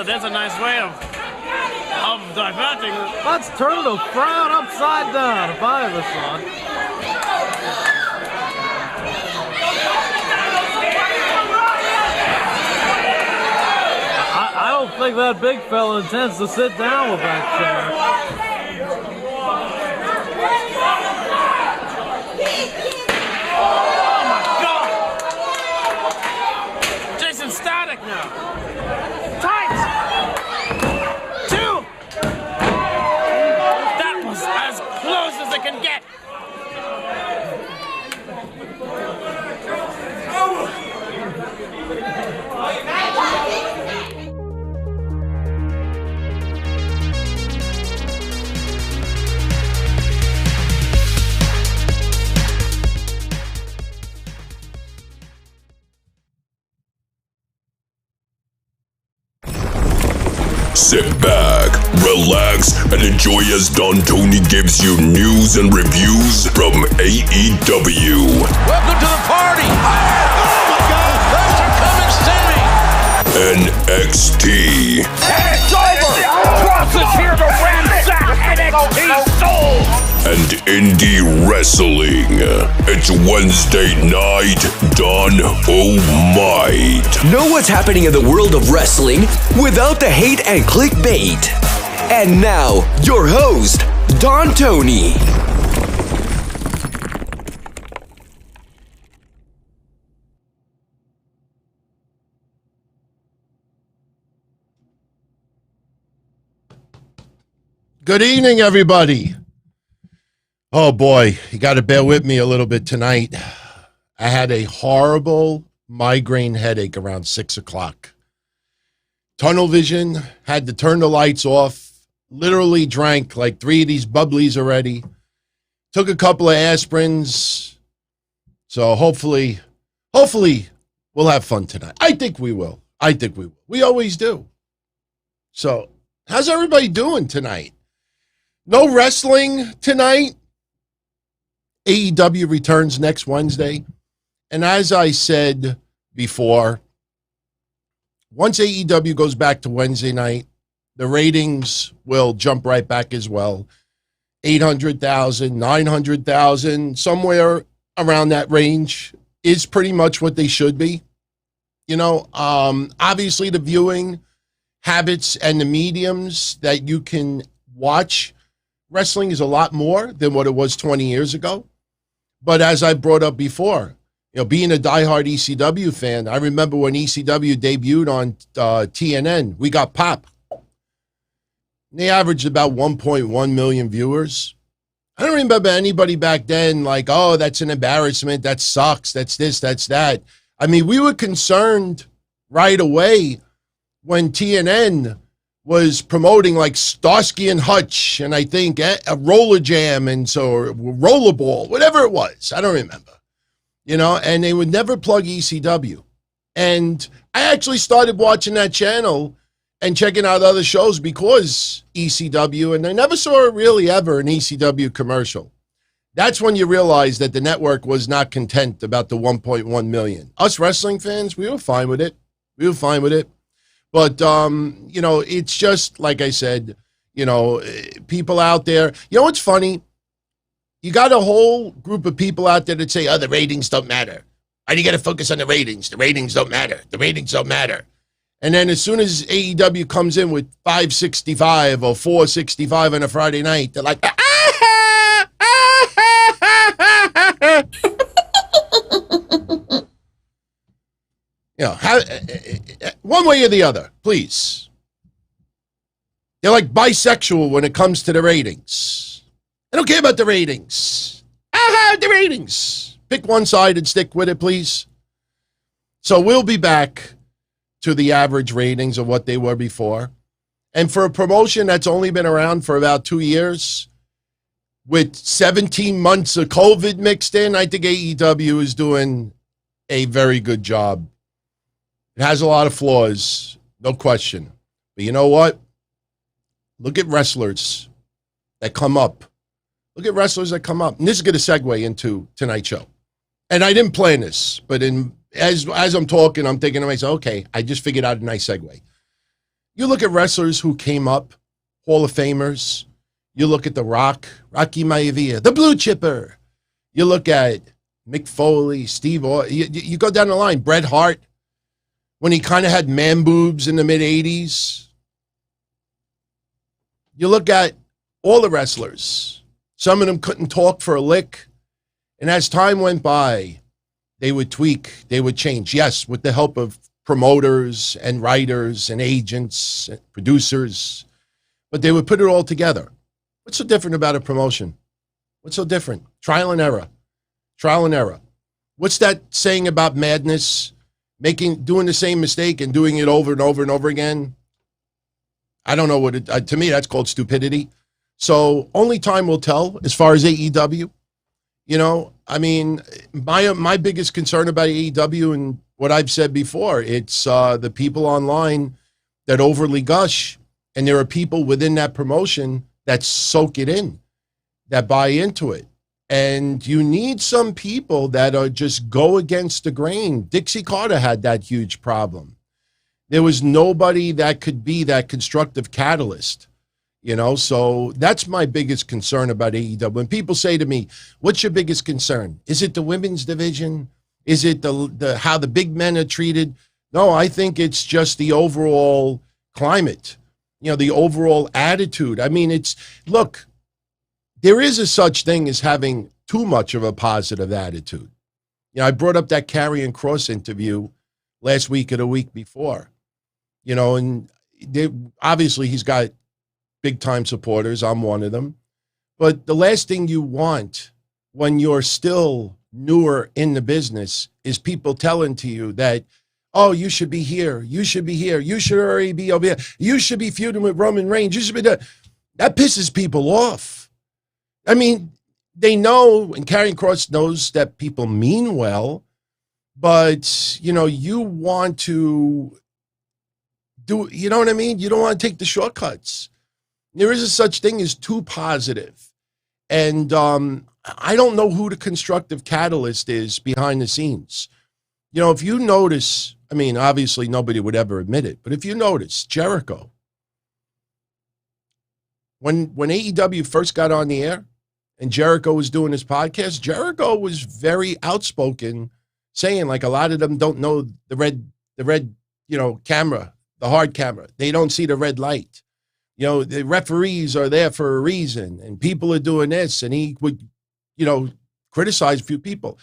there's a nice way of diverting. Let's turn the crowd upside down if I ever saw it. I don't think that big fella intends to sit down with that chair. Oh my God! Jason's static now. Tight! 2! That was as close as it can get. Sit back, relax, and enjoy as Tony gives you news and reviews from AEW. Welcome to the party! Oh my God! Those are coming, Sammy! NXT. It's over! Kross is here to ransack NXT souls! And indie wrestling. It's Wednesday night, Dynamite. Know what's happening in the world of wrestling without the hate and clickbait. And now, your host, Tony. Good evening, everybody. Oh boy, you got to bear with me a little bit tonight. I had a horrible migraine headache around 6 o'clock. Tunnel vision, had to turn the lights off, literally drank like 3 of these bubblies already. Took a couple of aspirins. So hopefully we'll have fun tonight. I think we will. We always do. So how's everybody doing tonight? No wrestling tonight. AEW returns next Wednesday. And as I said before, once AEW goes back to Wednesday night, the ratings will jump right back as well. 800,000, 900,000, somewhere around that range is pretty much what they should be. You know, obviously the viewing habits and the mediums that you can watch wrestling is a lot more than what it was 20 years ago. But as I brought up before, you know, being a diehard ECW fan, I remember when ECW debuted on TNN, we got pop. They averaged about 1.1 million viewers. I don't remember anybody back then like, oh, that's an embarrassment, that sucks, that's this, that's that. I mean, we were concerned right away when TNN was promoting like Starsky and Hutch and I think a Roller Jam and so Rollerball, whatever it was. I don't remember. You know, and they would never plug ECW. And I actually started watching that channel and checking out other shows because ECW, and I never saw really ever an ECW commercial. That's when you realize that the network was not content about the 1.1 million. Us wrestling fans, we were fine with it. But, you know, it's just, like I said, you know, people out there. You know what's funny? You got a whole group of people out there that say, oh, the ratings don't matter. Why do you got to focus on the ratings? The ratings don't matter. And then as soon as AEW comes in with 565 or 465 on a Friday night, they're like, you know, one way or the other, please. They're like bisexual when it comes to the ratings. I don't care about the ratings. The ratings. Pick one side and stick with it, please. So we'll be back to the average ratings of what they were before. And for a promotion that's only been around for about 2 years, with 17 months of COVID mixed in, I think AEW is doing a very good job. It has a lot of flaws, no question. But you know what? Look at wrestlers that come up. And this is going to segue into tonight's show. And I didn't plan this, but as I'm talking, I'm thinking to myself, okay, I just figured out a nice segue. You look at wrestlers who came up, Hall of Famers. You look at The Rock, Rocky Maivia, the Blue Chipper. You look at Mick Foley, Steve Austin. You go down the line. Bret Hart, when he kind of had man boobs in the mid-'80s. You look at all the wrestlers. Some of them couldn't talk for a lick. And as time went by, they would tweak, they would change. Yes, with the help of promoters and writers and agents and producers. But they would put it all together. What's so different about a promotion? What's so different? Trial and error. Trial and error. What's that saying about madness? Doing the same mistake and doing it over and over and over again? I don't know what it, to me, that's called stupidity. So only time will tell as far as AEW. You know, I mean, my biggest concern about AEW and what I've said before, it's the people online that overly gush, and there are people within that promotion that soak it in, that buy into it. And you need some people that are just go against the grain. Dixie Carter had that huge problem. There was nobody that could be that constructive catalyst, you know? So that's my biggest concern about AEW. When people say to me, what's your biggest concern? Is it the women's division? Is it the how the big men are treated? No, I think it's just the overall climate, you know, the overall attitude. I mean, look, there is a such thing as having too much of a positive attitude. You know, I brought up that Karrion Kross interview last week or the week before, you know, and obviously he's got big-time supporters. I'm one of them. But the last thing you want when you're still newer in the business is people telling to you that, oh, you should be here. You should be here. You should already be over here. You should be feuding with Roman Reigns. You should be that. That pisses people off. I mean, they know, and Karrion Kross knows that people mean well, but, you know, you want to do, you know what I mean? You don't want to take the shortcuts. There is a such thing as too positive. And I don't know who the constructive catalyst is behind the scenes. You know, if you notice, I mean, obviously nobody would ever admit it, but if you notice, Jericho, when AEW first got on the air and Jericho was doing his podcast, Jericho was very outspoken, saying like a lot of them don't know the red, you know, camera, the hard camera. They don't see the red light. You know, the referees are there for a reason and people are doing this. And he would, you know, criticize a few people.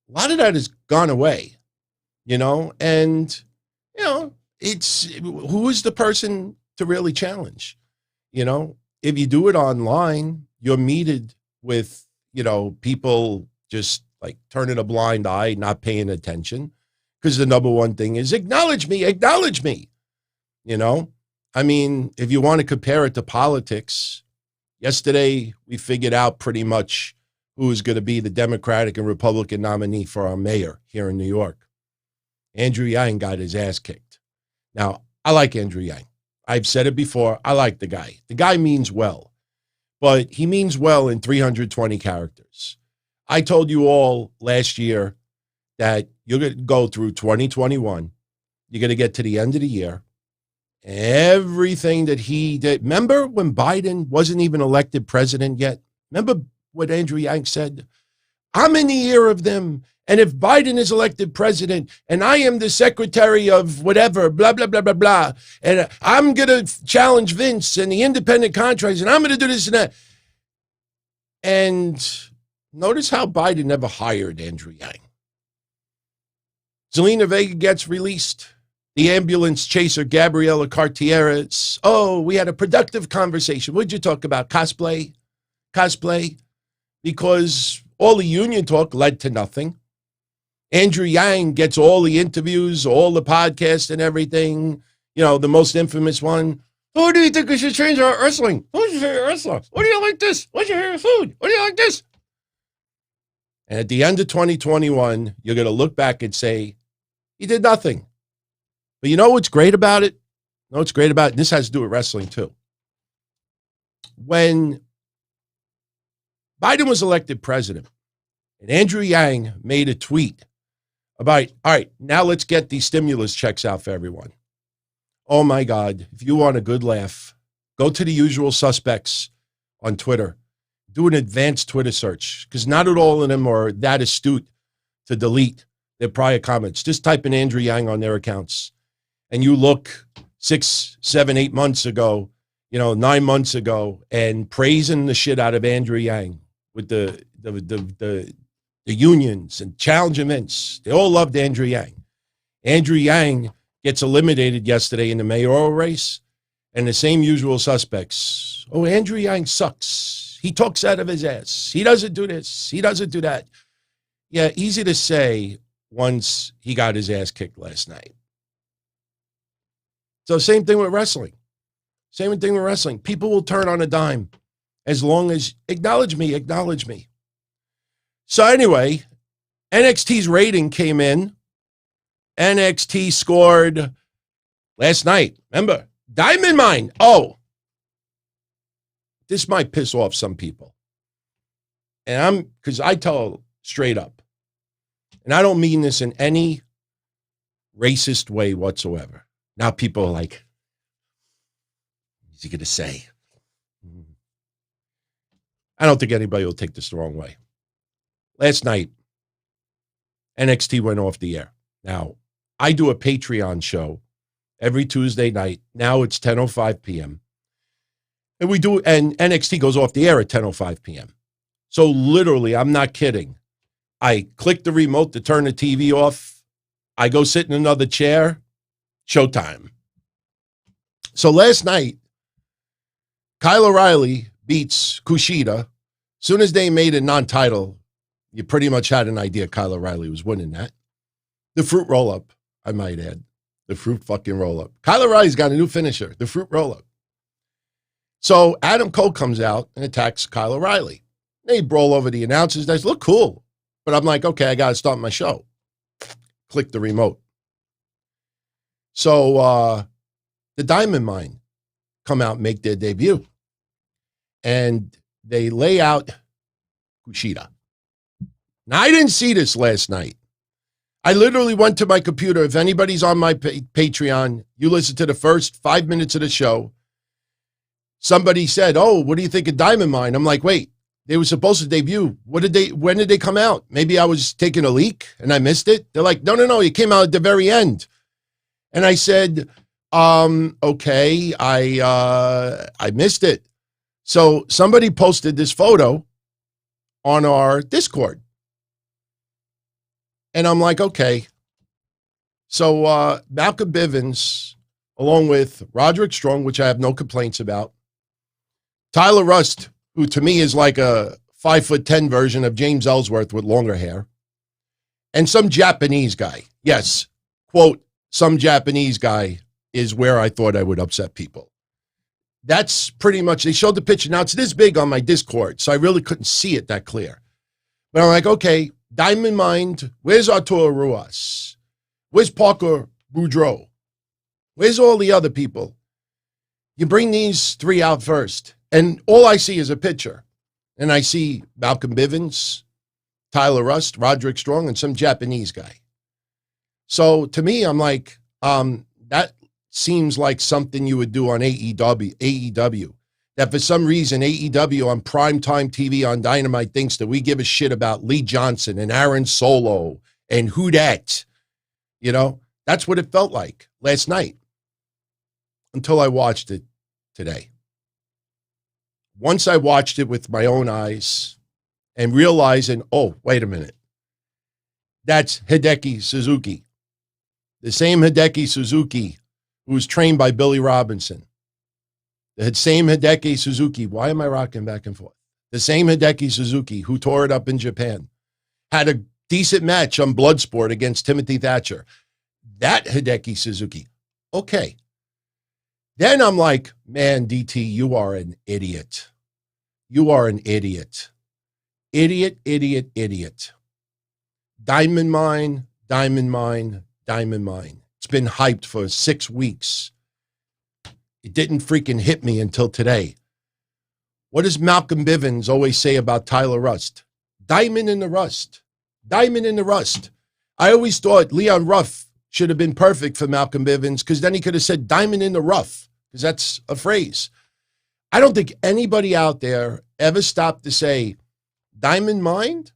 A lot of that has gone away, you know, and, you know, it's who is the person to really challenge? You know, if you do it online, you're meted with, you know, people just like turning a blind eye, not paying attention, because the number one thing is acknowledge me, you know? I mean, if you want to compare it to politics, yesterday we figured out pretty much who is going to be the Democratic and Republican nominee for our mayor here in New York. Andrew Yang got his ass kicked. Now, I like Andrew Yang. I've said it before. I like the guy. The guy means well, but he means well in 320 characters. I told you all last year that you're going to go through 2021. You're going to get to the end of the year. Everything that he did. Remember when Biden wasn't even elected president yet? Remember what Andrew Yang said? I'm in the ear of them. And if Biden is elected president and I am the secretary of whatever, blah, blah, blah, blah, blah, and I'm going to challenge Vince and the independent contractors and I'm going to do this and that. And notice how Biden never hired Andrew Yang. Zelina Vega gets released. The ambulance chaser, Gabriela Cartieres. Oh, we had a productive conversation. What'd you talk about? Cosplay? Because all the union talk led to nothing. Andrew Yang gets all the interviews, all the podcasts and everything. You know, the most infamous one. Who do you think we should change our wrestling? Who's your favorite wrestler? What do you like this? What's your favorite food? What do you like this? And at the end of 2021, you're going to look back and say, he did nothing. But you know what's great about it? You know what's great about it? This has to do with wrestling too. When Biden was elected president and Andrew Yang made a tweet about, all right, now let's get these stimulus checks out for everyone. Oh my God. If you want a good laugh, go to the usual suspects on Twitter. Do an advanced Twitter search, because not at all of them are that astute to delete their prior comments. Just type in Andrew Yang on their accounts, and you look 6, 7, 8 months ago, 9 months ago, and praising the shit out of Andrew Yang with the unions and challenge events. They all loved Andrew Yang. Andrew Yang gets eliminated yesterday in the mayoral race, and the same usual suspects. Oh, Andrew Yang sucks. He talks out of his ass. He doesn't do this. He doesn't do that. Yeah, easy to say once he got his ass kicked last night. So same thing with wrestling. Same thing with wrestling. People will turn on a dime as long as acknowledge me. So anyway, NXT's rating came in. NXT scored last night. Remember, Diamond Mine. Oh, this might piss off some people. And because I tell straight up, and I don't mean this in any racist way whatsoever. Now people are like, what's he going to say? I don't think anybody will take this the wrong way. Last night, NXT went off the air. Now, I do a Patreon show every Tuesday night. Now it's 10:05 p.m. And NXT goes off the air at 10:05 p.m. So literally, I'm not kidding. I click the remote to turn the TV off. I go sit in another chair. Showtime. So last night, Kyle O'Reilly beats Kushida. As soon as they made a non-title, you pretty much had an idea Kyle O'Reilly was winning that. The fruit roll-up, I might add. The fruit fucking roll-up. Kyle O'Reilly's got a new finisher, the fruit roll-up. So Adam Cole comes out and attacks Kyle O'Reilly. They brawl over the announcers. They look cool. But I'm like, okay, I got to start my show. Click the remote. So the Diamond Mine come out and make their debut. And they lay out Kushida. Now, I didn't see this last night. I literally went to my computer. If anybody's on my Patreon, you listen to the first 5 minutes of the show. Somebody said, oh, what do you think of Diamond Mine? I'm like, wait, they were supposed to debut. When did they come out? Maybe I was taking a leak and I missed it. They're like, no, it came out at the very end. And I said, okay, I missed it. So somebody posted this photo on our Discord. And I'm like, okay. So Malcolm Bivens, along with Roderick Strong, which I have no complaints about, Tyler Rust, who to me is like a 5'10" version of James Ellsworth with longer hair, and some Japanese guy. Yes, quote, some Japanese guy is where I thought I would upset people. That's pretty much, they showed the picture. Now it's this big on my Discord, so I really couldn't see it that clear. But I'm like, okay, Diamond Mine, where's Arturo Ruas? Where's Parker Boudreaux? Where's all the other people? You bring these three out first. And all I see is a picture. And I see Malcolm Bivens, Tyler Rust, Roderick Strong, and some Japanese guy. So to me, I'm like, that seems like something you would do on AEW. That for some reason, AEW on primetime TV on Dynamite thinks that we give a shit about Lee Johnson and Aaron Solo and who that. That's what it felt like last night until I watched it today. Once I watched it with my own eyes and realizing, oh, wait a minute. That's Hideki Suzuki. The same Hideki Suzuki who was trained by Billy Robinson. The same Hideki Suzuki. Why am I rocking back and forth? The same Hideki Suzuki who tore it up in Japan. Had a decent match on Bloodsport against Timothy Thatcher. That Hideki Suzuki. Okay. Then I'm like, man, DT, you are an idiot. You are an idiot. Idiot, idiot, idiot. Diamond Mine, Diamond Mine, Diamond Mine. It's been hyped for 6 weeks. It didn't freaking hit me until today. What does Malcolm Bivens always say about Tyler Rust? Diamond in the rust. Diamond in the rust. I always thought Leon Ruff should have been perfect for Malcolm Bivens, because then he could have said diamond in the rough, because that's a phrase. I don't think anybody out there ever stopped to say, diamond mind?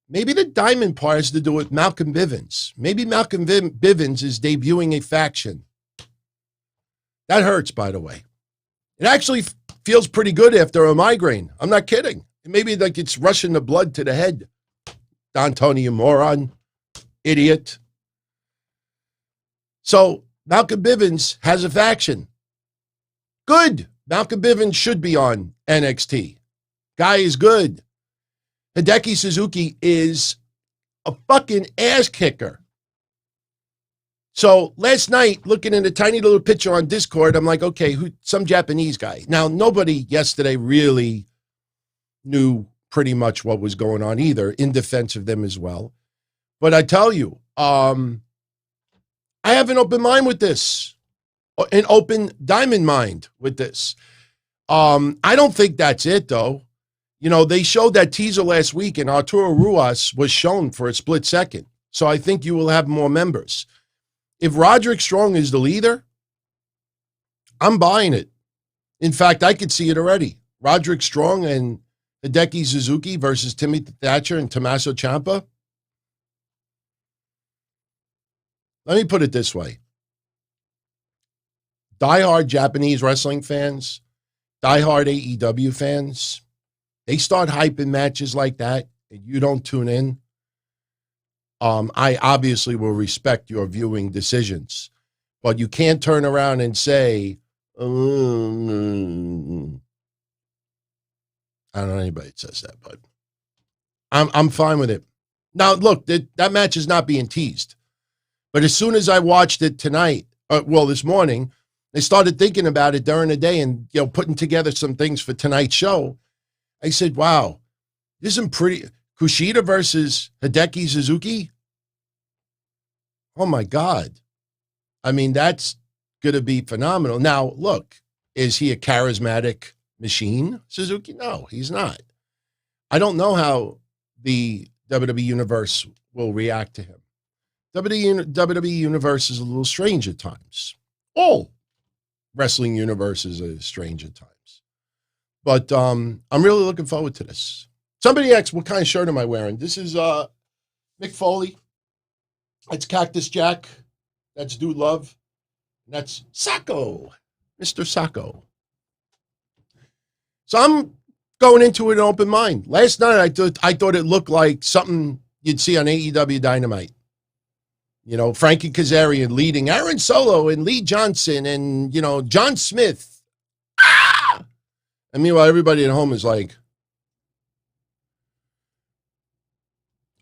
Maybe the diamond part has to do with Malcolm Bivens. Maybe Malcolm Bivens is debuting a faction. That hurts, by the way. It actually feels pretty good after a migraine. I'm not kidding. Maybe like it's rushing the blood to the head. Don Tony, you moron. Idiot. So Malcolm Bivens has a faction. Good. Malcolm Bivens should be on NXT. Guy is good. Hideki Suzuki is a fucking ass kicker. So last night, looking at a tiny little picture on Discord, I'm like, okay, some Japanese guy. Now, nobody yesterday really knew pretty much what was going on either, in defense of them as well. But I tell you, I have an open mind with this, an open diamond mind with this. I don't think that's it, though. You know, they showed that teaser last week, and Arturo Ruas was shown for a split second. So I think you will have more members. If Roderick Strong is the leader, I'm buying it. In fact, I could see it already. Roderick Strong and Hideki Suzuki versus Timothy Thatcher and Tommaso Ciampa. Let me put it this way. Diehard Japanese wrestling fans, diehard AEW fans, they start hyping matches like that and you don't tune in. I obviously will respect your viewing decisions, but you can't turn around and say, I don't know anybody that says that, but I'm fine with it. Now, look, that match is not being teased, but as soon as I watched it tonight, this morning, I started thinking about it during the day and, putting together some things for tonight's show. I said, wow, this isn't pretty. Kushida versus Hideki Suzuki? Oh, my God. I mean, that's going to be phenomenal. Now, look, is he a charismatic machine, Suzuki? No, he's not. I don't know how the WWE Universe will react to him. WWE Universe is a little strange at times. All wrestling universes are strange at times. But I'm really looking forward to this. Somebody asked, what kind of shirt am I wearing? This is Mick Foley. That's Cactus Jack. That's Dude Love. And that's Sacco, Mr. Sacco. So I'm going into it an open mind. Last night, I thought it looked like something you'd see on AEW Dynamite. Franky Kazarian leading Aaron Solo and Lee Johnson and, John Smith. Ah! And meanwhile, everybody at home is like,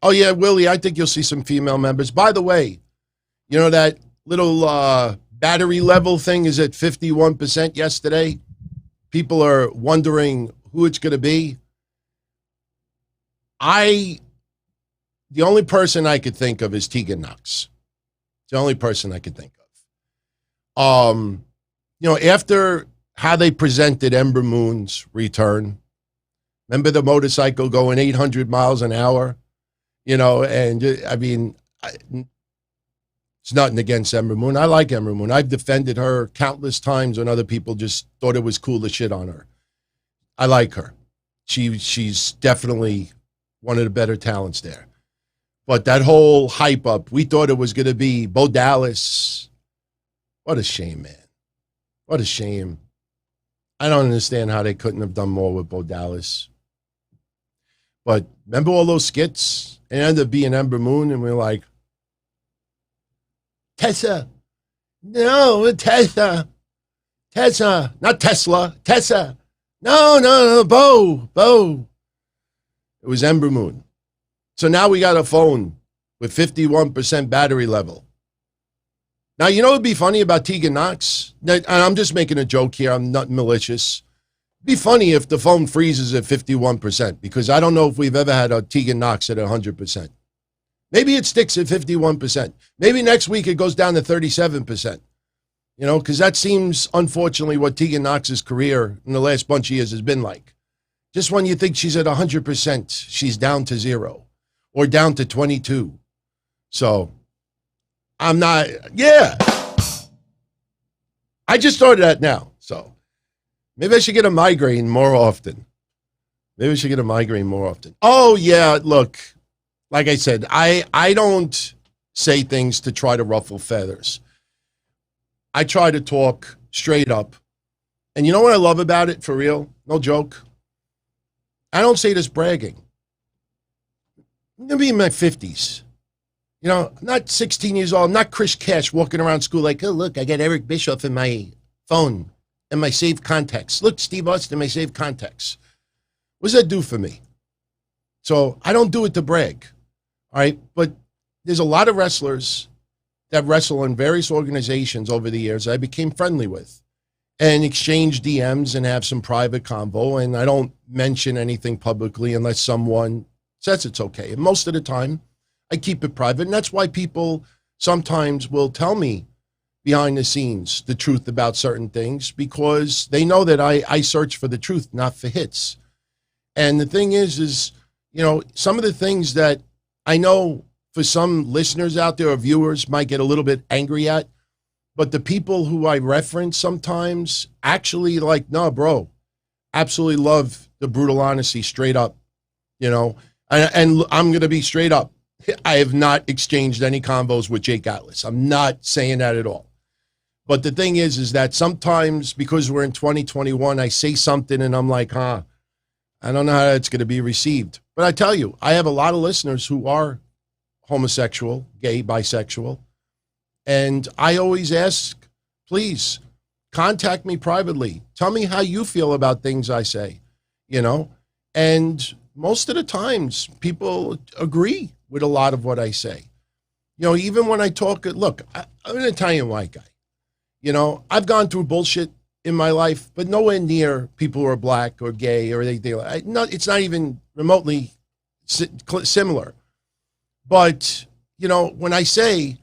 oh, yeah, Willie, I think you'll see some female members. By the way, that little battery level thing is at 51% yesterday. People are wondering who it's going to be. The only person I could think of is Tegan Knox. It's the only person I could think of. After how they presented Ember Moon's return, remember the motorcycle going 800 miles an hour? And I mean, it's nothing against Ember Moon. I like Ember Moon. I've defended her countless times when other people just thought it was cool to shit on her. I like her. She's definitely one of the better talents there. But that whole hype up, we thought it was going to be Bo Dallas. What a shame, man. What a shame. I don't understand how they couldn't have done more with Bo Dallas. But remember all those skits? It ended up being Ember Moon, and we were like, Tessa. No, Tessa. Tessa. Not Tesla. Tessa. No, Bo. It was Ember Moon. So now we got a phone with 51% battery level. Now, what would be funny about Tegan Knox? And I'm just making a joke here. I'm not malicious. It'd be funny if the phone freezes at 51%, because I don't know if we've ever had a Tegan Knox at 100%. Maybe it sticks at 51%. Maybe next week it goes down to 37%. Because that seems, unfortunately, what Tegan Knox's career in the last bunch of years has been like. Just when you think she's at 100%, she's down to 0 or down to 22. So I'm not, yeah. I just started that now, so maybe I should get a migraine more often. Oh, yeah, look, like I said, I don't say things to try to ruffle feathers. I try to talk straight up. And you know what I love about it, for real? No joke. I don't say this bragging. I'm going to be in my 50s. You know, I'm not 16 years old. I'm not Chris Cash walking around school like, oh, look, I got Eric Bischoff in my phone and my saved contacts. Look, Steve Austin, my saved contacts. What does that do for me? So I don't do it to brag. All right. But there's a lot of wrestlers that wrestle in various organizations over the years I became friendly with and exchange DMs and have some private convo. And I don't mention anything publicly unless someone says it's okay. And most of the time, I keep it private. And that's why people sometimes will tell me behind the scenes the truth about certain things, because they know that I search for the truth, not for hits. And the thing is, you know, some of the things that I know for some listeners out there or viewers might get a little bit angry at, but the people who I reference sometimes actually like, no, bro, absolutely love the brutal honesty straight up, you know, and I'm going to be straight up. I have not exchanged any convos with Jake Atlas. I'm not saying that at all. But the thing is that sometimes because we're in 2021, I say something and I'm like, I don't know how that's going to be received. But I tell you, I have a lot of listeners who are homosexual, gay, bisexual. And I always ask, please contact me privately. Tell me how you feel about things I say, you know? And most of the times people agree with a lot of what I say. You know, even when I talk, look, I'm an Italian white guy. You know, I've gone through bullshit in my life, but nowhere near people who are black or gay or anything. It's not even remotely similar. But, you know, when I say,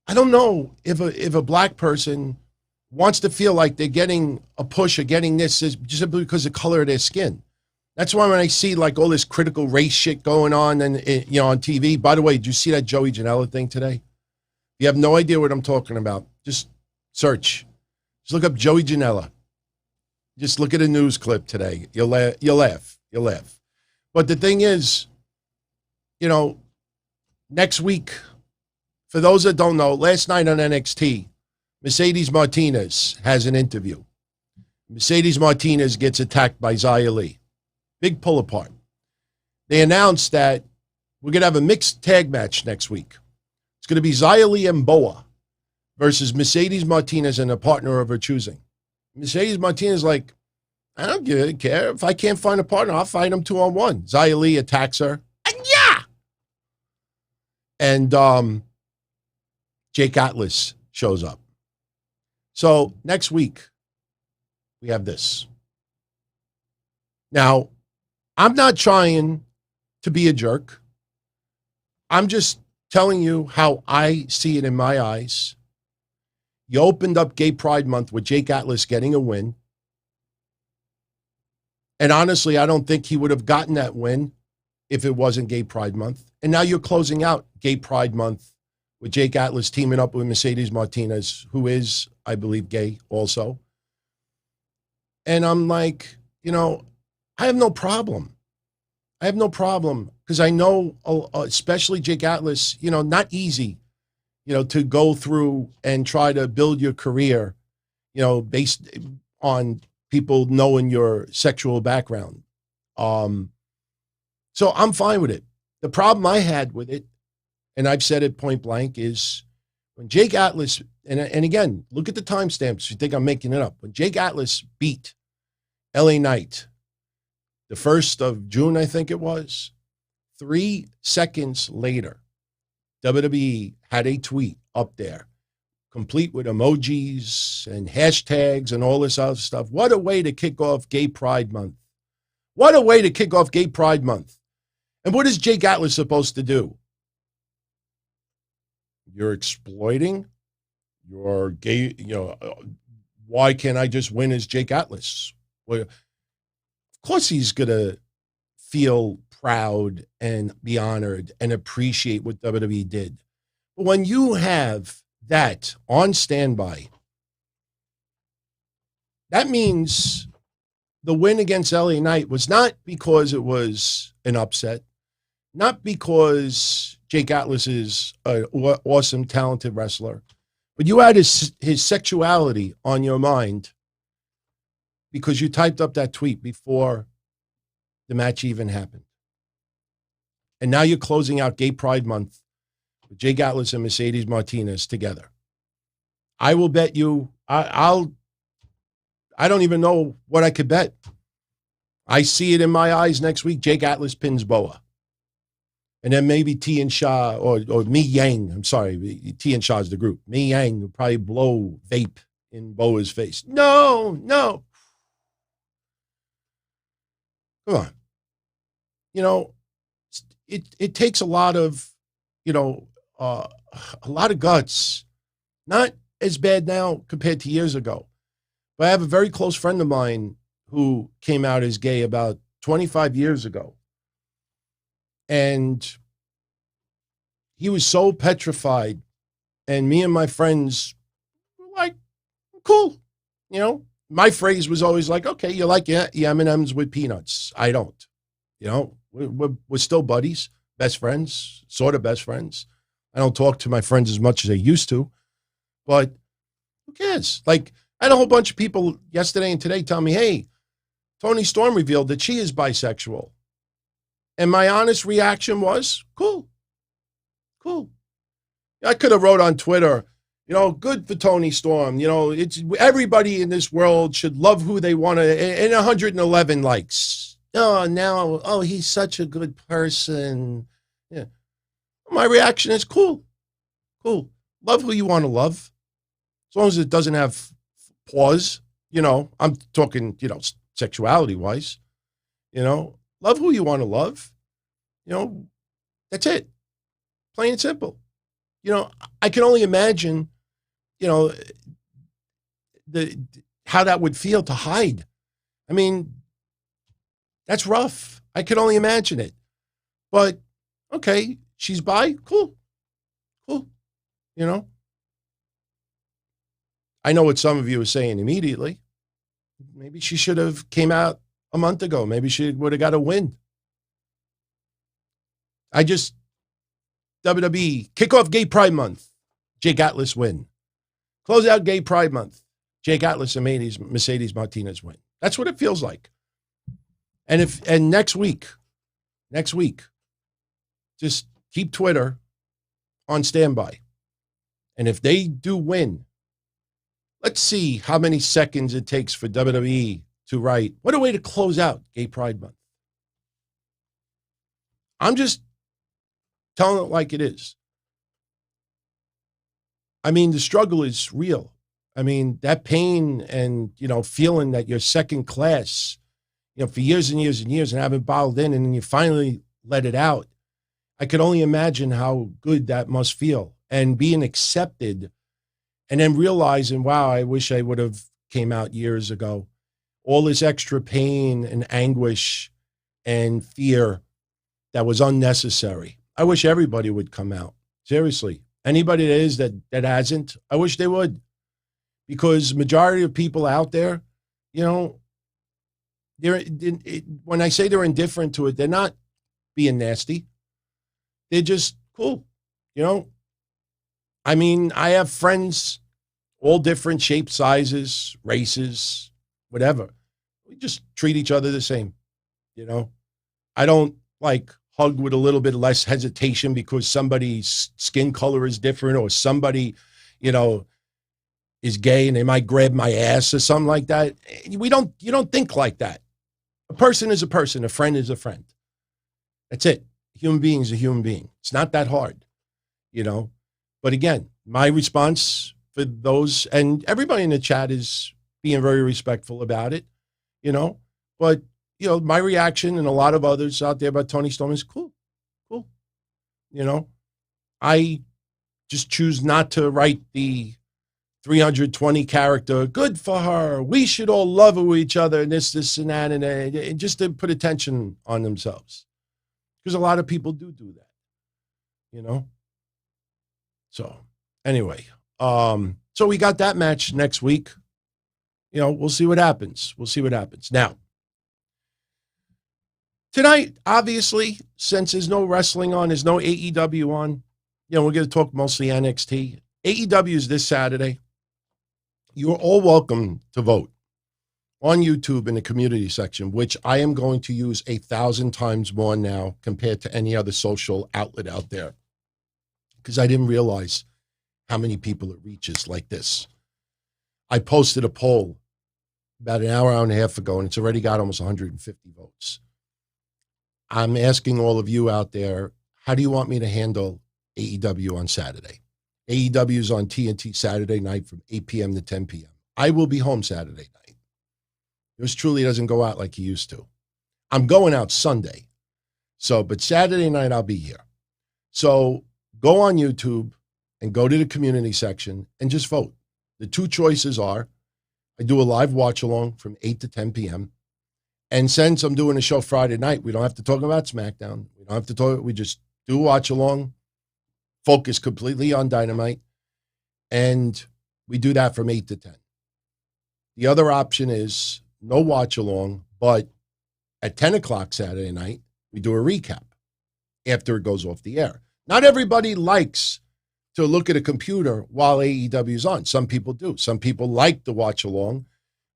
I don't know if a black person wants to feel like they're getting a push or getting this just because of the color of their skin. That's why when I see like all this critical race shit going on and, you know, on TV, by the way, did you see that Joey Janela thing today? You have no idea what I'm talking about. Just search. Just look up Joey Janela. Just look at a news clip today. You'll laugh. But the thing is, you know, next week, for those that don't know, last night on NXT, Mercedes Martinez has an interview. Mercedes Martinez gets attacked by Xia Li. Big pull apart. They announced that we're going to have a mixed tag match next week. It's going to be Xia Li and Boa versus Mercedes Martinez and a partner of her choosing. Mercedes Martinez is like, I don't care. If I can't find a partner, I'll fight him 2-on-1. Xia Li attacks her. Yeah. And Jake Atlas shows up. So next week, we have this. Now, I'm not trying to be a jerk. I'm just telling you how I see it in my eyes. You opened up Gay Pride Month with Jake Atlas getting a win. And honestly, I don't think he would have gotten that win if it wasn't Gay Pride Month. And now you're closing out Gay Pride Month with Jake Atlas teaming up with Mercedes Martinez, who is, I believe, gay also. And I'm like, you know, I have no problem. Because I know, especially Jake Atlas, you know, not easy, you know, to go through and try to build your career, you know, based on people knowing your sexual background. So I'm fine with it. The problem I had with it, and I've said it point blank, is when Jake Atlas, and again, look at the timestamps if you think I'm making it up. When Jake Atlas beat LA Knight, the 1st of June, I think it was, 3 seconds later, WWE had a tweet up there, complete with emojis and hashtags and all this other stuff. What a way to kick off Gay Pride Month. What a way to kick off Gay Pride Month. And what is Jake Atlas supposed to do? You're exploiting your gay, you know, why can't I just win as Jake Atlas? Well, of course he's going to feel proud and be honored and appreciate what WWE did. When you have that on standby, that means the win against LA Knight was not because it was an upset, not because Jake Atlas is an awesome, talented wrestler, but you had his sexuality on your mind because you typed up that tweet before the match even happened. And now you're closing out Gay Pride Month with Jake Atlas and Mercedes Martinez together. I will bet you, I don't even know what I could bet. I see it in my eyes next week. Jake Atlas pins Boa. And then maybe T and Shaw or Mi Yang. I'm sorry, T and Shaw's the group. Mi Yang will probably blow vape in Boa's face. No. Come on. You know, it takes a lot of, a lot of guts. Not as bad now compared to years ago. But I have a very close friend of mine who came out as gay about 25 years ago. And he was so petrified. And me and my friends were like, cool. My phrase was always like, okay, you like your M&Ms with peanuts. I don't. We're still buddies, best friends, sort of best friends. I don't talk to my friends as much as I used to. But who cares? Like, I had a whole bunch of people yesterday and today tell me, hey, Toni Storm revealed that she is bisexual. And my honest reaction was, cool. I could have wrote on Twitter, good for Toni Storm. It's everybody in this world should love who they want to, and 111 likes. He's such a good person. Yeah. My reaction is cool. Love who you want to love. As long as it doesn't have pause, I'm talking, sexuality wise, love who you want to love, that's it. Plain and simple. I can only imagine, how that would feel to hide. I mean, that's rough. I can only imagine it. But, okay, she's bi, cool. I know what some of you are saying immediately. Maybe she should have came out a month ago. Maybe she would have got a win. WWE, kick off Gay Pride Month, Jake Atlas win. Close out Gay Pride Month, Jake Atlas and Mercedes Martinez win. That's what it feels like. And next week, just keep Twitter on standby. And if they do win, let's see how many seconds it takes for WWE to write, what a way to close out Gay Pride Month. I'm just telling it like it is. I mean, the struggle is real. I mean, that pain and, feeling that you're second class, for years and years and years and haven't bottled in and then you finally let it out. I could only imagine how good that must feel. And being accepted and then realizing, wow, I wish I would have came out years ago. All this extra pain and anguish and fear that was unnecessary. I wish everybody would come out. Seriously. Anybody that hasn't, I wish they would. Because majority of people out there, when I say they're indifferent to it, they're not being nasty. They're just cool. I mean, I have friends, all different shapes, sizes, races, whatever. We just treat each other the same. I don't hug with a little bit less hesitation because somebody's skin color is different or somebody, is gay and they might grab my ass or something like that. You don't think like that. A person is a person. A friend is a friend. That's it. A human being is a human being. It's not that hard, But again, my response for those, and everybody in the chat is being very respectful about it, But, my reaction and a lot of others out there about Toni Storm is cool. I just choose not to write the 320 character, good for her, we should all love each other, and this, and that, and just to put attention on themselves. Because a lot of people do that, So anyway, so we got that match next week. We'll see what happens. Now, tonight, obviously, since there's no wrestling on, there's no AEW on, we're going to talk mostly NXT. AEW is this Saturday. You're all welcome to vote on YouTube in the community section, which I am going to use 1,000 times more now compared to any other social outlet out there, because I didn't realize how many people it reaches like this. I posted a poll about an hour and a half ago, and it's already got almost 150 votes. I'm asking all of you out there, how do you want me to handle AEW on Saturday? AEW is on TNT Saturday night from 8 p.m. to 10 p.m. I will be home Saturday night. Yours truly doesn't go out like he used to. I'm going out Sunday. But Saturday night I'll be here. So go on YouTube and go to the community section and just vote. The two choices are, I do a live watch along from 8 to 10 p.m. And since I'm doing a show Friday night, we don't have to talk about SmackDown. We just do watch along, focus completely on Dynamite, and we do that from 8 to 10. The other option is no watch along, but at 10 o'clock Saturday night, we do a recap after it goes off the air. Not everybody likes to look at a computer while AEW is on. Some people do. Some people like to watch along.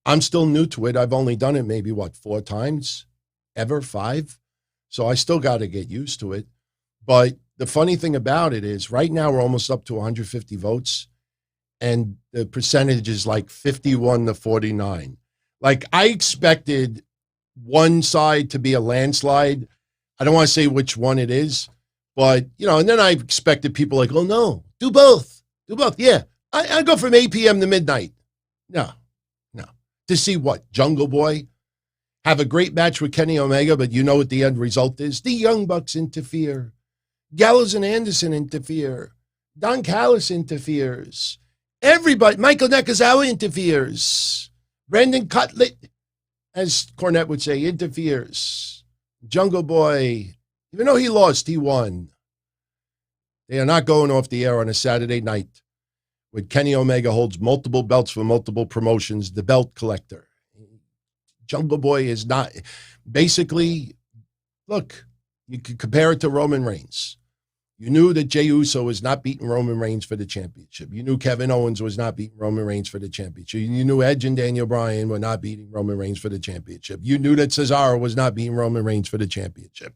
I'm still new to it. I've only done it maybe, 4 times ever, 5. So I still got to get used to it. But the funny thing about it is right now we're almost up to 150 votes, and the percentage is like 51 to 49. Like, I expected one side to be a landslide. I don't want to say which one it is, but, and then I expected people like, oh, no, do both. Yeah, I go from 8 p.m. to midnight. No. To see what? Jungle Boy have a great match with Kenny Omega, but you know what the end result is? The Young Bucks interfere. Gallows and Anderson interfere. Don Callis interferes. Everybody, Michael Nakazawa interferes. Brandon Cutlet, as Cornette would say, interferes. Jungle Boy, even though he lost, he won. They are not going off the air on a Saturday night when Kenny Omega holds multiple belts for multiple promotions, the belt collector. Jungle Boy is not, basically, look, you could compare it to Roman Reigns. You knew that Jey Uso was not beating Roman Reigns for the championship. You knew Kevin Owens was not beating Roman Reigns for the championship. You knew Edge and Daniel Bryan were not beating Roman Reigns for the championship. You knew that Cesaro was not beating Roman Reigns for the championship.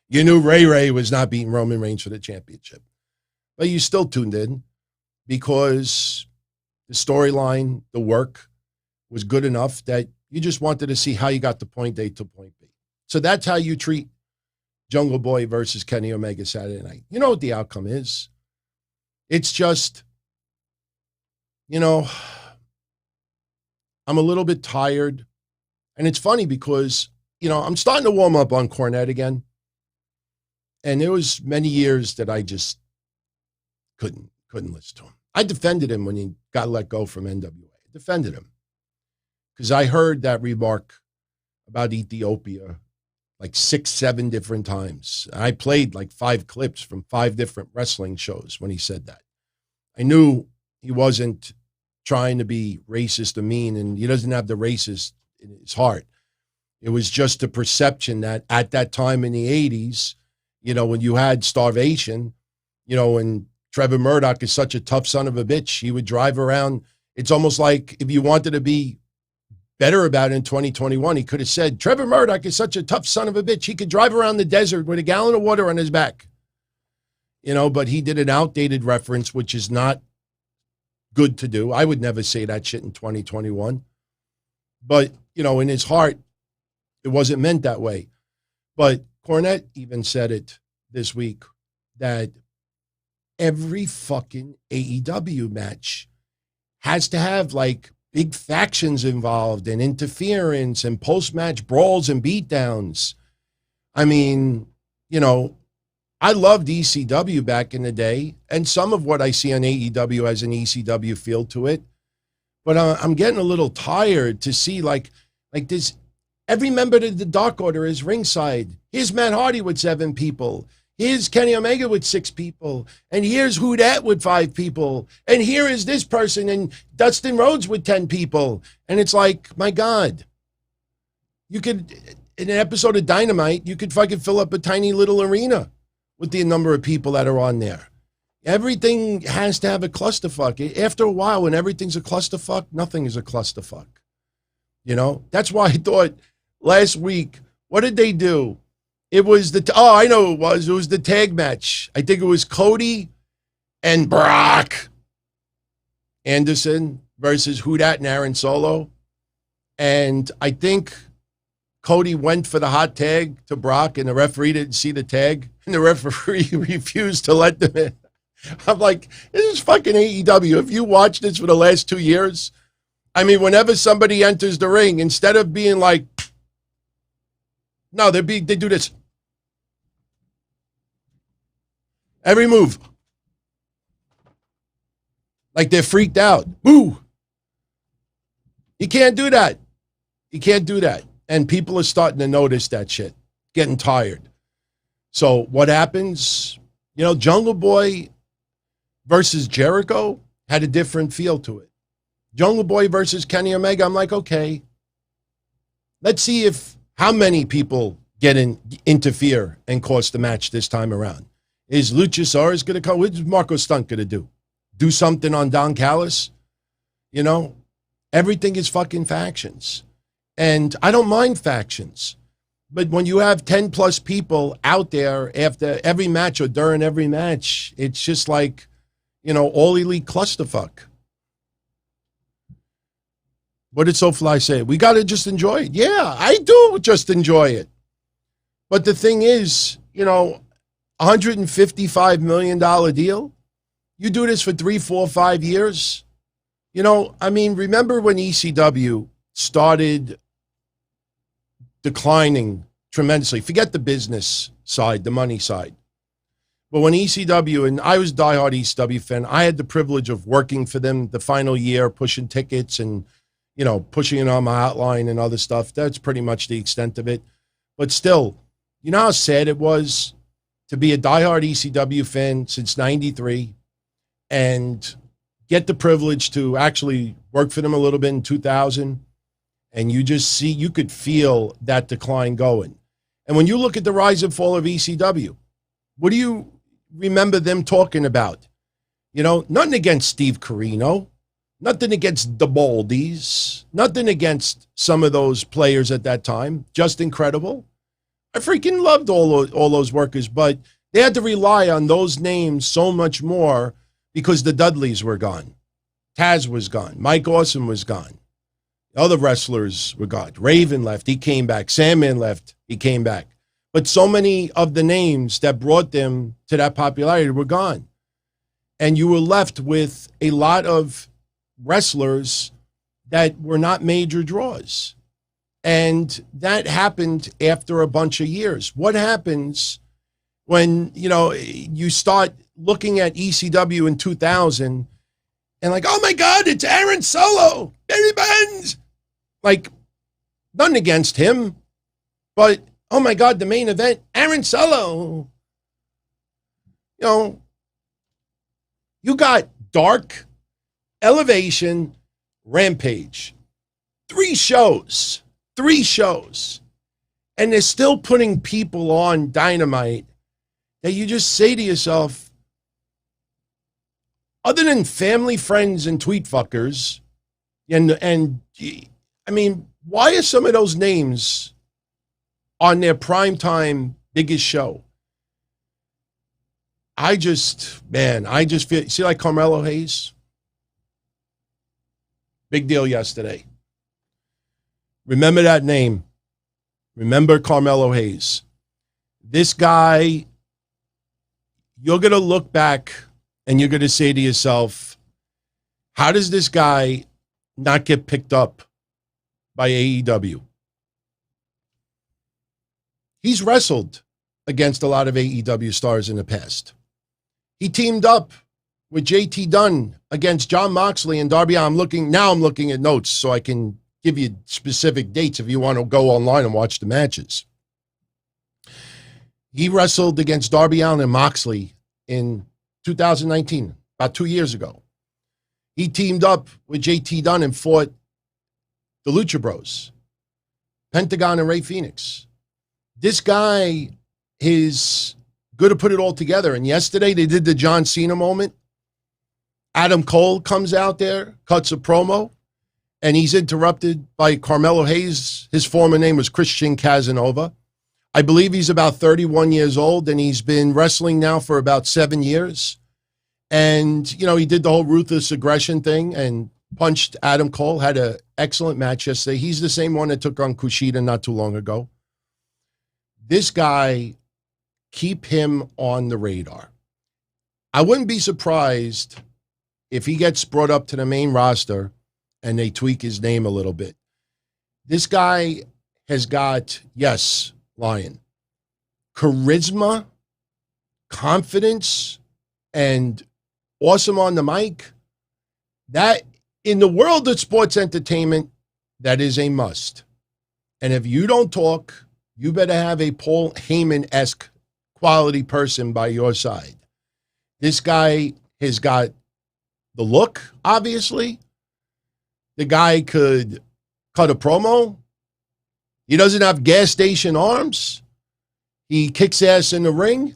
You knew Ray was not beating Roman Reigns for the championship. But you still tuned in because the storyline, the work was good enough that you just wanted to see how you got to point A to point B. So that's how you treat Jungle Boy versus Kenny Omega Saturday night. You know what the outcome is. It's just, I'm a little bit tired. And it's funny because, I'm starting to warm up on Cornette again. And there was many years that I just couldn't listen to him. I defended him when he got let go from NWA. I defended him because I heard that remark about Ethiopia like 6, 7 different times. I played like 5 clips from 5 different wrestling shows when he said that. I knew he wasn't trying to be racist or mean, and he doesn't have the racist in his heart. It was just a perception that at that time in the 80s, when you had starvation, and Trevor Murdoch is such a tough son of a bitch, he would drive around. It's almost like if you wanted to be better about it in 2021, he could have said, Trevor Murdoch is such a tough son of a bitch, he could drive around the desert with a gallon of water on his back. But he did an outdated reference, which is not good to do. I would never say that shit in 2021. But, in his heart, it wasn't meant that way. But Cornette even said it this week that every fucking AEW match has to have like big factions involved and interference and post-match brawls and beatdowns. I mean, I loved ECW back in the day, and some of what I see on AEW has an ECW feel to it. But I'm getting a little tired to see like this. Every member of the Dark Order is ringside. Here's Matt Hardy with 7 people. Here's Kenny Omega with 6 people, and here's Who Dat with 5 people, and here is this person, and Dustin Rhodes with 10 people. And it's like, my God, you could, in an episode of Dynamite, you could fucking fill up a tiny little arena with the number of people that are on there. Everything has to have a clusterfuck. After a while, when everything's a clusterfuck, nothing is a clusterfuck. You know, that's why I thought last week, what did they do? It was I know it was. It was the tag match. I think it was Cody and Brock Anderson versus Who Dat and Aaron Solo. And I think Cody went for the hot tag to Brock, and the referee didn't see the tag, and the referee refused to let them in. I'm like, this is fucking AEW. If you watch this for the last 2 years, I mean, whenever somebody enters the ring, instead of being like, no, they do this. Every move. Like they're freaked out. Boo. You can't do that. You can't do that. And people are starting to notice that shit. Getting tired. So what happens? You know, Jungle Boy versus Jericho had a different feel to it. Jungle Boy versus Kenny Omega, I'm like, okay. Let's see how many people interfere and cause the match this time around. Is Luchasaurus going to come? What's Marco Stunt going to do? Do something on Don Callis? You know, everything is fucking factions. And I don't mind factions. But when you have 10 plus people out there after every match or during every match, it's just like, you know, all elite clusterfuck. What did SoFly say? We got to just enjoy it. Yeah, I do just enjoy it. But the thing is, you know, $155 million deal. You do this for 3, 4, 5 years. You know, I mean, remember when ECW started declining tremendously? Forget the business side, the money side. But when ECW, and I was a diehard ECW fan, I had the privilege of working for them the final year, pushing tickets and, you know, pushing it on my outline and other stuff. That's pretty much the extent of it. But still, you know how sad it was to be a diehard ECW fan since 93 and get the privilege to actually work for them a little bit in 2000. And you could feel that decline going. And when you look at the rise and fall of ECW, what do you remember them talking about? You know, nothing against Steve Corino, nothing against the Baldies, nothing against some of those players at that time. Just incredible. I freaking loved all those workers, but they had to rely on those names so much more because the Dudleys were gone. Taz was gone. Mike Awesome was gone. Other wrestlers were gone. Raven left. He came back. Sandman left. He came back. But so many of the names that brought them to that popularity were gone. And you were left with a lot of wrestlers that were not major draws. And that happened after a bunch of years. What happens when, you know, you start looking at ECW in 2000 and like, oh my God, it's Aaron Solo, Barry Bonds. Like, nothing against him, but oh my God, the main event, Aaron Solo. You know, you got Dark, Elevation, Rampage. 3 shows. And they're still putting people on Dynamite that you just say to yourself, other than family, friends, and tweet fuckers, and I mean, why are some of those names on their primetime biggest show? I just feel, see, like Carmelo Hayes? Big deal yesterday. Remember that name. Remember Carmelo Hayes. This guy, you're going to look back and you're going to say to yourself, how does this guy not get picked up by AEW? He's wrestled against a lot of AEW stars in the past. He teamed up with JT Dunne against Jon Moxley and Darby. I'm looking at notes so I can give you specific dates if you want to go online and watch the matches. He wrestled against Darby Allin and Moxley in 2019, about 2 years ago. He teamed up with JT Dunne and fought the Lucha Bros, Pentagon and Ray Phoenix. This guy is good to put it all together. And yesterday they did the John Cena moment. Adam Cole comes out there, cuts a promo, and he's interrupted by Carmelo Hayes. His former name was Christian Casanova. I believe he's about 31 years old, and he's been wrestling now for about 7 years. And, you know, he did the whole ruthless aggression thing and punched Adam Cole, had an excellent match yesterday. He's the same one that took on Kushida not too long ago. This guy, keep him on the radar. I wouldn't be surprised if he gets brought up to the main roster and they tweak his name a little bit. This guy has got, yes, Lion, charisma, confidence, and awesome on the mic. That, in the world of sports entertainment, that is a must. And if you don't talk, you better have a Paul Heyman-esque quality person by your side. This guy has got the look, obviously. The guy could cut a promo. He doesn't have gas station arms. He kicks ass in the ring.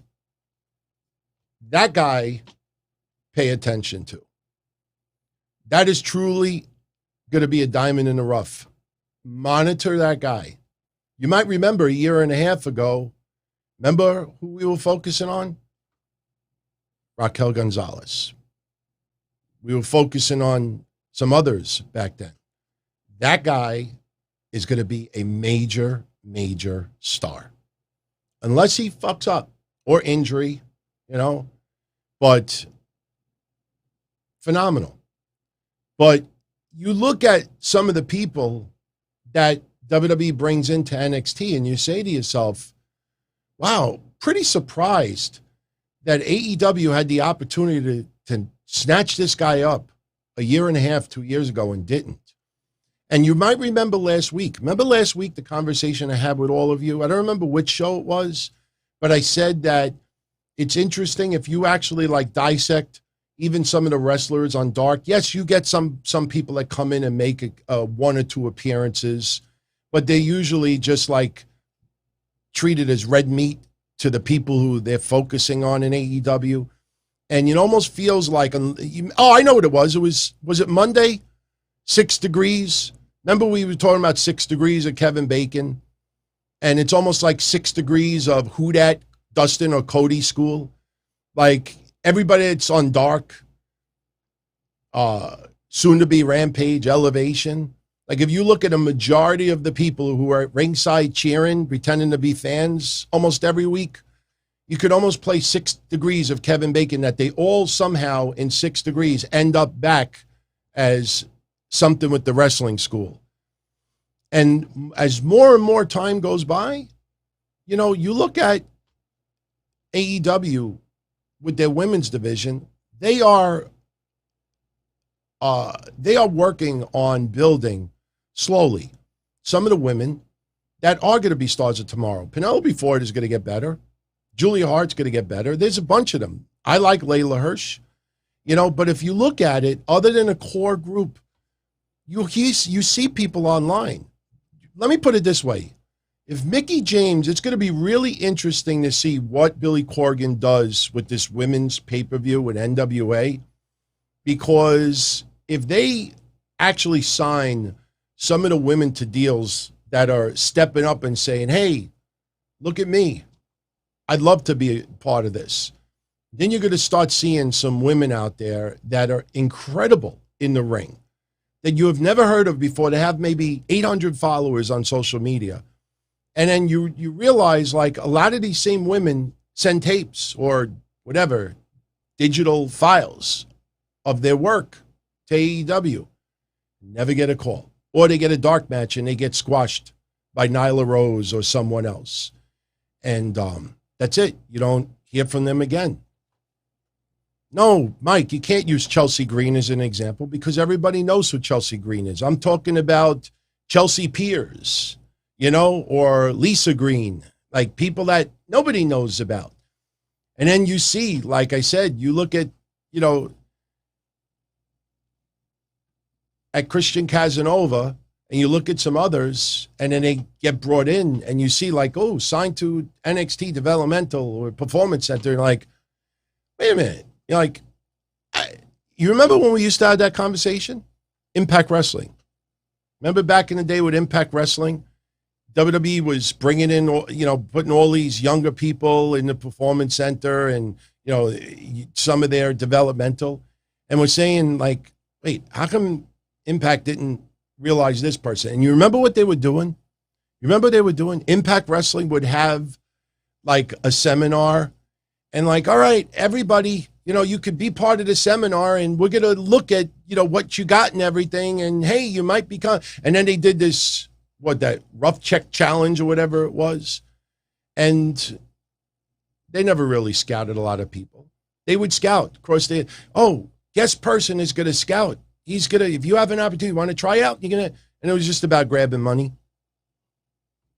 That guy, pay attention to. That is truly going to be a diamond in the rough. Monitor that guy. You might remember a year and a half ago, remember who we were focusing on? Raquel Gonzalez. We were focusing on some others back then. That guy is going to be a major, major star. Unless he fucks up or injury, you know, but phenomenal. But you look at some of the people that WWE brings into NXT and you say to yourself, wow, pretty surprised that AEW had the opportunity to snatch this guy up a year and a half, 2 years ago and didn't. And you might remember last week. Remember last week, the conversation I had with all of you? I don't remember which show it was, but I said that it's interesting if you actually like dissect even some of the wrestlers on Dark. Yes, you get some people that come in and make one or two appearances, but they're usually just like treated as red meat to the people who they're focusing on in AEW. And it almost feels like, oh, I know what it was. Was it Monday? 6 Degrees. Remember we were talking about 6 Degrees of Kevin Bacon? And it's almost like 6 Degrees of who that Dustin or Cody school. Like everybody that's on Dark, soon to be Rampage, Elevation. Like if you look at a majority of the people who are at ringside cheering, pretending to be fans almost every week, you could almost play 6 Degrees of Kevin Bacon, that they all somehow in 6 Degrees end up back as something with the wrestling school. And as more and more time goes by, you know, you look at AEW with their women's division, they are working on building slowly some of the women that are going to be stars of tomorrow. Penelope Ford is going to get better. Julia Hart's going to get better. There's a bunch of them. I like Layla Hirsch, you know, but if you look at it, other than a core group, you see people online. Let me put it this way. If Mickie James, it's going to be really interesting to see what Billy Corgan does with this women's pay-per-view with NWA, because if they actually sign some of the women to deals that are stepping up and saying, hey, look at me, I'd love to be a part of this. Then you're going to start seeing some women out there that are incredible in the ring that you have never heard of before. They have maybe 800 followers on social media. And then you realize like a lot of these same women send tapes or whatever, digital files of their work to AEW. Never get a call. Or they get a dark match and they get squashed by Nyla Rose or someone else. And that's it. You don't hear from them again. No, Mike, you can't use Chelsea Green as an example because everybody knows who Chelsea Green is. I'm talking about Chelsea Piers, you know, or Lisa Green, like people that nobody knows about. And then you see, like I said, you look at, at Christian Casanova, and you look at some others, and then they get brought in, and you see like, oh, signed to NXT Developmental or Performance Center. And like, wait a minute. You're like, you remember when we used to have that conversation? Impact Wrestling. Remember back in the day with Impact Wrestling? WWE was bringing in, putting all these younger people in the Performance Center and, some of their developmental. And we're saying like, wait, how come Impact didn't realize this person? And you remember what they were doing? Impact Wrestling would have like a seminar and like, all right, everybody, you could be part of the seminar and we're going to look at, what you got and everything. And hey, you might become, and then they did this, that rough check challenge or whatever it was. And they never really scouted a lot of people. They would scout. Of course, guest person is going to scout. He's going to, if you have an opportunity, you want to try out, you're going to, and it was just about grabbing money.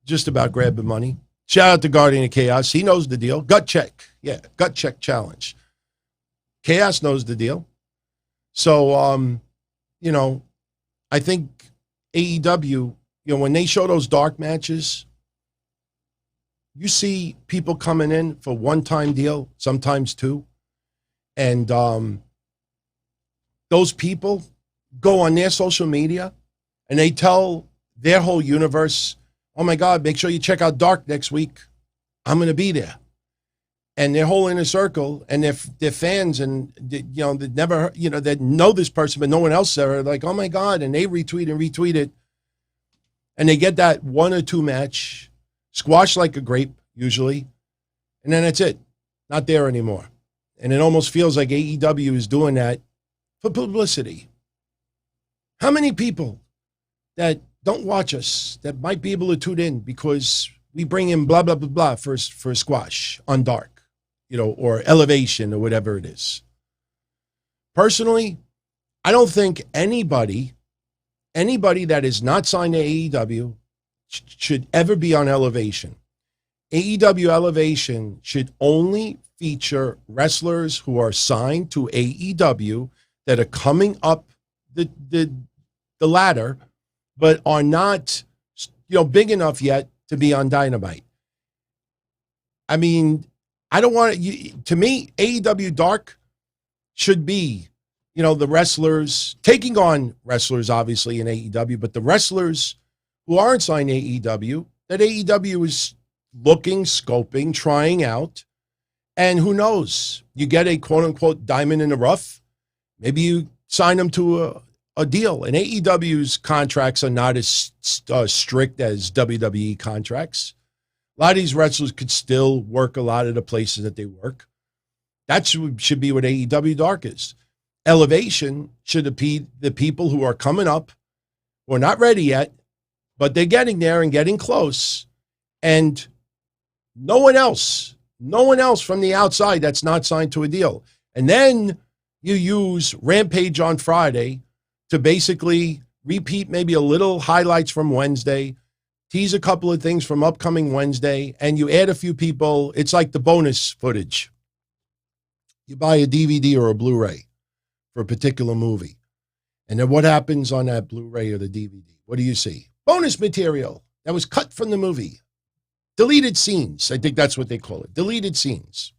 Shout out to Guardian of Chaos. He knows the deal. Gut check. Yeah, gut check challenge. Chaos knows the deal. So, I think AEW, when they show those dark matches, you see people coming in for one-time deal, sometimes two. And those people go on their social media and they tell their whole universe, oh my God, make sure you check out Dark next week. I'm going to be there. And their whole inner circle and their fans and, that never, that know this person, but no one else are like, oh my God. And they retweet it. And they get that one or two match, squashed like a grape, usually. And then that's it. Not there anymore. And it almost feels like AEW is doing that for publicity. How many people that don't watch us that might be able to tune in because we bring in blah, blah, blah, blah for a squash on Dark, or Elevation or whatever it is? Personally, I don't think anybody that is not signed to AEW should ever be on Elevation. AEW Elevation should only feature wrestlers who are signed to AEW that are coming up the ladder, but are not, big enough yet to be on Dynamite. I mean, I don't want to me, AEW Dark should be, the wrestlers taking on wrestlers, obviously in AEW, but the wrestlers who aren't signed to AEW, that AEW is looking, scoping, trying out. And who knows, you get a quote unquote diamond in the rough. Maybe you sign them to a deal. And AEW's contracts are not as strict as WWE contracts. A lot of these wrestlers could still work a lot of the places that they work. That should be what AEW Dark is. Elevation should be the people who are coming up, who are not ready yet, but they're getting there and getting close. And no one else from the outside that's not signed to a deal. And then you use Rampage on Friday to basically repeat maybe a little highlights from Wednesday, tease a couple of things from upcoming Wednesday, and you add a few people. It's like the bonus footage. You buy a DVD or a Blu-ray for a particular movie. And then what happens on that Blu-ray or the DVD? What do you see? Bonus material that was cut from the movie. Deleted scenes. I think that's what they call it. Deleted scenes.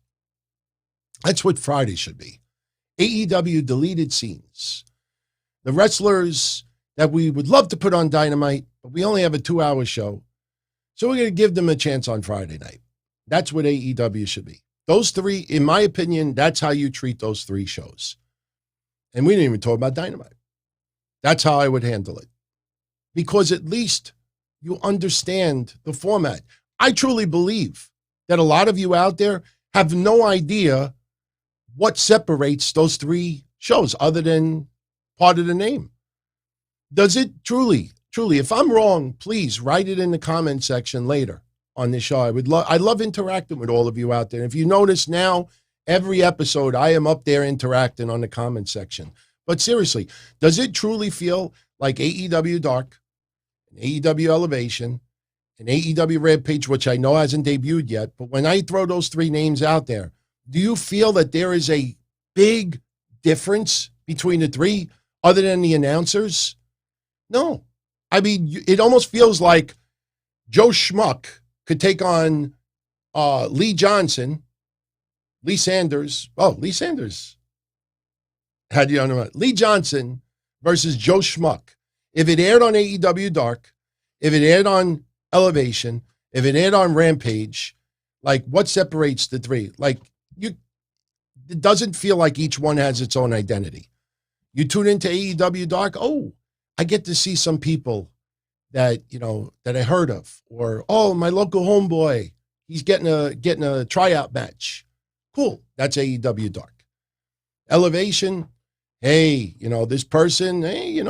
That's what Friday should be. AEW deleted scenes. The wrestlers that we would love to put on Dynamite, but we only have a 2-hour show. So we're going to give them a chance on Friday night. That's what AEW should be. Those three, in my opinion, that's how you treat those three shows. And we didn't even talk about Dynamite. That's how I would handle it. Because at least you understand the format. I truly believe that a lot of you out there have no idea what separates those three shows other than part of the name. Does it truly, if I'm wrong, please write it in the comment section later on this show. I love interacting with all of you out there. If you notice now, every episode, I am up there interacting on the comment section. But seriously, does it truly feel like AEW Dark, and AEW Elevation, an AEW Rampage, which I know hasn't debuted yet, but when I throw those 3 names out there, do you feel that there is a big difference between the 3 other than the announcers? No. I mean, it almost feels like Joe Schmuck could take on Lee Sanders. How do you know that? Lee Johnson versus Joe Schmuck. If it aired on AEW Dark, if it aired on Elevation, if it aired on Rampage, like what separates the 3? Like it doesn't feel like each one has its own identity. You tune into AEW Dark, oh, I get to see some people that, that I heard of, or, oh, my local homeboy, he's getting a tryout match. Cool. That's AEW Dark. Elevation, hey, this person, hey,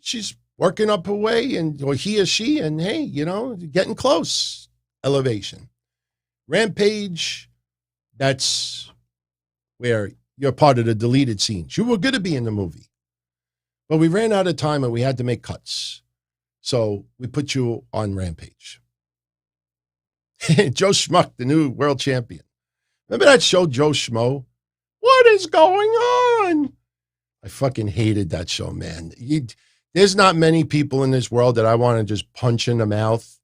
she's working up her way, or he or she, and hey, getting close. Elevation. Rampage, that's where you're part of the deleted scenes. You were going to be in the movie, but we ran out of time and we had to make cuts. So we put you on Rampage. Joe Schmuck, the new world champion. Remember that show, Joe Schmo? What is going on? I fucking hated that show, man. There's not many people in this world that I want to just punch in the mouth.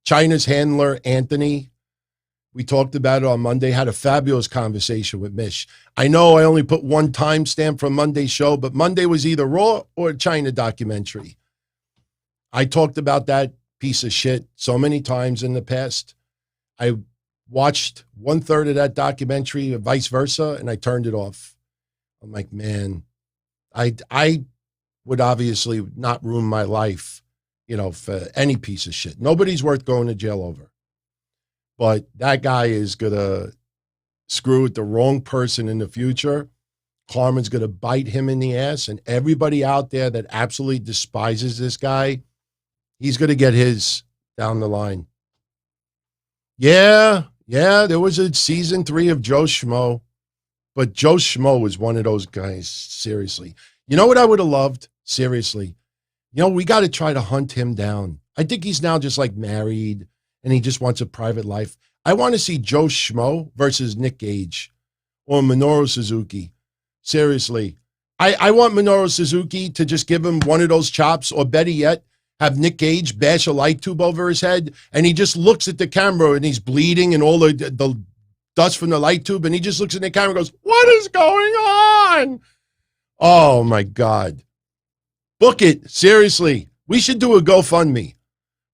China's handler, Anthony, we talked about it on Monday, had a fabulous conversation with Mish. I know I only put one timestamp from Monday's show, but Monday was either Raw or China documentary. I talked about that piece of shit so many times in the past. I watched 1/3 of that documentary or vice versa, and I turned it off. I'm like, man, I would obviously not ruin my life, for any piece of shit. Nobody's worth going to jail over. But that guy is going to screw with the wrong person in the future. Karma's going to bite him in the ass, and everybody out there that absolutely despises this guy, he's going to get his down the line. Yeah, there was a season 3 of Joe Schmo, but Joe Schmo was one of those guys, seriously. You know what I would have loved? Seriously. We got to try to hunt him down. I think he's now just like married, and he just wants a private life. I want to see Joe Schmo versus Nick Gage or Minoru Suzuki. Seriously. I want Minoru Suzuki to just give him one of those chops, or better yet, have Nick Gage bash a light tube over his head, and he just looks at the camera and he's bleeding and all the dust from the light tube, and he just looks at the camera and goes, what is going on? Oh, my God. Book it. Seriously. We should do a GoFundMe.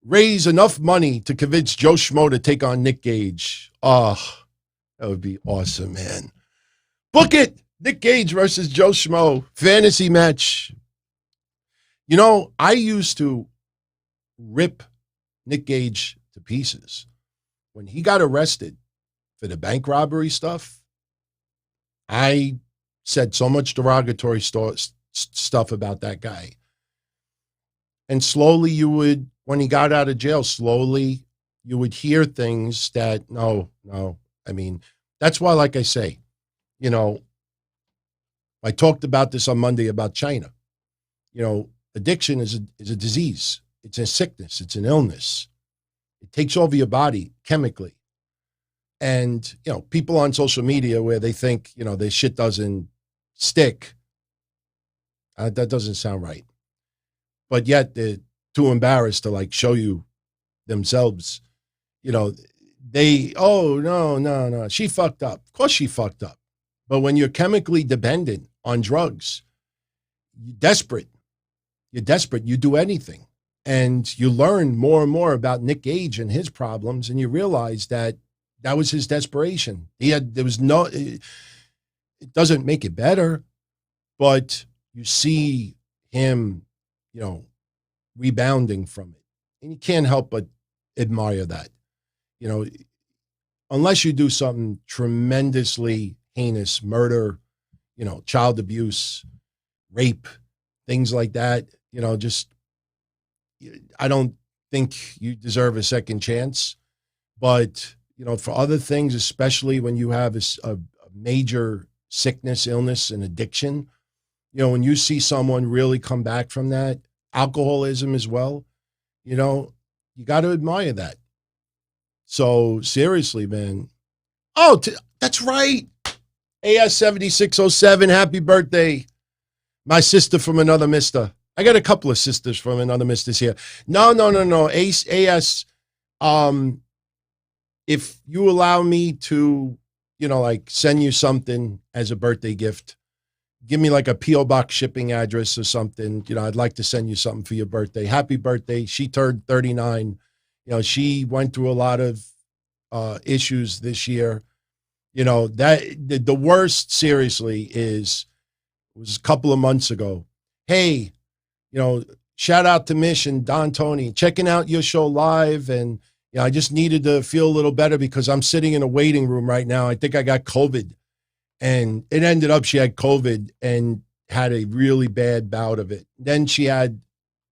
Raise enough money to convince Joe Schmo to take on Nick Gage. Oh, that would be awesome, man. Book it. Nick Gage versus Joe Schmo. Fantasy match. I used to rip Nick Gage to pieces. When he got arrested for the bank robbery stuff, I said so much derogatory stuff about that guy. And slowly when he got out of jail, slowly you would hear things that, no. I mean, that's why, like I say, I talked about this on Monday about China. Addiction is a disease. It's a sickness. It's an illness. It takes over your body chemically. And, people on social media where they think, their shit doesn't stick, that doesn't sound right. But yet they're too embarrassed to show you themselves. No, she fucked up. Of course she fucked up. But when you're chemically dependent on drugs, you're desperate. You do anything. And you learn more and more about Nick Gage and his problems, and you realize that was his desperation. It doesn't make it better, but you see him, rebounding from it. And you can't help but admire that. Unless you do something tremendously heinous, murder, child abuse, rape, things like that, I don't think you deserve a second chance. But, for other things, especially when you have a major sickness, illness, and addiction, when you see someone really come back from that, alcoholism as well, you got to admire that. So seriously, man. Oh, that's right. AS7607, happy birthday. My sister from another mister. I got a couple of sisters from another misters here. No. AS, if you allow me to, like send you something as a birthday gift, give me like a P.O. Box shipping address or something. I'd like to send you something for your birthday. Happy birthday. She turned 39. She went through a lot of issues this year. That the worst, seriously, it was a couple of months ago. Hey, shout out to Mish and Don Tony, checking out your show live. And, I just needed to feel a little better because I'm sitting in a waiting room right now. I think I got COVID. And it ended up she had COVID and had a really bad bout of it. Then she had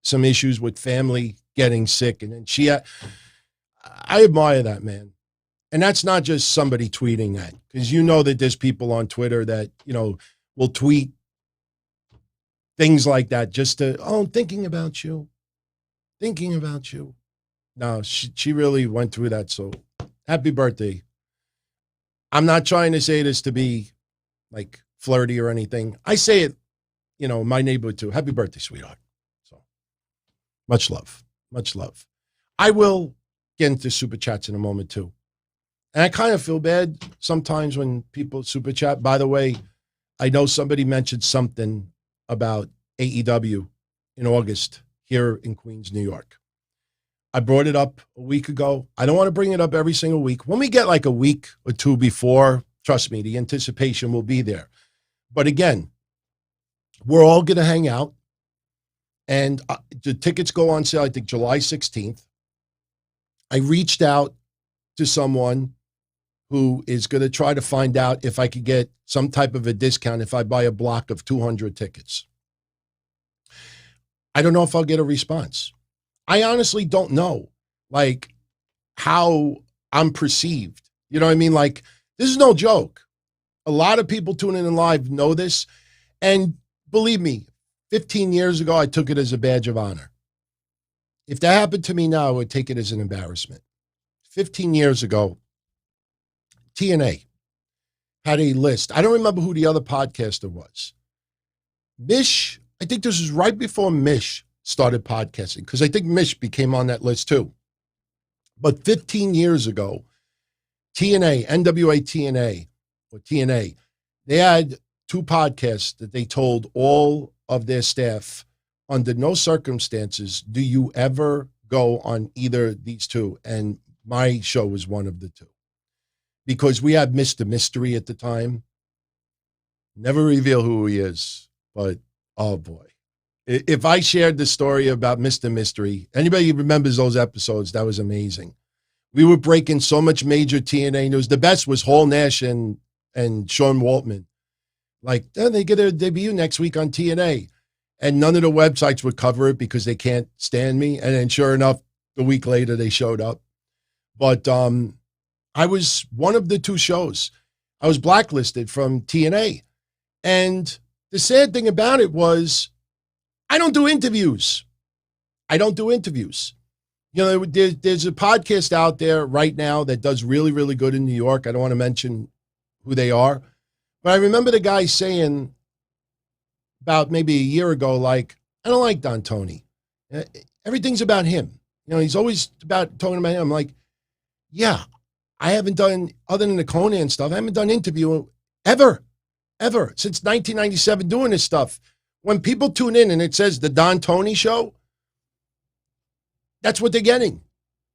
some issues with family getting sick. And then I admire that, man. And that's not just somebody tweeting that, because that there's people on Twitter that, will tweet things like that just to, thinking about you. No, she really went through that. So happy birthday. I'm not trying to say this to be like flirty or anything. I say it, in my neighborhood too. Happy birthday, sweetheart. So much love. I will get into super chats in a moment too. And I kind of feel bad sometimes when people super chat. By the way, I know somebody mentioned something about AEW in August here in Queens, New York. I brought it up a week ago. I don't want to bring it up every single week. When we get like a week or two before, trust me, the anticipation will be there. But again, we're all going to hang out. And the tickets go on sale, I think, July 16th. I reached out to someone who is going to try to find out if I could get some type of a discount if I buy a block of 200 tickets. I don't know if I'll get a response. I honestly don't know, like, how I'm perceived. You know what I mean? Like, this is no joke. A lot of people tuning in live know this. And believe me, 15 years ago, I took it as a badge of honor. If that happened to me now, I would take it as an embarrassment. 15 years ago, TNA had a list. I don't remember who the other podcaster was. Mish, I think this was right before Mish started podcasting, because I think Mish became on that list too. But 15 years ago, TNA, NWA TNA, or TNA, they had two podcasts that they told all of their staff, under no circumstances do you ever go on either of these two. And my show was one of the two. Because we had Mr. Mystery at the time. Never reveal who he is, but oh boy. If I shared the story about Mr. Mystery, anybody remembers those episodes, that was amazing. We were breaking so much major TNA news. The best was Hall Nash and Sean Waltman. Like, they get their debut next week on TNA. And none of the websites would cover it because they can't stand me. And then sure enough, a week later, they showed up. But I was one of the two shows. I was blacklisted from TNA. And the sad thing about it was, I don't do interviews. There's a podcast out there right now that does really, really good in New York. I don't want to mention who they are. But I remember the guy saying about maybe a year ago, like, I don't like Don Tony. Everything's about him. He's always talking about him. I'm like, yeah, I haven't done, other than the Conan stuff, I haven't done interview ever, since 1997 doing this stuff. When people tune in and it says the Don Tony Show, that's what they're getting.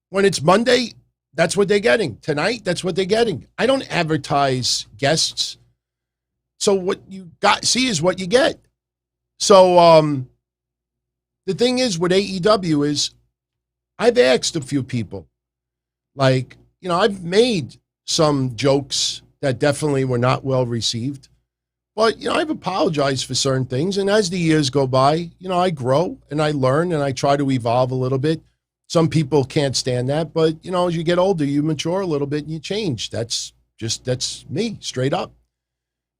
When it's Monday, that's what they're getting. Tonight, that's what they're getting. I don't advertise guests. So what you see is what you get. So the thing is with AEW is I've asked a few people, like, I've made some jokes that definitely were not well received. But, I've apologized for certain things. And as the years go by, I grow and I learn and I try to evolve a little bit. Some people can't stand that. But, as you get older, you mature a little bit and you change. That's me, straight up.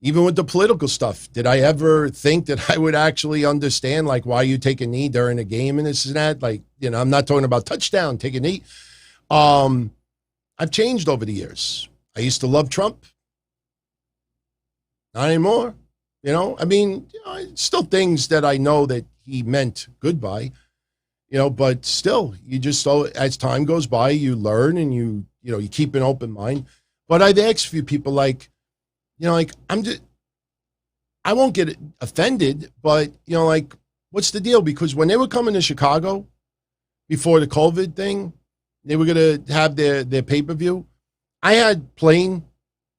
Even with the political stuff, did I ever think that I would actually understand, like, why you take a knee during a game and this and that? Like, I'm not talking about touchdown, take a knee. I've changed over the years. I used to love Trump. Not anymore. Still things that I know that he meant goodbye, but still, you just, as time goes by, you learn and you keep an open mind. But I've asked a few people, like, I won't get offended, but, what's the deal? Because when they were coming to Chicago before the COVID thing, they were going to have their pay-per-view. I had plane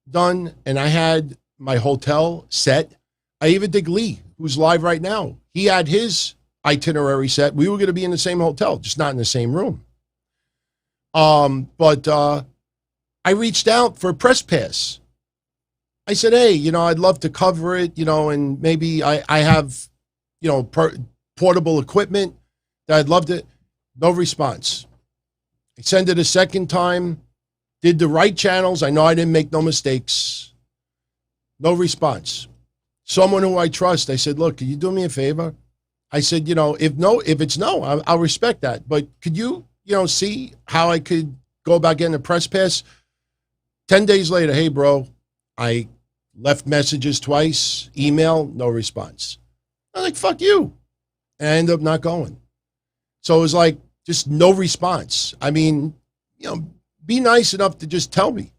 done and I had my hotel set. I even think Lee, who's live right now, he had his itinerary set. We were going to be in the same hotel, just not in the same room. But I reached out for a press pass. I said, hey, I'd love to cover it, and maybe I have, portable equipment that I'd love to. No response. I sent it a second time, did the right channels. I know I didn't make no mistakes. No response. Someone who I trust, I said, look, can you do me a favor? I said, if it's no, I'll respect that. But could you, see how I could go about getting a press pass? 10 days later, hey, bro, I left messages twice, email, no response. I'm like, fuck you. And I ended up not going. So it was like, just no response. I mean, be nice enough to just tell me,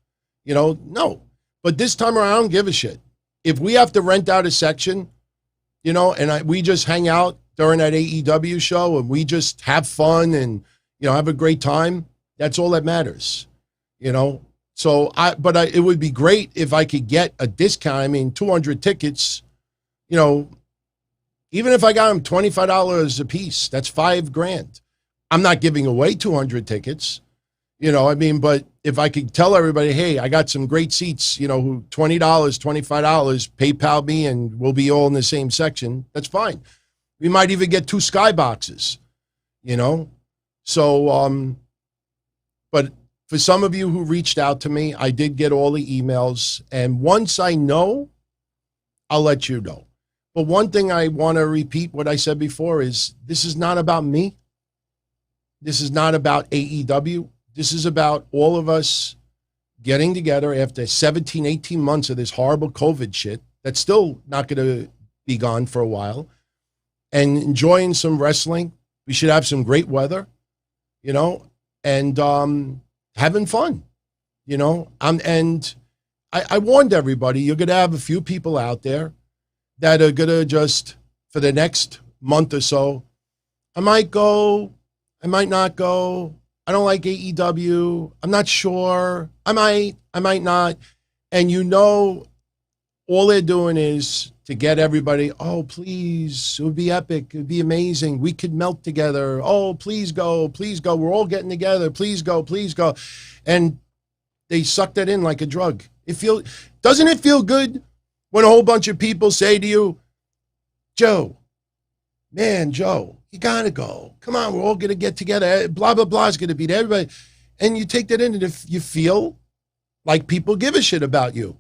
no. But this time around, I don't give a shit. If we have to rent out a section, and we just hang out during that AEW show and we just have fun and, have a great time, that's all that matters, So it would be great if I could get a discount. I mean, 200 tickets, even if I got them $25 a piece, that's $5,000. I'm not giving away 200 tickets, but if I could tell everybody, hey, I got some great seats, who $20, $25, PayPal me and we'll be all in the same section, that's fine. We might even get 2 skyboxes, So, but for some of you who reached out to me, I did get all the emails. And once I know, I'll let you know. But one thing I want to repeat what I said before is this is not about me. This is not about AEW. This is about all of us getting together after 17, 18 months of this horrible COVID shit that's still not going to be gone for a while and enjoying some wrestling. We should have some great weather, and having fun, and I warned everybody, you're going to have a few people out there that are going to just, for the next month or so, I might go, I might not go. I don't like AEW. I'm not sure. I might not. And all they're doing is to get everybody, oh, please, it would be epic. It would be amazing. We could melt together. Oh, please go. Please go. We're all getting together. Please go. Please go. And they suck that in like a drug. Doesn't it feel good when a whole bunch of people say to you, Joe, you got to go. Come on, we're all going to get together. Blah, blah, blah is going to be there. Everybody. And you take that in, and if you feel like people give a shit about you,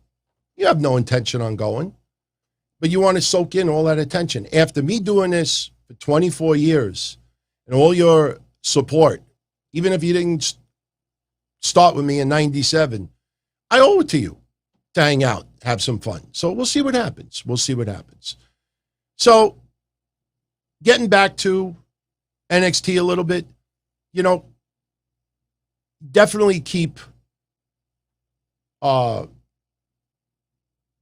you have no intention on going. But you want to soak in all that attention. After me doing this for 24 years and all your support, even if you didn't start with me in 97, I owe it to you to hang out, have some fun. So we'll see what happens. So getting back to NXT a little bit, definitely keep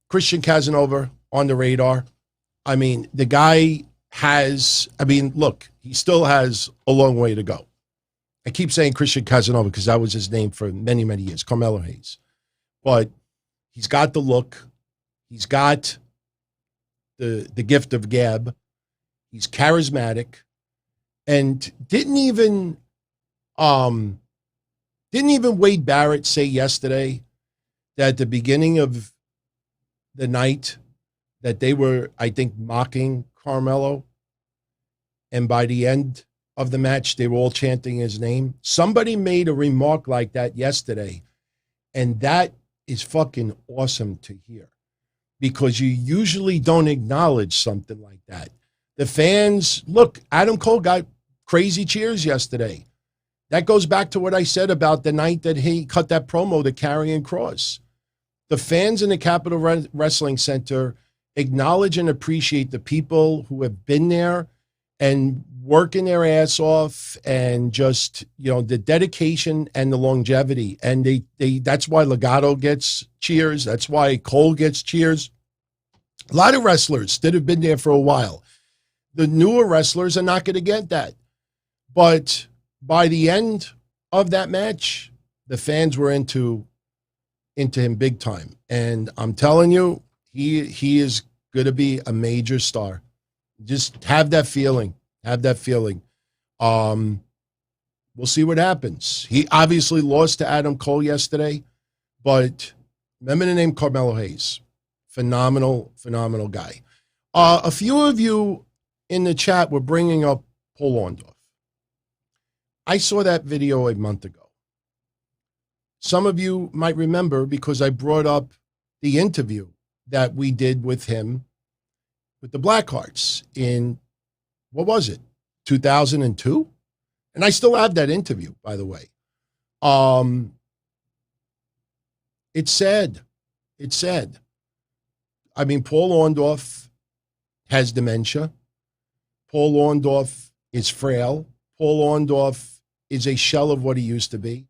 Christian Casanova on the radar. I mean, the guy look, he still has a long way to go. I keep saying Christian Casanova because that was his name for many, many years, Carmelo Hayes. But he's got the look. He's got the gift of gab. He's charismatic. And didn't even Wade Barrett say yesterday that at the beginning of the night that they were, I think, mocking Carmelo, and by the end of the match, they were all chanting his name? Somebody made a remark like that yesterday, and that is fucking awesome to hear. because you usually don't acknowledge something like that. The fans, look, Adam Cole got crazy cheers yesterday. That goes back to what I said about the night that he cut that promo to Karrion Kross. The fans in the Capitol Wrestling Center acknowledge and appreciate the people who have been there and working their ass off, and just, you know, the dedication and the longevity. And they that's why Legado gets cheers. That's why Cole gets cheers. A lot of wrestlers that have been there for a while. The newer wrestlers are not going to get that. But by the end of that match, the fans were into him big time. And I'm telling you, he is going to be a major star. Just have that feeling. Have that feeling. We'll see what happens. He obviously lost to Adam Cole yesterday, but remember the name Carmelo Hayes. Phenomenal, phenomenal guy. A few of you in the chat were bringing up Paul Orndorff. I saw that video a month ago. Some of you might remember because I brought up the interview that we did with him with the Blackhearts in, what was it, 2002? And I still have that interview, by the way. It's sad. It's sad. I mean, Paul Orndorff has dementia. Paul Orndorff is frail. Paul Orndorff is a shell of what he used to be.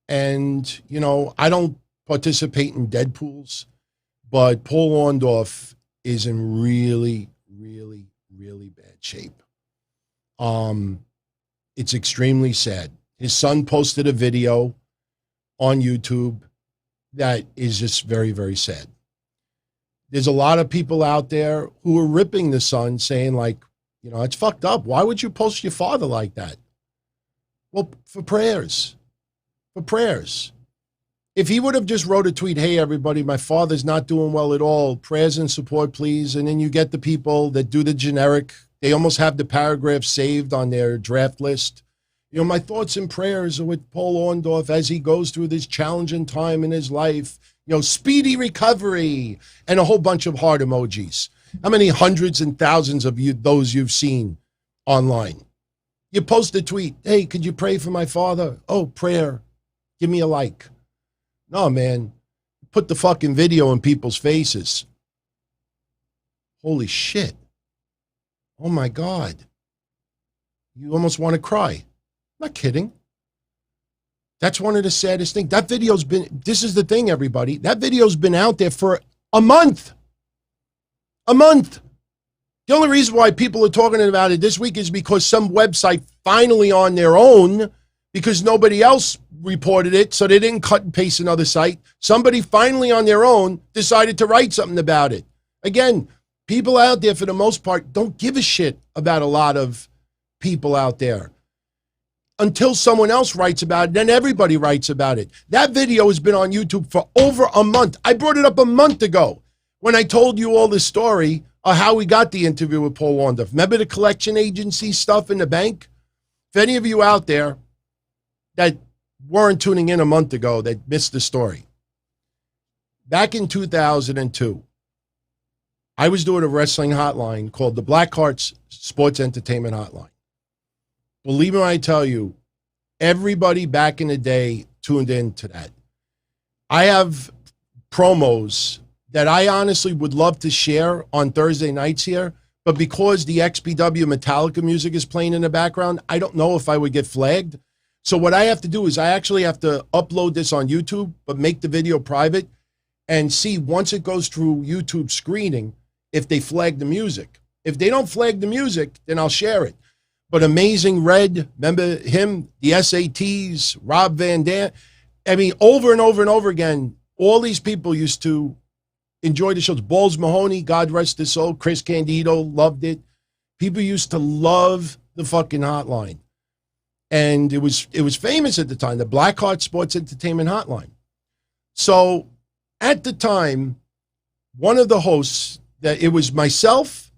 And, you know, I don't participate in Deadpools, but Paul Orndorff is in really, really, really bad shape. It's extremely sad. His son posted a video on YouTube that is just very, very sad. There's a lot of people out there who are ripping the son, saying like, you know, it's fucked up. Why would you post your father like that? Well, for prayers. For prayers. If he would have just wrote a tweet, hey, everybody, my father's not doing well at all. Prayers and support, please. And then you get the people that do the generic. They almost have the paragraph saved on their draft list. You know, my thoughts and prayers are with Paul Orndorff as he goes through this challenging time in his life. You know, speedy recovery, and a whole bunch of heart emojis. How many hundreds and thousands of those you've seen online? You post a tweet, hey, could you pray for my father? Oh, prayer. Give me a like. No, man. Put the fucking video in people's faces. Holy shit. Oh, my God. You almost want to cry. I'm not kidding. That's one of the saddest things. That video's been, this is the thing, everybody. That video's been out there for a month. A month. The only reason why people are talking about it this week is because some website finally on their own, because nobody else reported it, so they didn't cut and paste another site. Somebody finally on their own decided to write something about it. Again, people out there, for the most part, don't give a shit about a lot of people out there. Until someone else writes about it, then everybody writes about it. That video has been on YouTube for over a month. I brought it up a month ago when I told you all this story of how we got the interview with Paul Orndorff. Remember the collection agency stuff in the bank? If any of you out there that weren't tuning in a month ago that missed the story, back in 2002, I was doing a wrestling hotline called the Blackhearts Sports Entertainment Hotline. Believe me when I tell you, everybody back in the day tuned in to that. I have promos that I honestly would love to share on Thursday nights here, but because the XPW Metallica music is playing in the background, I don't know if I would get flagged. So what I have to do is I actually have to upload this on YouTube, but make the video private and see once it goes through YouTube screening if they flag the music. If they don't flag the music, then I'll share it. But Amazing Red, remember him, the SATs, Rob Van Dam. I mean, over and over and over again, all these people used to enjoy the shows. Balls Mahoney, God rest his soul. Chris Candido loved it. People used to love the fucking hotline. And it was famous at the time, the Blackheart Sports Entertainment Hotline. So at the time, one of the hosts, that it was myself,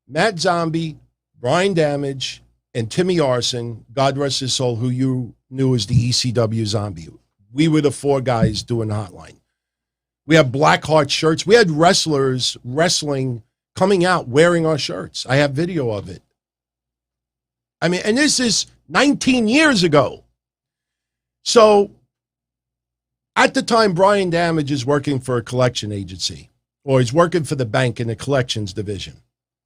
Matt Zombie, Brian Damage, and Timmy Arson, God rest his soul, who you knew as the ECW Zombie. We were the four guys doing the hotline. We have Blackheart shirts. We had wrestlers wrestling, coming out, wearing our shirts. I have video of it. I mean, and this is 19 years ago. So at the time, Brian Damage is working for a collection agency, or he's working for the bank in the collections division.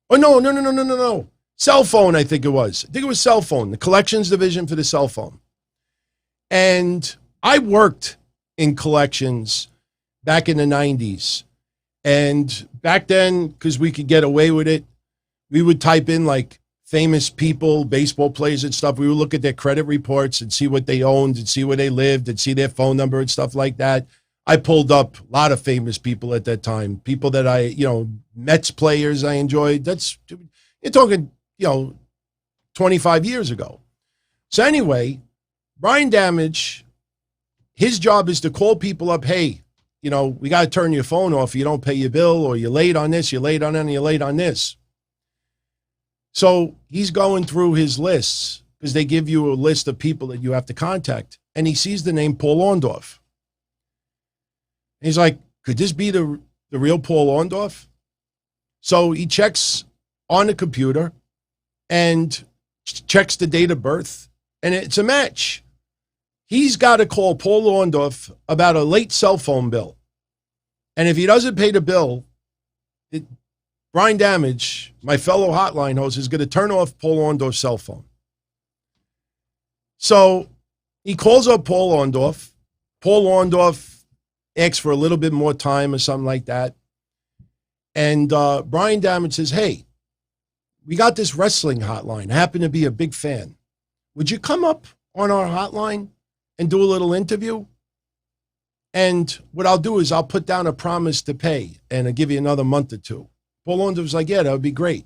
Oh, no. Cell phone, I think it was. I think it was cell phone, the collections division for the cell phone. And I worked in collections back in the 90s. And back then, because we could get away with it, we would type in like famous people, baseball players and stuff. We would look at their credit reports and see what they owned and see where they lived and see their phone number and stuff like that. I pulled up a lot of famous people at that time, people that I, Mets players I enjoyed. You're talking, 25 years ago. So anyway, Brian Damage, his job is to call people up, hey, we got to turn your phone off. You don't pay your bill, or you're late on this, you're late on that, and you're late on this. So he's going through his lists, because they give you a list of people that you have to contact. And he sees the name Paul Orndorff. And he's like, could this be the real Paul Orndorff? So he checks on the computer and checks the date of birth, and it's a match. He's got to call Paul Orndorff about a late cell phone bill. And if he doesn't pay the bill, Brian Damage, my fellow hotline host, is going to turn off Paul Orndorff's cell phone. So he calls up Paul Orndorff. Paul Orndorff asks for a little bit more time or something like that. And Brian Damage says, hey, we got this wrestling hotline. I happen to be a big fan. Would you come up on our hotline and do a little interview? And what I'll do is I'll put down a promise to pay, and I'll give you another month or two. Paul Orndorff was like, yeah, that would be great.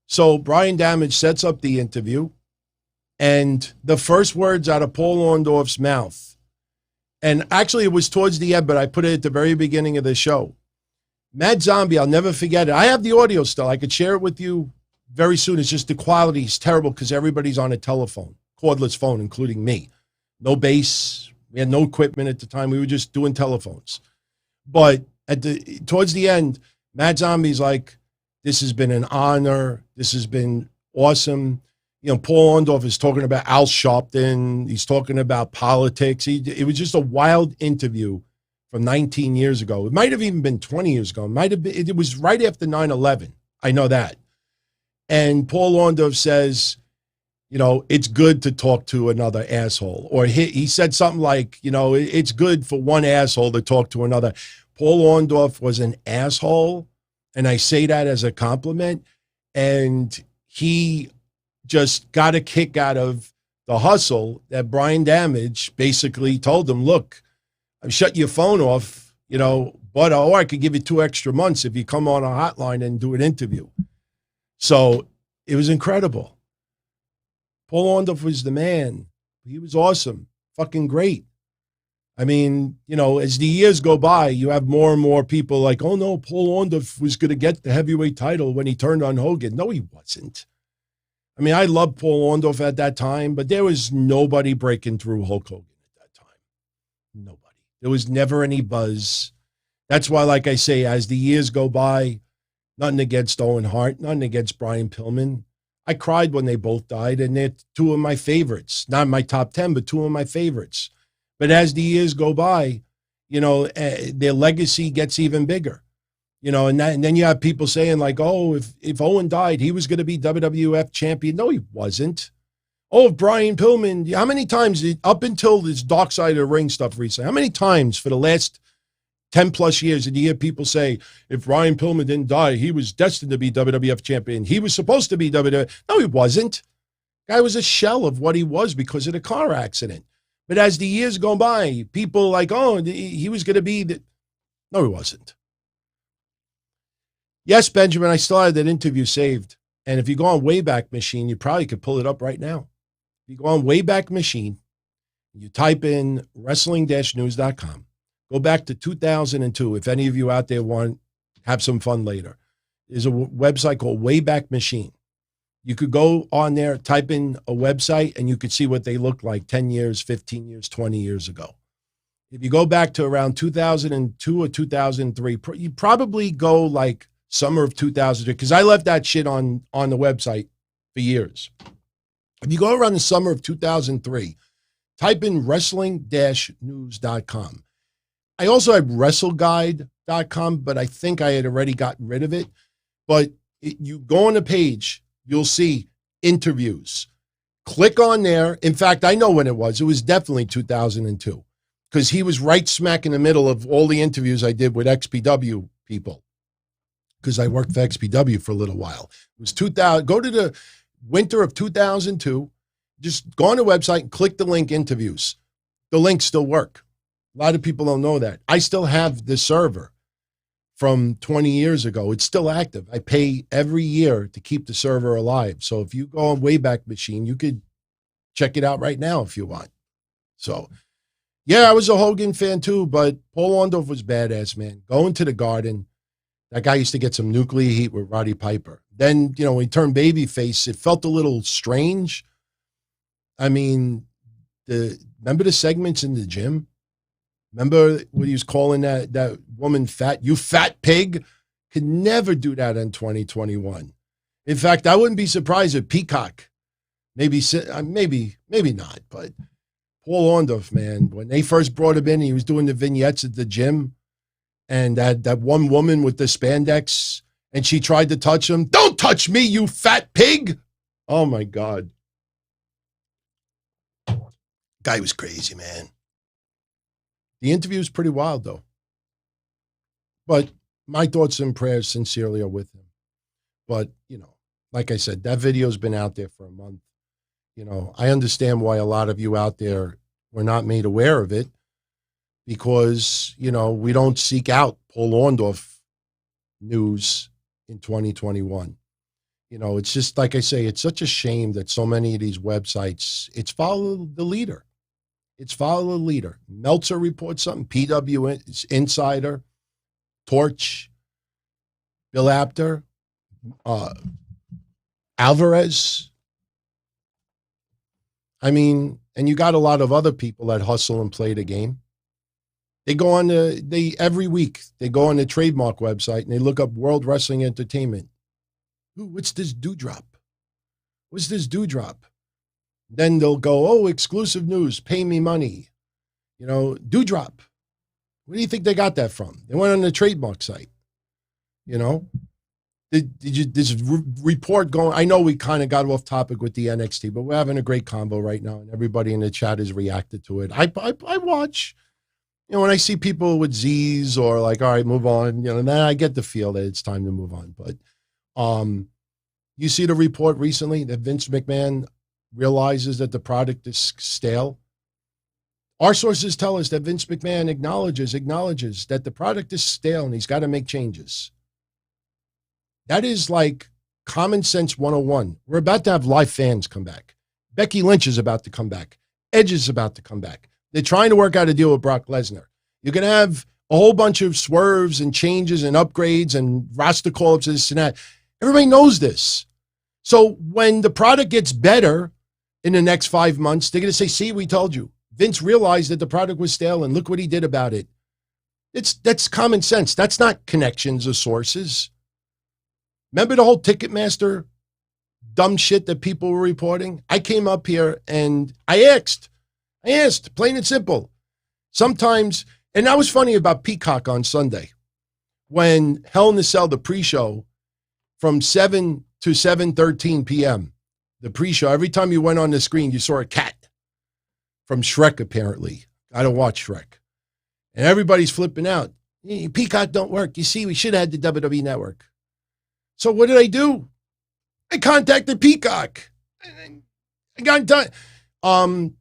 So Brian Damage sets up the interview, and the first words out of Paul Orndorff's mouth, and actually it was towards the end, but I put it at the very beginning of the show. Mad Zombie, I'll never forget it. I have the audio still. I could share it with you very soon. It's just the quality is terrible because everybody's on a telephone, cordless phone, including me. No bass. We had no equipment at the time. We were just doing telephones. But towards the end, Mad Zombie's like, this has been an honor. This has been awesome. Paul Orndorff is talking about Al Sharpton. He's talking about politics. It was just a wild interview from 19 years ago. It might have even been 20 years ago. It was right after 9/11. I know that. And Paul Orndorff says, it's good to talk to another asshole. Or he said something like, it's good for one asshole to talk to another. Paul Orndorff was an asshole, and I say that as a compliment. And he just got a kick out of the hustle that Brian Damage basically told him, look, I'm shutting your phone off, but or I could give you 2 extra months if you come on a hotline and do an interview. So it was incredible. Paul Orndorff was the man. He was awesome. Fucking great. I mean, as the years go by, you have more and more people like, oh no, Paul Orndorff was going to get the heavyweight title when he turned on Hogan. No, he wasn't. I mean, I loved Paul Orndorff at that time, but there was nobody breaking through Hulk Hogan at that time. Nobody. There was never any buzz. That's why, like I say, as the years go by, nothing against Owen Hart, nothing against Brian Pillman. I cried when they both died, and they're 2 of my favorites. Not my top 10, but 2 of my favorites. But as the years go by, their legacy gets even bigger. And then you have people saying like, oh, if Owen died, he was going to be WWF champion. No, he wasn't. Oh, Brian Pillman, how many times, up until this Dark Side of the Ring stuff recently, how many times for the last 10 plus years did you hear people say, if Brian Pillman didn't die, he was destined to be WWF champion. He was supposed to be WWF. No, he wasn't. Guy was a shell of what he was because of the car accident. But as the years go by, people like, oh, he was going to be the... No, he wasn't. Yes, Benjamin, I still had that interview saved. And if you go on Wayback Machine, you probably could pull it up right now. If you go on Wayback Machine, you type in wrestling-news.com. Go back to 2002. If any of you out there want have some fun later, there's a website called Wayback Machine. You could go on there, type in a website, and you could see what they looked like 10 years, 15 years, 20 years ago. If you go back to around 2002 or 2003, you probably go like summer of 2003, because I left that shit on the website for years. If you go around the summer of 2003, type in wrestling-news.com. I also have wrestleguide.com, but I think I had already gotten rid of it. But you go on the page, you'll see interviews. Click on there. In fact, I know when it was. It was definitely 2002, because he was right smack in the middle of all the interviews I did with XPW people, because I worked for XPW for a little while. It was 2000. Go to the winter of 2002. Just go on the website and click the link interviews. The links still work. A lot of people don't know that. I still have the server from 20 years ago. It's still active. I pay every year to keep the server alive. So if you go on Wayback Machine, you could check it out right now if you want. So, yeah, I was a Hogan fan too, but Paul Orndorff was badass, man. Going to the Garden. That guy used to get some nuclear heat with Roddy Piper. Then, you know, when he turned babyface, it felt a little strange. I mean, remember the segments in the gym? Remember what he was calling that woman fat? You fat pig? Could never do that in 2021. In fact, I wouldn't be surprised if Peacock, maybe not, but Paul Orndorff, man, when they first brought him in, he was doing the vignettes at the gym, and that one woman with the spandex, and she tried to touch him. Don't touch me, you fat pig! Oh my God. Guy was crazy, man. The interview is pretty wild, though. But my thoughts and prayers sincerely are with him. But, you know, like I said, that video's been out there for a month. You know, I understand why a lot of you out there were not made aware of it, because, you know, we don't seek out Paul Orndorff news in 2021. You know, it's just, like I say, it's such a shame that so many of these websites, it's follow the leader. It's follow the leader. Meltzer reports something, PW Insider, Torch, Bill Apter, Alvarez. I mean, and you got a lot of other people that hustle and play the game. They go on every week, they go on the trademark website and they look up World Wrestling Entertainment. Ooh, what's this dewdrop? What's this dewdrop? Then they'll go, oh, exclusive news, pay me money. You know, dewdrop. Where do you think they got that from? They went on the trademark site. You know, this report going, I know we kind of got off topic with the NXT, but we're having a great combo right now, and everybody in the chat has reacted to it. I watch, you know, when I see people with Z's or like, all right, move on, you know, then I get the feel that it's time to move on. But you see the report recently that Vince McMahon realizes that the product is stale. Our sources tell us that Vince McMahon acknowledges that the product is stale and he's got to make changes. That is like common sense 101. We're about to have live fans come back. Becky Lynch is about to come back. Edge is about to come back. They're trying to work out a deal with Brock Lesnar. You're going to have a whole bunch of swerves and changes and upgrades and roster call-ups and this and that. Everybody knows this. So when the product gets better in the next 5 months, they're going to say, see, we told you. Vince realized that the product was stale and look what he did about it. That's common sense. That's not connections or sources. Remember the whole Ticketmaster dumb shit that people were reporting? I came up here and I asked, plain and simple. Sometimes, and that was funny about Peacock on Sunday, when Hell in the Cell, the pre-show, from 7 to 7:13 p.m., the pre-show, every time you went on the screen, you saw a cat from Shrek, apparently. I don't watch Shrek. And everybody's flipping out. Peacock don't work. You see, we should have had the WWE Network. So what did I do? I contacted Peacock. I got done.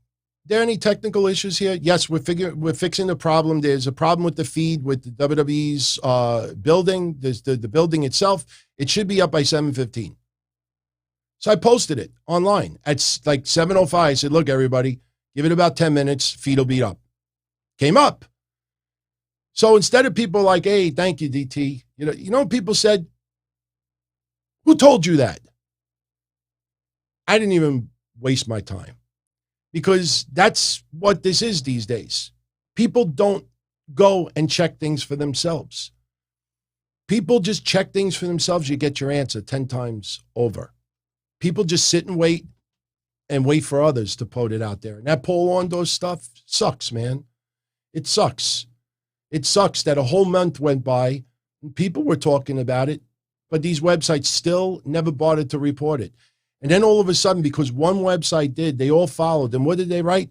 There any technical issues here? Yes, we're fixing the problem. There's a problem with the feed with the WWE's building. There's the building itself. It should be up by 7:15. So I posted it online at like 7:05. I said, look, everybody, give it about 10 minutes. Feed will be up. Came up. So instead of people like, hey, thank you, DT, you know what people said? Who told you that? I didn't even waste my time, because that's what this is these days. People don't go and check things for themselves. People just check things for themselves. You get your answer 10 times over. People just sit and wait for others to put it out there. And that Paul Orndorff stuff sucks, man. It sucks. It sucks that a whole month went by and people were talking about it, but these websites still never bothered to report it. And then all of a sudden, because one website did, they all followed. And what did they write?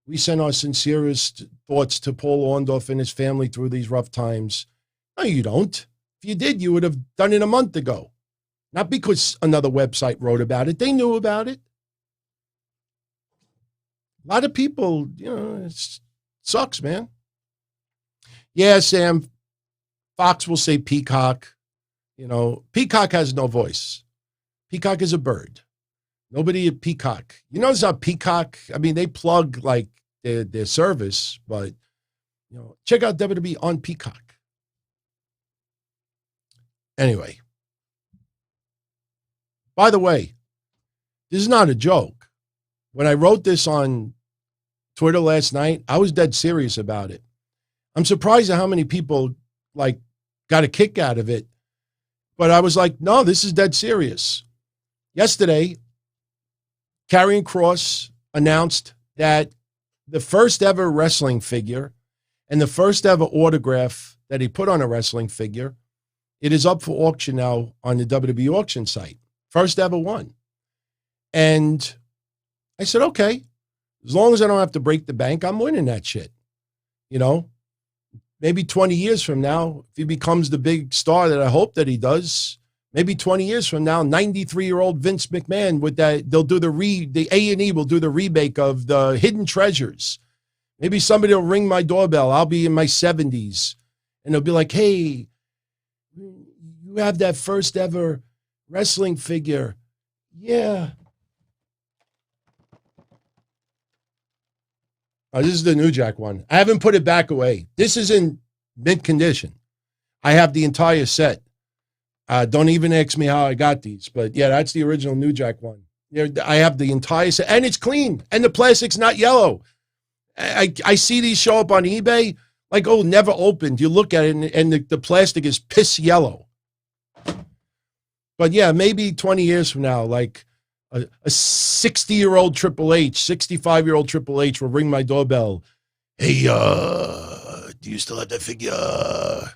We send our sincerest thoughts to Paul Orndorff and his family through these rough times. No, you don't. If you did, you would have done it a month ago. Not because another website wrote about it. They knew about it. A lot of people, it sucks, man. Yeah, Sam, Fox will say Peacock. Peacock has no voice. Peacock is a bird. Nobody at Peacock. You notice how Peacock, they plug like their service, but, check out WWE on Peacock. Anyway. By the way, this is not a joke. When I wrote this on Twitter last night, I was dead serious about it. I'm surprised at how many people got a kick out of it. But I was like, no, this is dead serious. Yesterday, Karrion Kross announced that the first ever wrestling figure and the first ever autograph that he put on a wrestling figure, it is up for auction now on the WWE auction site. First ever one. And I said, okay, as long as I don't have to break the bank, I'm winning that shit. Maybe 20 years from now, if he becomes the big star that I hope that he does, maybe 20 years from now, 93-year-old Vince McMahon with that, they'll do the A&E will do the remake of the Hidden Treasures. Maybe somebody will ring my doorbell. I'll be in my 70s. And they'll be like, hey, you have that first ever wrestling figure. Yeah. Oh, this is the New Jack one. I haven't put it back away. This is in mint condition. I have the entire set. Don't even ask me how I got these. But yeah, that's the original New Jack one. I have the entire set. And it's clean. And the plastic's not yellow. I see these show up on eBay. Like, oh, never opened. You look at it and the plastic is piss yellow. But yeah, maybe 20 years from now, like a 60-year-old Triple H, 65-year-old Triple H will ring my doorbell. Hey, do you still have that figure? I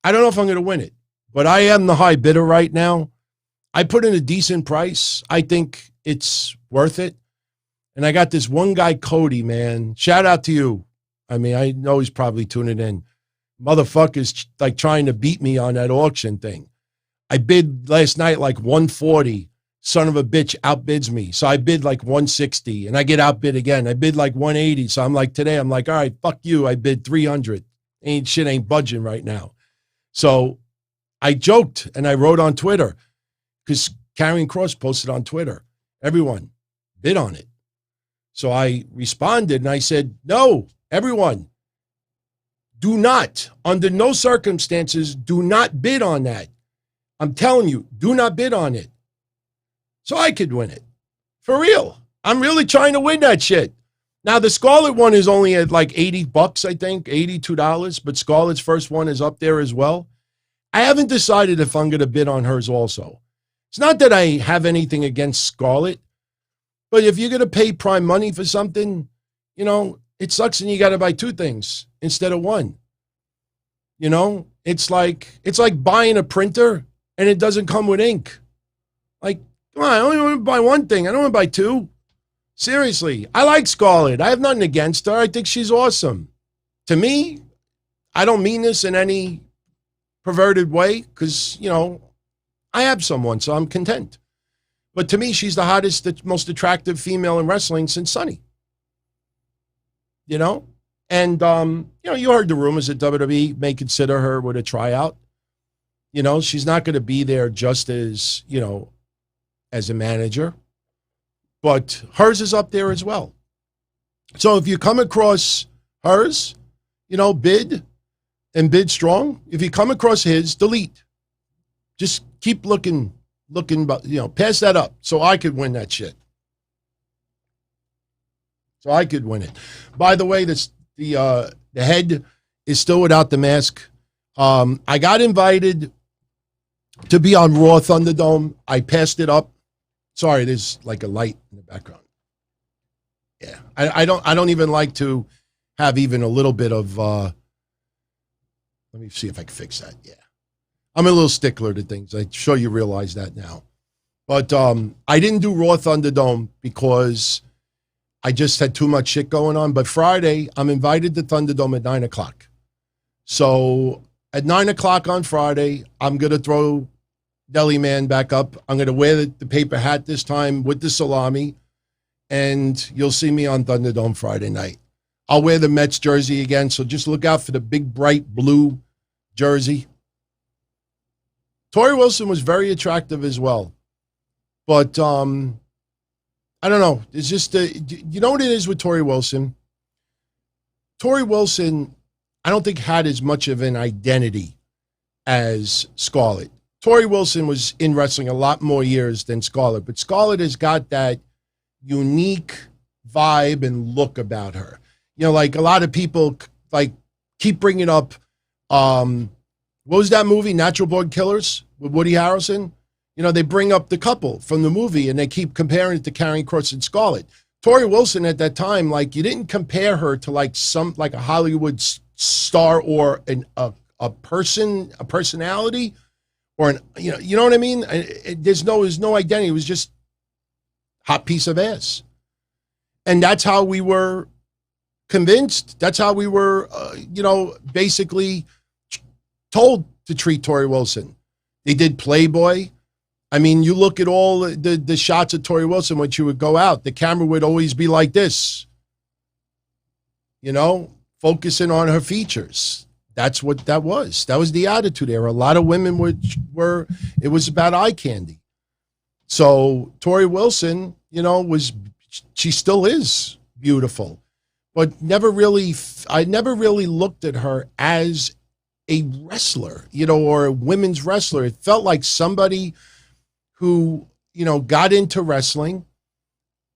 don't know if I'm going to win it, but I am the high bidder right now. I put in a decent price. I think it's worth it. And I got this one guy, Cody, man. Shout out to you. I know he's probably tuning in. Motherfucker's like trying to beat me on that auction thing. I bid last night like 140. Son of a bitch outbids me. So I bid like 160 and I get outbid again. I bid like 180. So I'm like, today, I'm like, all right, fuck you. I bid 300. Ain't budging right now. So I joked and I wrote on Twitter because Karrion Kross posted on Twitter. Everyone bid on it. So I responded and I said, no, everyone, do not, under no circumstances, do not bid on that. I'm telling you, do not bid on it. So I could win it. For real. I'm really trying to win that shit. Now, the Scarlet one is only at like $80, I think, $82, but Scarlet's first one is up there as well. I haven't decided if I'm going to bid on hers also. It's not that I have anything against Scarlet, but if you're going to pay prime money for something, it sucks and you got to buy two things instead of one. It's like buying a printer and it doesn't come with ink. Like, come on, I only want to buy one thing. I don't want to buy two. Seriously, I like Scarlett. I have nothing against her. I think she's awesome. To me, I don't mean this in any perverted way because, I have someone, so I'm content. But to me, she's the hottest, the most attractive female in wrestling since Sunny. And, you heard the rumors that WWE may consider her with a tryout. She's not going to be there just as, as a manager. But hers is up there as well. So if you come across hers, bid and bid strong. If you come across his, delete. Just keep looking, pass that up so I could win that shit. So I could win it. By the way, this the head is still without the mask. I got invited to be on Raw Thunderdome. I passed it up. Sorry, there's like a light in the background. Yeah, I don't even like to have even a little bit of. Let me see if I can fix that. Yeah, I'm a little stickler to things. I'm sure you realize that now. But I didn't do Raw Thunderdome because I just had too much shit going on. But Friday, I'm invited to Thunderdome at 9 o'clock. So at 9 o'clock on Friday, I'm going to throw Deli Man back up. I'm going to wear the paper hat this time with the salami. And you'll see me on Thunderdome Friday night. I'll wear the Mets jersey again. So just look out for the big, bright blue jersey. Tori Wilson was very attractive as well. But I don't know. It's just, you know what it is with Tori Wilson? Tori Wilson, I don't think had as much of an identity as Scarlett. Tori Wilson was in wrestling a lot more years than Scarlett, but Scarlett has got that unique vibe and look about her. You know, like a lot of people like keep bringing up, what was that movie, Natural Born Killers with Woody Harrelson? You know, they bring up the couple from the movie and they keep comparing it to Karrion Kross and Scarlett. Tori Wilson at that time, like you didn't compare her to like a Hollywood star or a personality or you know what I mean? There's no identity. It was just hot piece of ass. And that's how we were convinced. That's how we were, basically told to treat Tori Wilson. They did Playboy. I mean, you look at all the shots of Tori Wilson when she would go out, the camera would always be like this, focusing on her features. That's what that was. That was the attitude there. A lot of women it was about eye candy. So Tori Wilson, she still is beautiful, but I never really looked at her as a wrestler, or a women's wrestler. It felt like somebody who, got into wrestling,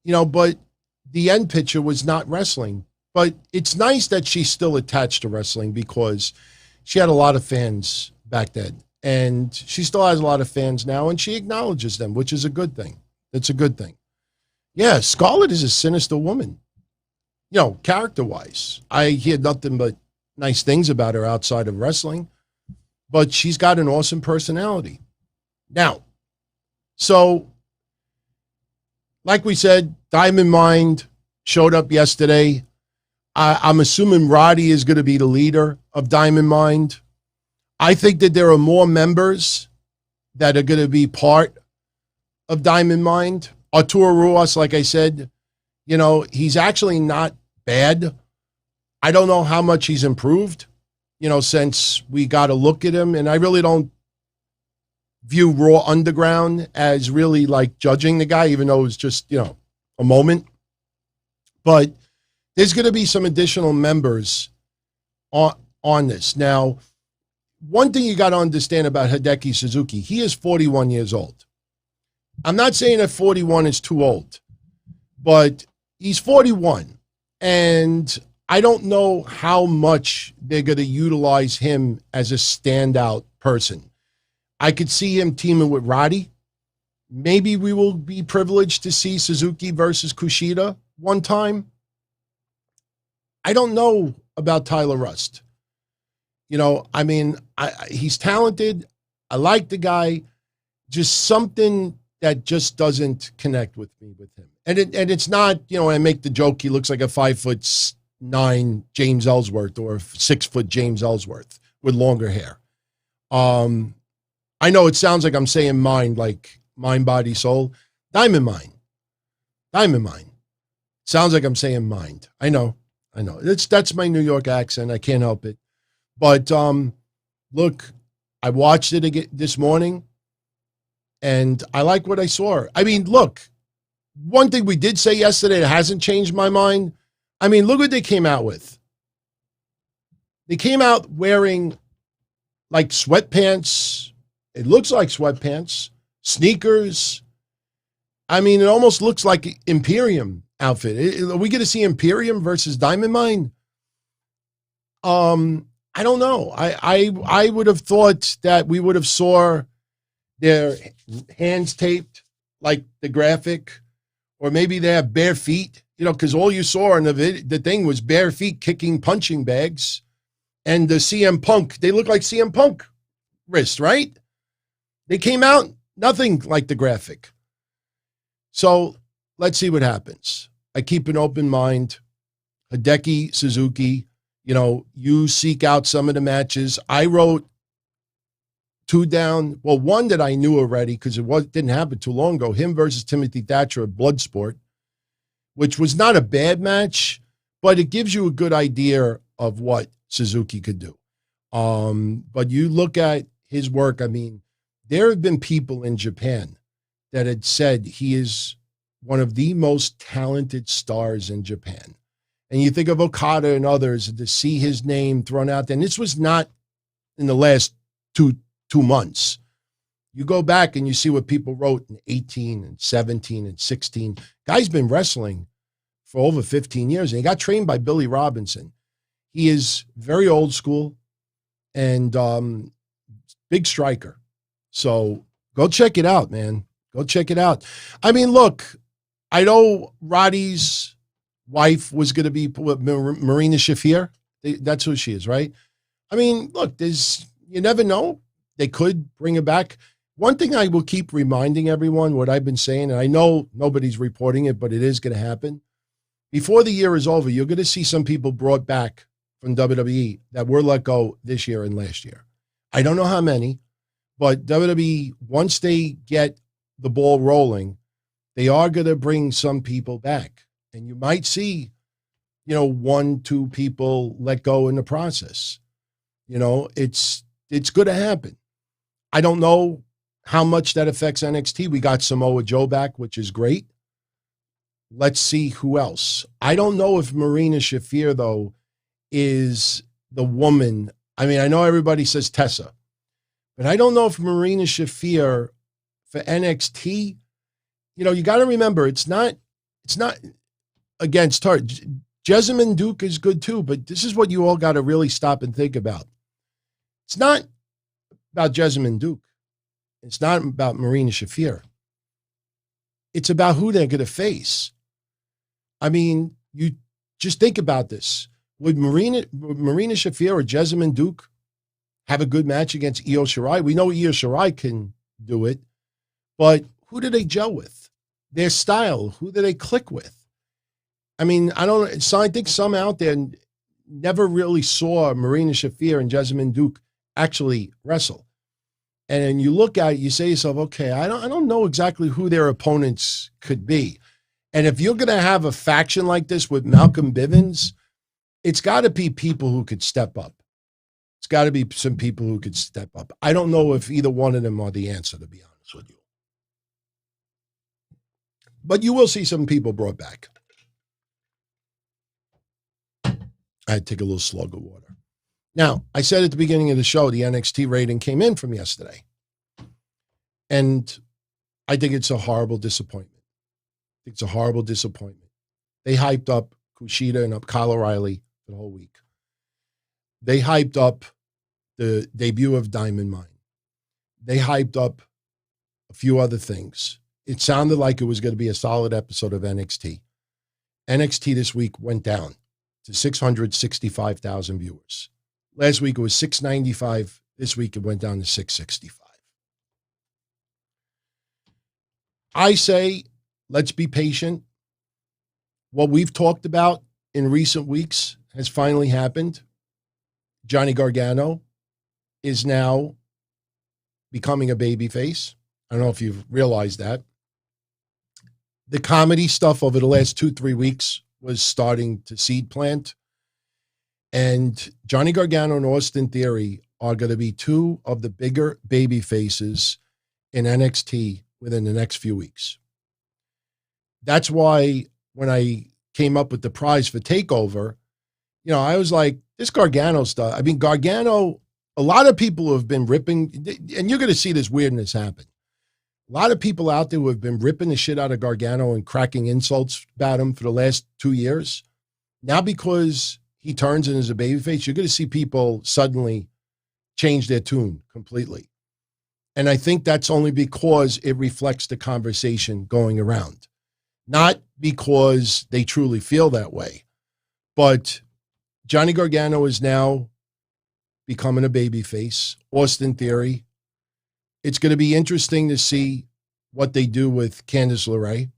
but the end picture was not wrestling. But it's nice that she's still attached to wrestling because she had a lot of fans back then. And she still has a lot of fans now, and she acknowledges them, which is a good thing. It's a good thing. Yeah, Scarlett is a sinister woman, character-wise. I hear nothing but nice things about her outside of wrestling, but she's got an awesome personality. Now, so, like we said, Diamond Mind showed up yesterday. I'm assuming Roddy is going to be the leader of Diamond Mind. I think that there are more members that are going to be part of Diamond Mind. Arturo Ruas, like I said, he's actually not bad. I don't know how much he's improved, since we got to look at him. And I really don't view Raw Underground as really like judging the guy, even though it was just, a moment. But there's going to be some additional members on this. Now, one thing you got to understand about Hideki Suzuki, he is 41 years old. I'm not saying that 41 is too old, but he's 41. And I don't know how much they're going to utilize him as a standout person. I could see him teaming with Roddy. Maybe we will be privileged to see Suzuki versus Kushida one time. I don't know about Tyler Rust. He's talented. I like the guy. Just something that just doesn't connect with me with him. And it's not, I make the joke he looks like a 5'9" James Ellsworth or 6 foot James Ellsworth with longer hair. I know it sounds like I'm saying mind, like mind, body, soul. Diamond Mind. Sounds like I'm saying mind. I know. That's my New York accent. I can't help it. But look, I watched it again this morning, and I like what I saw. I mean, look, one thing we did say yesterday that hasn't changed my mind. I mean, look what they came out with. They came out wearing like sweatpants. It looks like sweatpants, sneakers. I mean, it almost looks like Imperium outfit. Are we going to see Imperium versus Diamond Mine? I don't know. I would have thought that we would have saw their hands taped like the graphic, or maybe they have bare feet, because all you saw in the thing was bare feet kicking punching bags, and the CM Punk, they look like CM Punk wrist, right? They came out nothing like the graphic. So let's see what happens. I keep an open mind. Hideki Suzuki, you seek out some of the matches. I wrote 2 down. Well, one that I knew already because didn't happen too long ago. Him versus Timothy Thatcher at Bloodsport, which was not a bad match, but it gives you a good idea of what Suzuki could do. But you look at his work. I mean, there have been people in Japan that had said he is one of the most talented stars in Japan. And you think of Okada and others, to see his name thrown out there. And this was not in the last two months. You go back and you see what people wrote in 18 and 17 and 16. Guy's been wrestling for over 15 years, and he got trained by Billy Robinson. He is very old school and big striker. So go check it out, man. Go check it out. I mean, look, I know Roddy's wife was going to be Marina Shafir. That's who she is, right? I mean, look, you never know. They could bring her back. One thing I will keep reminding everyone, what I've been saying, and I know nobody's reporting it, but it is going to happen. Before the year is over, you're going to see some people brought back from WWE that were let go this year and last year. I don't know how many, but WWE, once they get the ball rolling, they are going to bring some people back. And you might see, 1, 2 people let go in the process. It's going to happen. I don't know how much that affects NXT. We got Samoa Joe back, which is great. Let's see who else. I don't know if Marina Shafir, though, is the woman. I mean, I know everybody says Tessa, but I don't know if Marina Shafir for NXT, you got to remember, it's not against her. Jessamine Duke is good too, but this is what you all got to really stop and think about. It's not about Jessamine Duke. It's not about Marina Shafir. It's about who they're going to face. I mean, you just think about this. Would Marina Shafir or Jessamine Duke have a good match against Io Shirai? We know Io Shirai can do it, but who do they gel with? Their style, who do they click with? I mean, I don't know. So I think some out there never really saw Marina Shafir and Jessamine Duke actually wrestle. And then you look at it, you say to yourself, okay, I don't know exactly who their opponents could be. And if you're going to have a faction like this with Malcolm Bivens, it's got to be people who could step up. It's got to be some people who could step up. I don't know if either one of them are the answer, to be honest with you. But you will see some people brought back. I had to take a little slug of water. Now, I said at the beginning of the show, the NXT rating came in from yesterday. And I think it's a horrible disappointment. It's a horrible disappointment. They hyped up Kushida and up Kyle O'Reilly for the whole week. They hyped up the debut of Diamond Mine. They hyped up a few other things. It sounded like it was going to be a solid episode of NXT. NXT this week went down to 665,000 viewers. Last week it was 695. This week it went down to 665. I say, let's be patient. What we've talked about in recent weeks has finally happened. Johnny Gargano is now becoming a babyface. I don't know if you've realized that. The comedy stuff over the last 2-3 weeks was starting to seed plant. And Johnny Gargano and Austin Theory are going to be 2 of the bigger baby faces in NXT within the next few weeks. That's why when I came up with the prize for TakeOver, I was like, this Gargano stuff. I mean, Gargano, a lot of people who have been ripping, and you're going to see this weirdness happen. A lot of people out there who have been ripping the shit out of Gargano and cracking insults about him for the last 2 years. Now because he turns and is a babyface, you're going to see people suddenly change their tune completely. And I think that's only because it reflects the conversation going around. Not because they truly feel that way. But Johnny Gargano is now becoming a babyface. Austin Theory. It's going to be interesting to see what they do with Candice LeRae.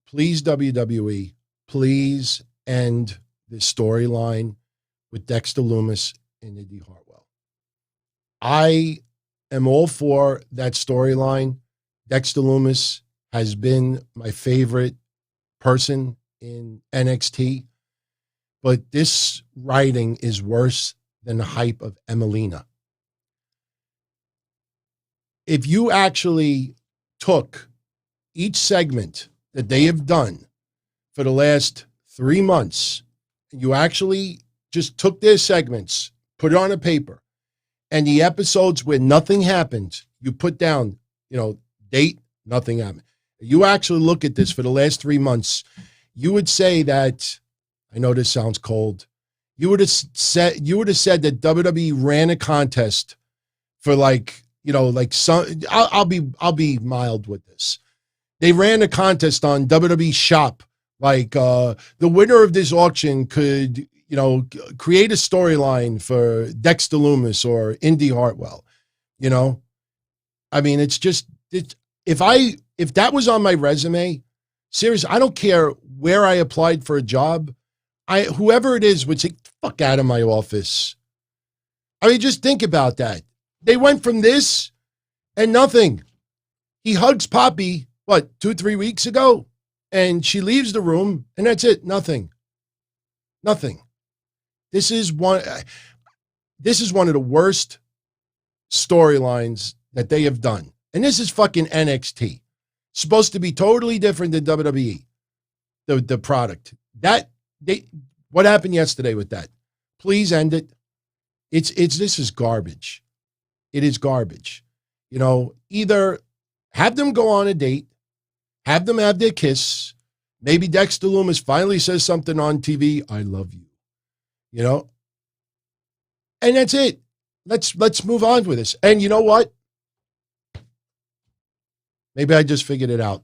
Please, WWE, please end this storyline with Dexter Lumis and Indy Hartwell. I am all for that storyline. Dexter Lumis has been my favorite person in NXT, but this writing is worse than the hype of Emelina. If you actually took each segment that they have done for the last 3 months, you actually just took their segments, put it on a paper, and the episodes where nothing happened, you put down, date, nothing happened. You actually look at this for the last 3 months, you would say that, I know this sounds cold, you would have said that WWE ran a contest for I'll be mild with this. They ran a contest on WWE Shop. The winner of this auction could, create a storyline for Dexter Lumis or Indy Hartwell. I mean, if that was on my resume, seriously, I don't care where I applied for a job. Whoever it is would say, fuck out of my office. I mean, just think about that. They went from this and nothing. He hugs Poppy, 2-3 weeks ago? And she leaves the room, and that's it. Nothing. This is one of the worst storylines that they have done. And this is fucking NXT. Supposed to be totally different than WWE, the product. What happened yesterday with that? Please end it. This is garbage. It is garbage. Either have them go on a date, have them have their kiss. Maybe Dexter Lumis finally says something on TV. I love you. And that's it. Let's move on with this. And you know what? Maybe I just figured it out.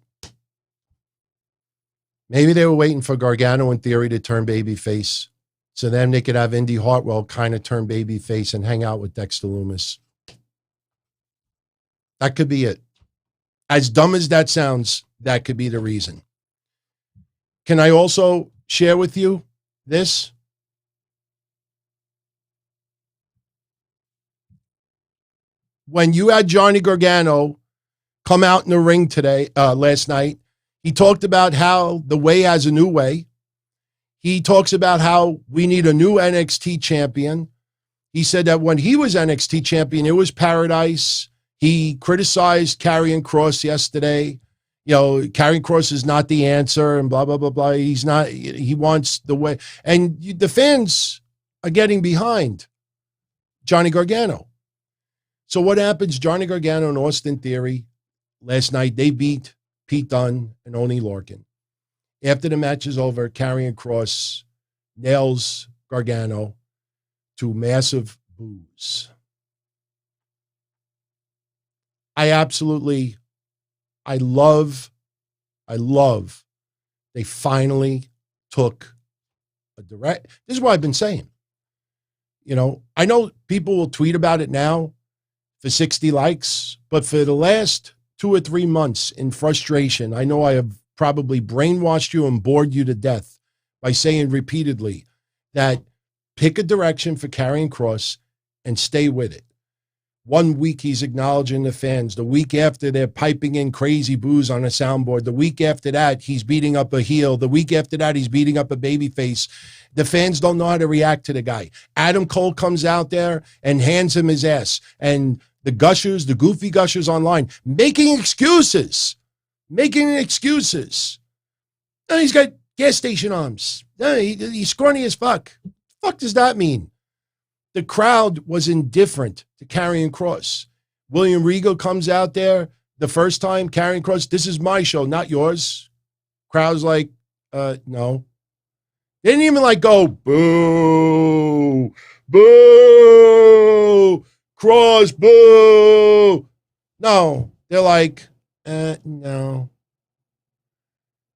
Maybe they were waiting for Gargano and Theory to turn babyface, so then they could have Indy Hartwell kind of turn babyface and hang out with Dexter Lumis. That could be it. As dumb as that sounds, that could be the reason. Can I also share with you this? When you had Johnny Gargano come out in the ring last night, he talked about how the way has a new way. He talks about how we need a new NXT champion. He said that when he was NXT champion, it was paradise. He criticized Karrion Kross yesterday. Karrion Kross is not the answer and blah, blah, blah, blah. He's not, he wants the way. And the fans are getting behind Johnny Gargano. So what happens? Johnny Gargano and Austin Theory, last night, they beat Pete Dunne and Oney Lorcan. After the match is over, Karrion Kross nails Gargano to massive boos. I love, they finally took a direct. This is what I've been saying. I know people will tweet about it now for 60 likes, but for the last 2 or 3 months in frustration, I know I have probably brainwashed you and bored you to death by saying repeatedly that pick a direction for Karrion Kross and stay with it. 1 week he's acknowledging the fans. The week after they're piping in crazy boos on a soundboard. The week after that he's beating up a heel. The week after that he's beating up a babyface. The fans don't know how to react to the guy. Adam Cole comes out there and hands him his ass. And the gushers, the goofy gushers online, making excuses. And he's got gas station arms. He's scrawny as fuck. The fuck does that mean? The crowd was indifferent to Karrion Kross. William Regal comes out there the first time, Karrion Kross, this is my show, not yours. Crowd's like, no. They didn't even like go, boo, boo, Kross, boo. No, they're like, no.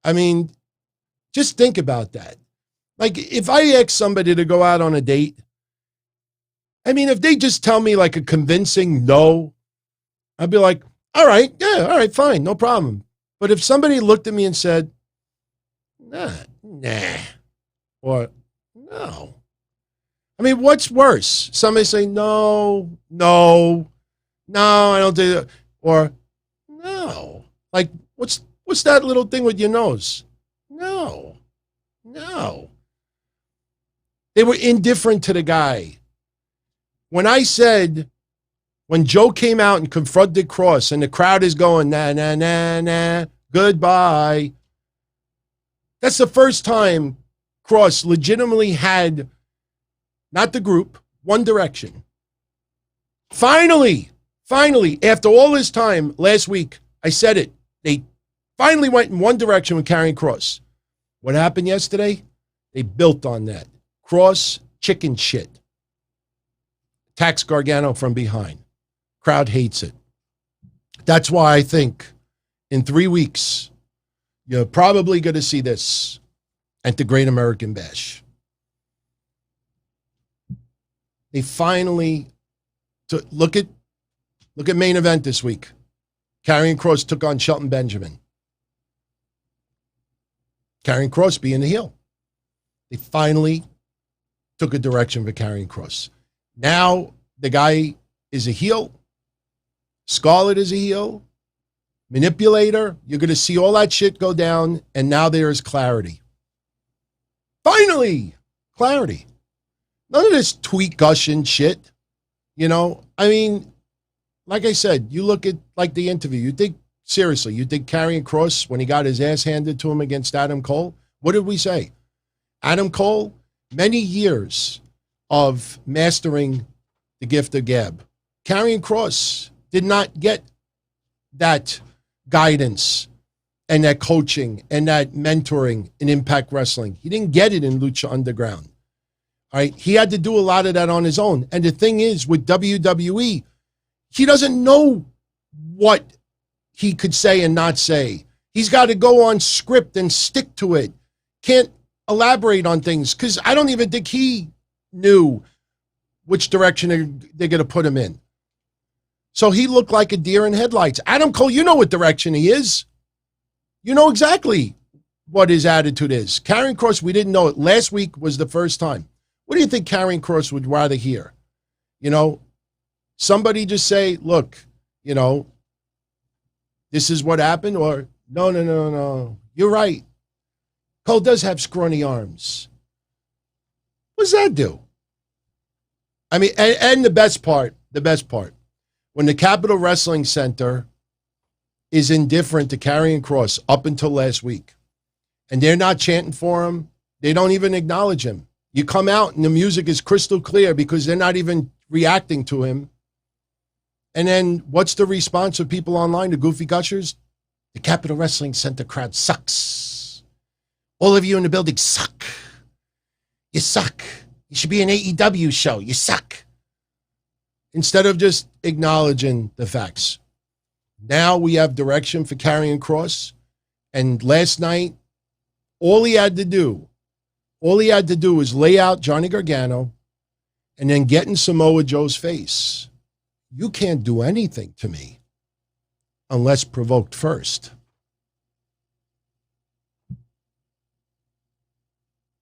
I mean, just think about that. Like, if I ask somebody to go out on a date, I mean, if they just tell me like a convincing no, I'd be like, all right, fine, no problem. But if somebody looked at me and said, nah, or no. I mean, what's worse? Somebody say, no, I don't do that. Or, no. Like, what's that little thing with your nose? No. They were indifferent to the guy. When Joe came out and confronted Kross and the crowd is going, nah, goodbye. That's the first time Kross legitimately had, not the group, One Direction. Finally, after all this time, last week, I said it. They finally went in one direction with carrying Kross. What happened yesterday? They built on that. Kross, chicken shit. Attacks Gargano from behind. Crowd hates it. That's why I think in 3 weeks, you're probably going to see this at the Great American Bash. They finally look at main event this week. Karrion Kross took on Shelton Benjamin. Karrion Kross being the heel. They finally took a direction for Karrion Kross. Now the guy is a heel. Scarlett is a heel. Manipulator. You're going to see all that shit go down, and now there is clarity. Finally, clarity. None of this tweet gushing shit. You know, I mean, like I said, you look at like the interview. You think Karrion Kross, when he got his ass handed to him against Adam Cole, what did we say? Adam Cole, many years of mastering the gift of gab. Karrion Kross did not get that guidance and that coaching and that mentoring in Impact Wrestling. He didn't get it in Lucha Underground. All right, he had to do a lot of that on his own. And the thing is, with WWE, he doesn't know what he could say and not say. He's got to go on script and stick to it. Can't elaborate on things because I don't even think he knew which direction they're going to put him in. So he looked like a deer in headlights. Adam Cole, you know what direction he is. You know exactly what his attitude is. Karrion Kross, we didn't know it. Last week was the first time. What do you think Karrion Kross would rather hear? You know, somebody just say, look, you know, this is what happened, or no. You're right. Cole does have scrawny arms. What does that do? I mean, and the best part, when the Capitol Wrestling Center is indifferent to Karrion Kross up until last week, and they're not chanting for him, they don't even acknowledge him. You come out and the music is crystal clear because they're not even reacting to him. And then what's the response of people online, the goofy gushers? The Capitol Wrestling Center crowd sucks. All of you in the building suck. You suck. You should be an AEW show. You suck. Instead of just acknowledging the facts. Now we have direction for Karrion Kross. And last night, all he had to do was lay out Johnny Gargano and then get in Samoa Joe's face. You can't do anything to me unless provoked first.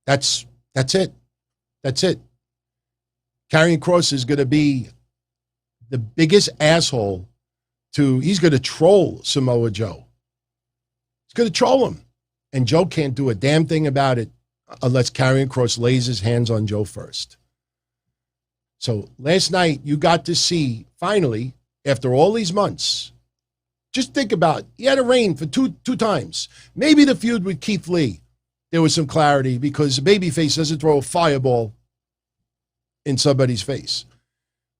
That's it. Karrion Kross is going to be the biggest asshole he's going to troll Samoa Joe. He's going to troll him. And Joe can't do a damn thing about it unless Karrion Kross lays his hands on Joe first. So last night you got to see, finally, after all these months, just think about it. He had a reign for two times. Maybe the feud with Keith Lee, there was some clarity because the babyface doesn't throw a fireball in somebody's face.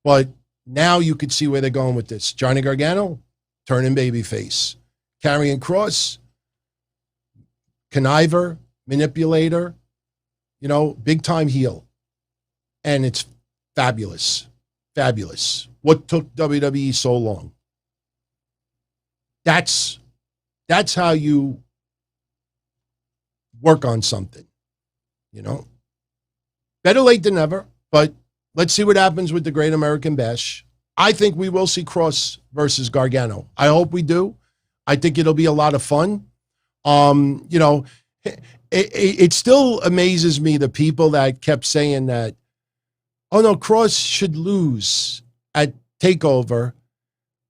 But now you could see where they're going with this. Johnny Gargano, turning babyface. Karrion Kross, conniver, manipulator, big time heel. And it's fabulous. Fabulous. What took WWE so long? That's how you work on something, Better late than never, but let's see what happens with the Great American Bash. I think we will see Kross versus Gargano. I hope we do. I think it'll be a lot of fun. It still amazes me, the people that kept saying that, oh no, Kross should lose at TakeOver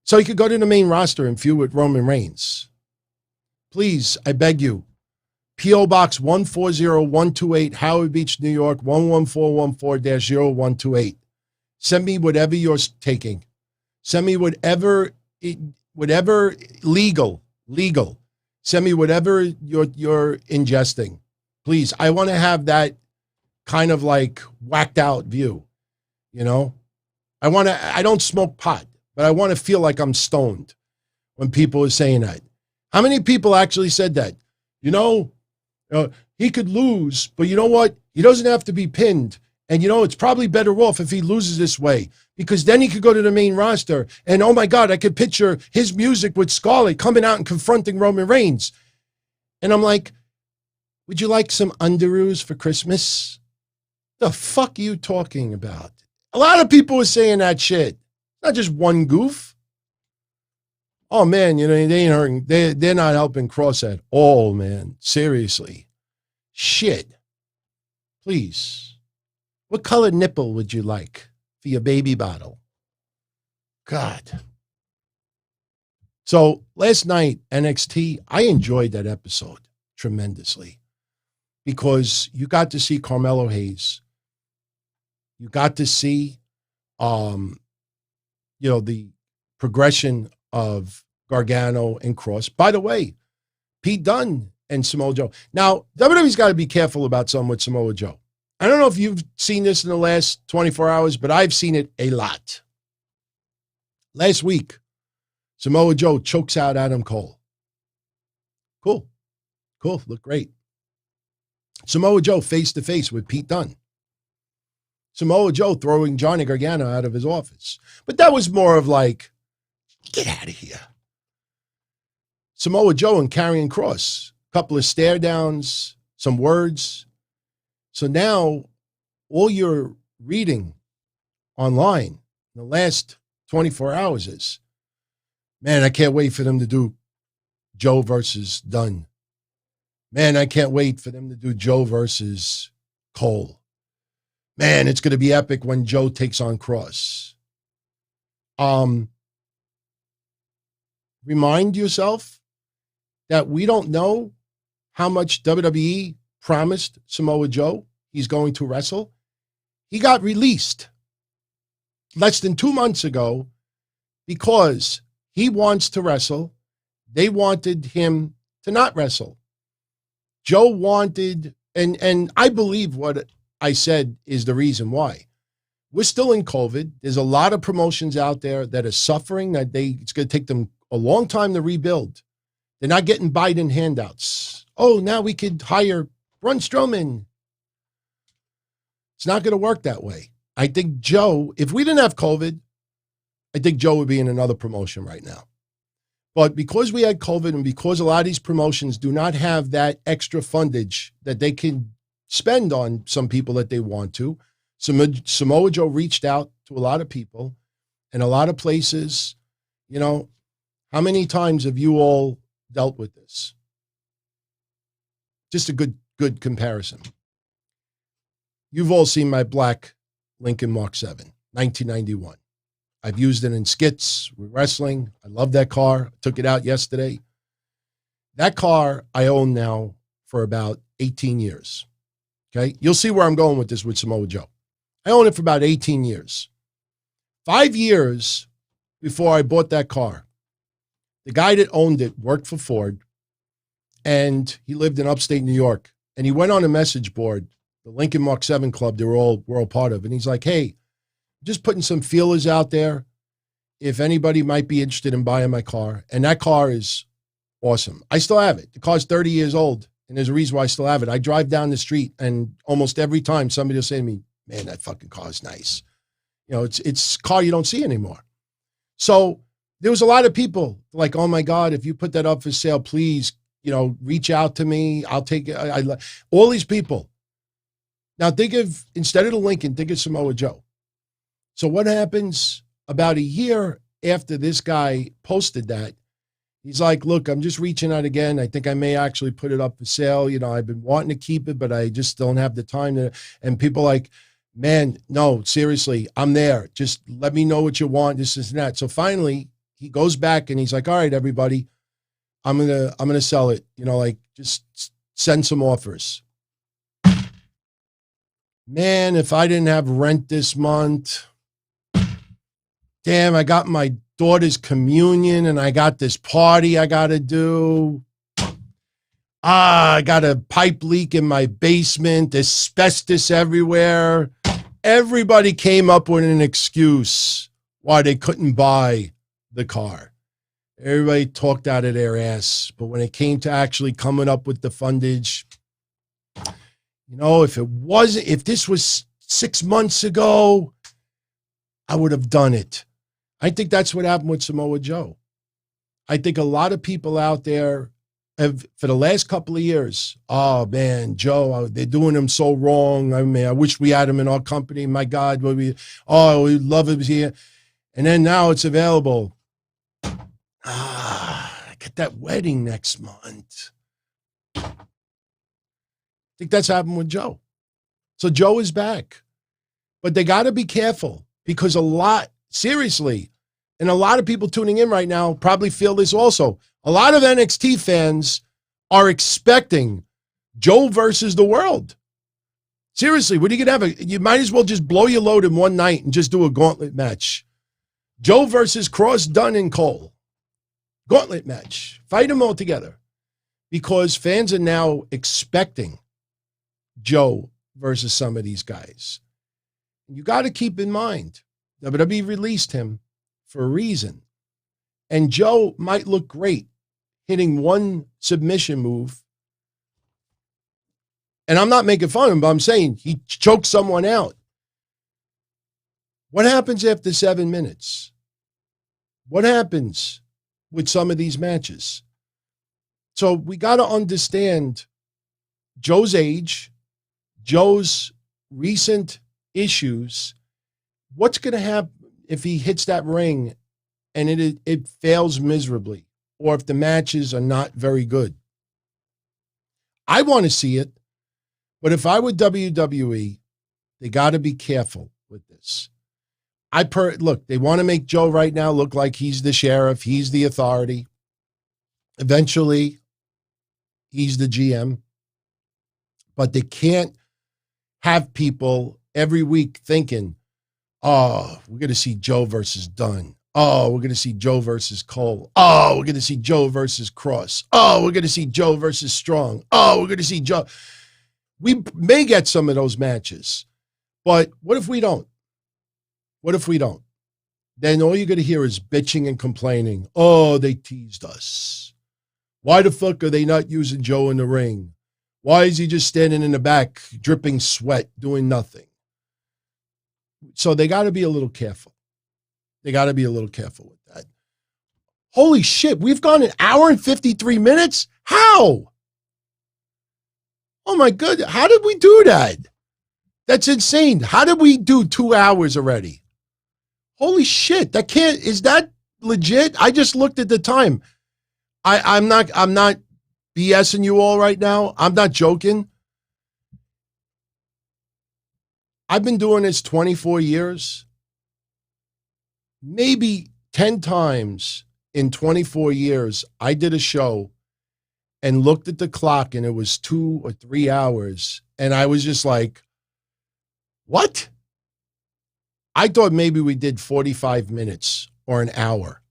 so he could go to the main roster and feud with Roman Reigns. Please, I beg you, P.O. Box 140128, Howard Beach, New York, 11414-0128. Send me whatever you're taking. Send me whatever legal. Send me whatever you're ingesting. Please, I want to have that kind of like whacked out view. I don't smoke pot, but I want to feel like I'm stoned when people are saying that. How many people actually said that? He could lose, but you know what? He doesn't have to be pinned. And it's probably better off if he loses this way, because then he could go to the main roster. And oh my God, I could picture his music with Scarlett coming out and confronting Roman Reigns. And I'm like, would you like some underoos for Christmas? The fuck are you talking about? A lot of people are saying that shit. Not just one goof. Oh man, they ain't hurting. They're not helping Kross at all, man. Seriously. Shit. Please. What color nipple would you like for your baby bottle? God. So last night, NXT, I enjoyed that episode tremendously because you got to see Carmelo Hayes. You got to see, the progression of Gargano and Kross. By the way, Pete Dunne and Samoa Joe. Now, WWE's got to be careful about something with Samoa Joe. I don't know if you've seen this in the last 24 hours, but I've seen it a lot. Last week, Samoa Joe chokes out Adam Cole. Cool. Look great. Samoa Joe face-to-face with Pete Dunne. Samoa Joe throwing Johnny Gargano out of his office. But that was more of like, get out of here. Samoa Joe and Karrion Kross. A couple of stare downs, some words. So now all you're reading online in the last 24 hours is, man, I can't wait for them to do Joe versus Dunne. Man, I can't wait for them to do Joe versus Cole. Man, it's going to be epic when Joe takes on Kross. Remind yourself that we don't know how much WWE promised Samoa Joe he's going to wrestle. He got released less than 2 months ago because he wants to wrestle. They wanted him to not wrestle. Joe wanted, and I believe what I said is the reason why. We're still in COVID. There's a lot of promotions out there that are suffering, that it's going to take them a long time to rebuild. They're not getting Biden handouts. Oh, now we could hire Braun Strowman. It's not going to work that way. I think Joe, if we didn't have COVID, I think Joe would be in another promotion right now. But because we had COVID and because a lot of these promotions do not have that extra fundage that they can spend on some people that they want to, Samoa Joe reached out to a lot of people and a lot of places. How many times have you all dealt with this? Just a good comparison. You've all seen my black Lincoln Mark 7, 1991. I've used it in skits with wrestling. I love that car. I took it out yesterday. That car I own now for about 18 years. Okay? You'll see where I'm going with this with Samoa Joe. I own it for about 18 years. 5 years before I bought that car, the guy that owned it worked for Ford, and he lived in upstate New York. And he went on a message board, the Lincoln Mark 7 Club we're all part of. And he's like, hey, just putting some feelers out there if anybody might be interested in buying my car. And that car is awesome. I still have it. The car's 30 years old. and there's a reason why I still have it. I drive down the street, and almost every time somebody will say to me, man, that fucking car is nice. You know, it's a car you don't see anymore. So there was a lot of people like, oh my God, if you put that up for sale, please, you know, reach out to me. I'll take it. All these people. Now think of, instead of the Lincoln, think of Samoa Joe. So what happens about a year after this guy posted that? He's like, look, I'm just reaching out again. I think I may actually put it up for sale. You know, I've been wanting to keep it, but I just don't have the time to. And people like, man, no, seriously, I'm there. Just let me know what you want, this and that. So finally, he goes back and he's like, all right, everybody, I'm gonna sell it. You know, like, just send some offers. Man, if I didn't have rent this month, damn, I got my daughter's communion and I got this party I got to do. I got a pipe leak in my basement, asbestos everywhere. Everybody came up with an excuse why they couldn't buy the car. Everybody talked out of their ass. But when it came to actually coming up with the fundage, you know, if this was 6 months ago, I would have done it. I think that's what happened with Samoa Joe. I think a lot of people out there have, for the last couple of years, oh man, Joe, they're doing him so wrong. I mean, I wish we had him in our company. My God, we love him here. And then now it's available. I got that wedding next month. I think that's happened with Joe. So Joe is back. But they got to be careful because seriously, and a lot of people tuning in right now probably feel this also. A lot of NXT fans are expecting Joe versus the world. Seriously, what are you going to have? You might as well just blow your load in one night and just do a gauntlet match. Joe versus Kross, Dunne, and Cole. Gauntlet match. Fight them all together. Because fans are now expecting Joe versus some of these guys. You got to keep in mind, WWE released him for a reason. And Joe might look great hitting one submission move. And I'm not making fun of him, but I'm saying he choked someone out. What happens after 7 minutes? What happens with some of these matches? So we got to understand Joe's age, Joe's recent issues. What's going to happen if he hits that ring and it fails miserably, or if the matches are not very good? I want to see it, but if I were WWE, they got to be careful with this. Look, they want to make Joe right now look like he's the sheriff, he's the authority. Eventually, he's the GM. But they can't have people every week thinking, oh, we're going to see Joe versus Dunne. Oh, we're going to see Joe versus Cole. Oh, we're going to see Joe versus Kross. Oh, we're going to see Joe versus Strong. Oh, we're going to see Joe. We may get some of those matches, but what if we don't? What if we don't? Then all you're going to hear is bitching and complaining. Oh, they teased us. Why the fuck are they not using Joe in the ring? Why is he just standing in the back, dripping sweat, doing nothing? So they got to be a little careful. They got to be a little careful with that. Holy shit, we've gone an hour and 53 minutes? How? Oh my God, how did we do that? That's insane. How did we do 2 hours already? Holy shit, is that legit? I just looked at the time. I'm not BSing you all right now. I'm not joking. I've been doing this 24 years. Maybe 10 times in 24 years, I did a show and looked at the clock and it was 2 or 3 hours. And I was just like, what? I thought maybe we did 45 minutes or an hour.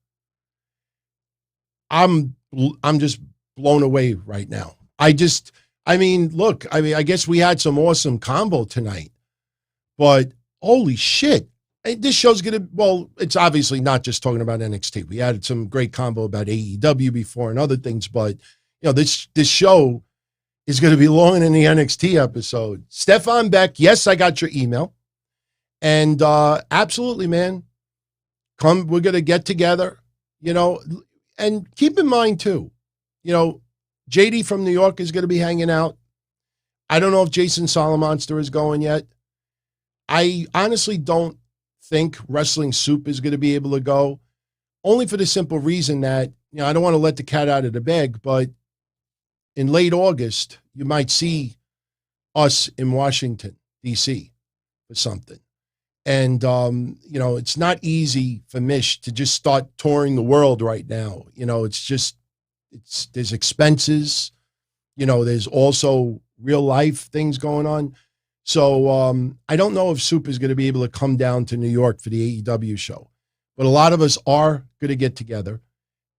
I'm just blown away right now. I guess we had some awesome combo tonight, but holy shit. This show's it's obviously not just talking about NXT. We had some great combo about AEW before and other things, but you know, this show is going to be longer than the NXT episode. Stefan Beck, yes, I got your email. And absolutely, man. Come, we're going to get together, you know, and keep in mind too, you know, JD from New York is going to be hanging out. I don't know if Jason Solomonster is going yet. I honestly don't think Wrestling Soup is going to be able to go, only for the simple reason that, you know, I don't want to let the cat out of the bag, but in late August, you might see us in Washington, D.C. for something. And, you know, it's not easy for Mish to just start touring the world right now. You know, there's expenses, you know, there's also real life things going on. So I don't know if Soup is going to be able to come down to New York for the AEW show, but a lot of us are going to get together.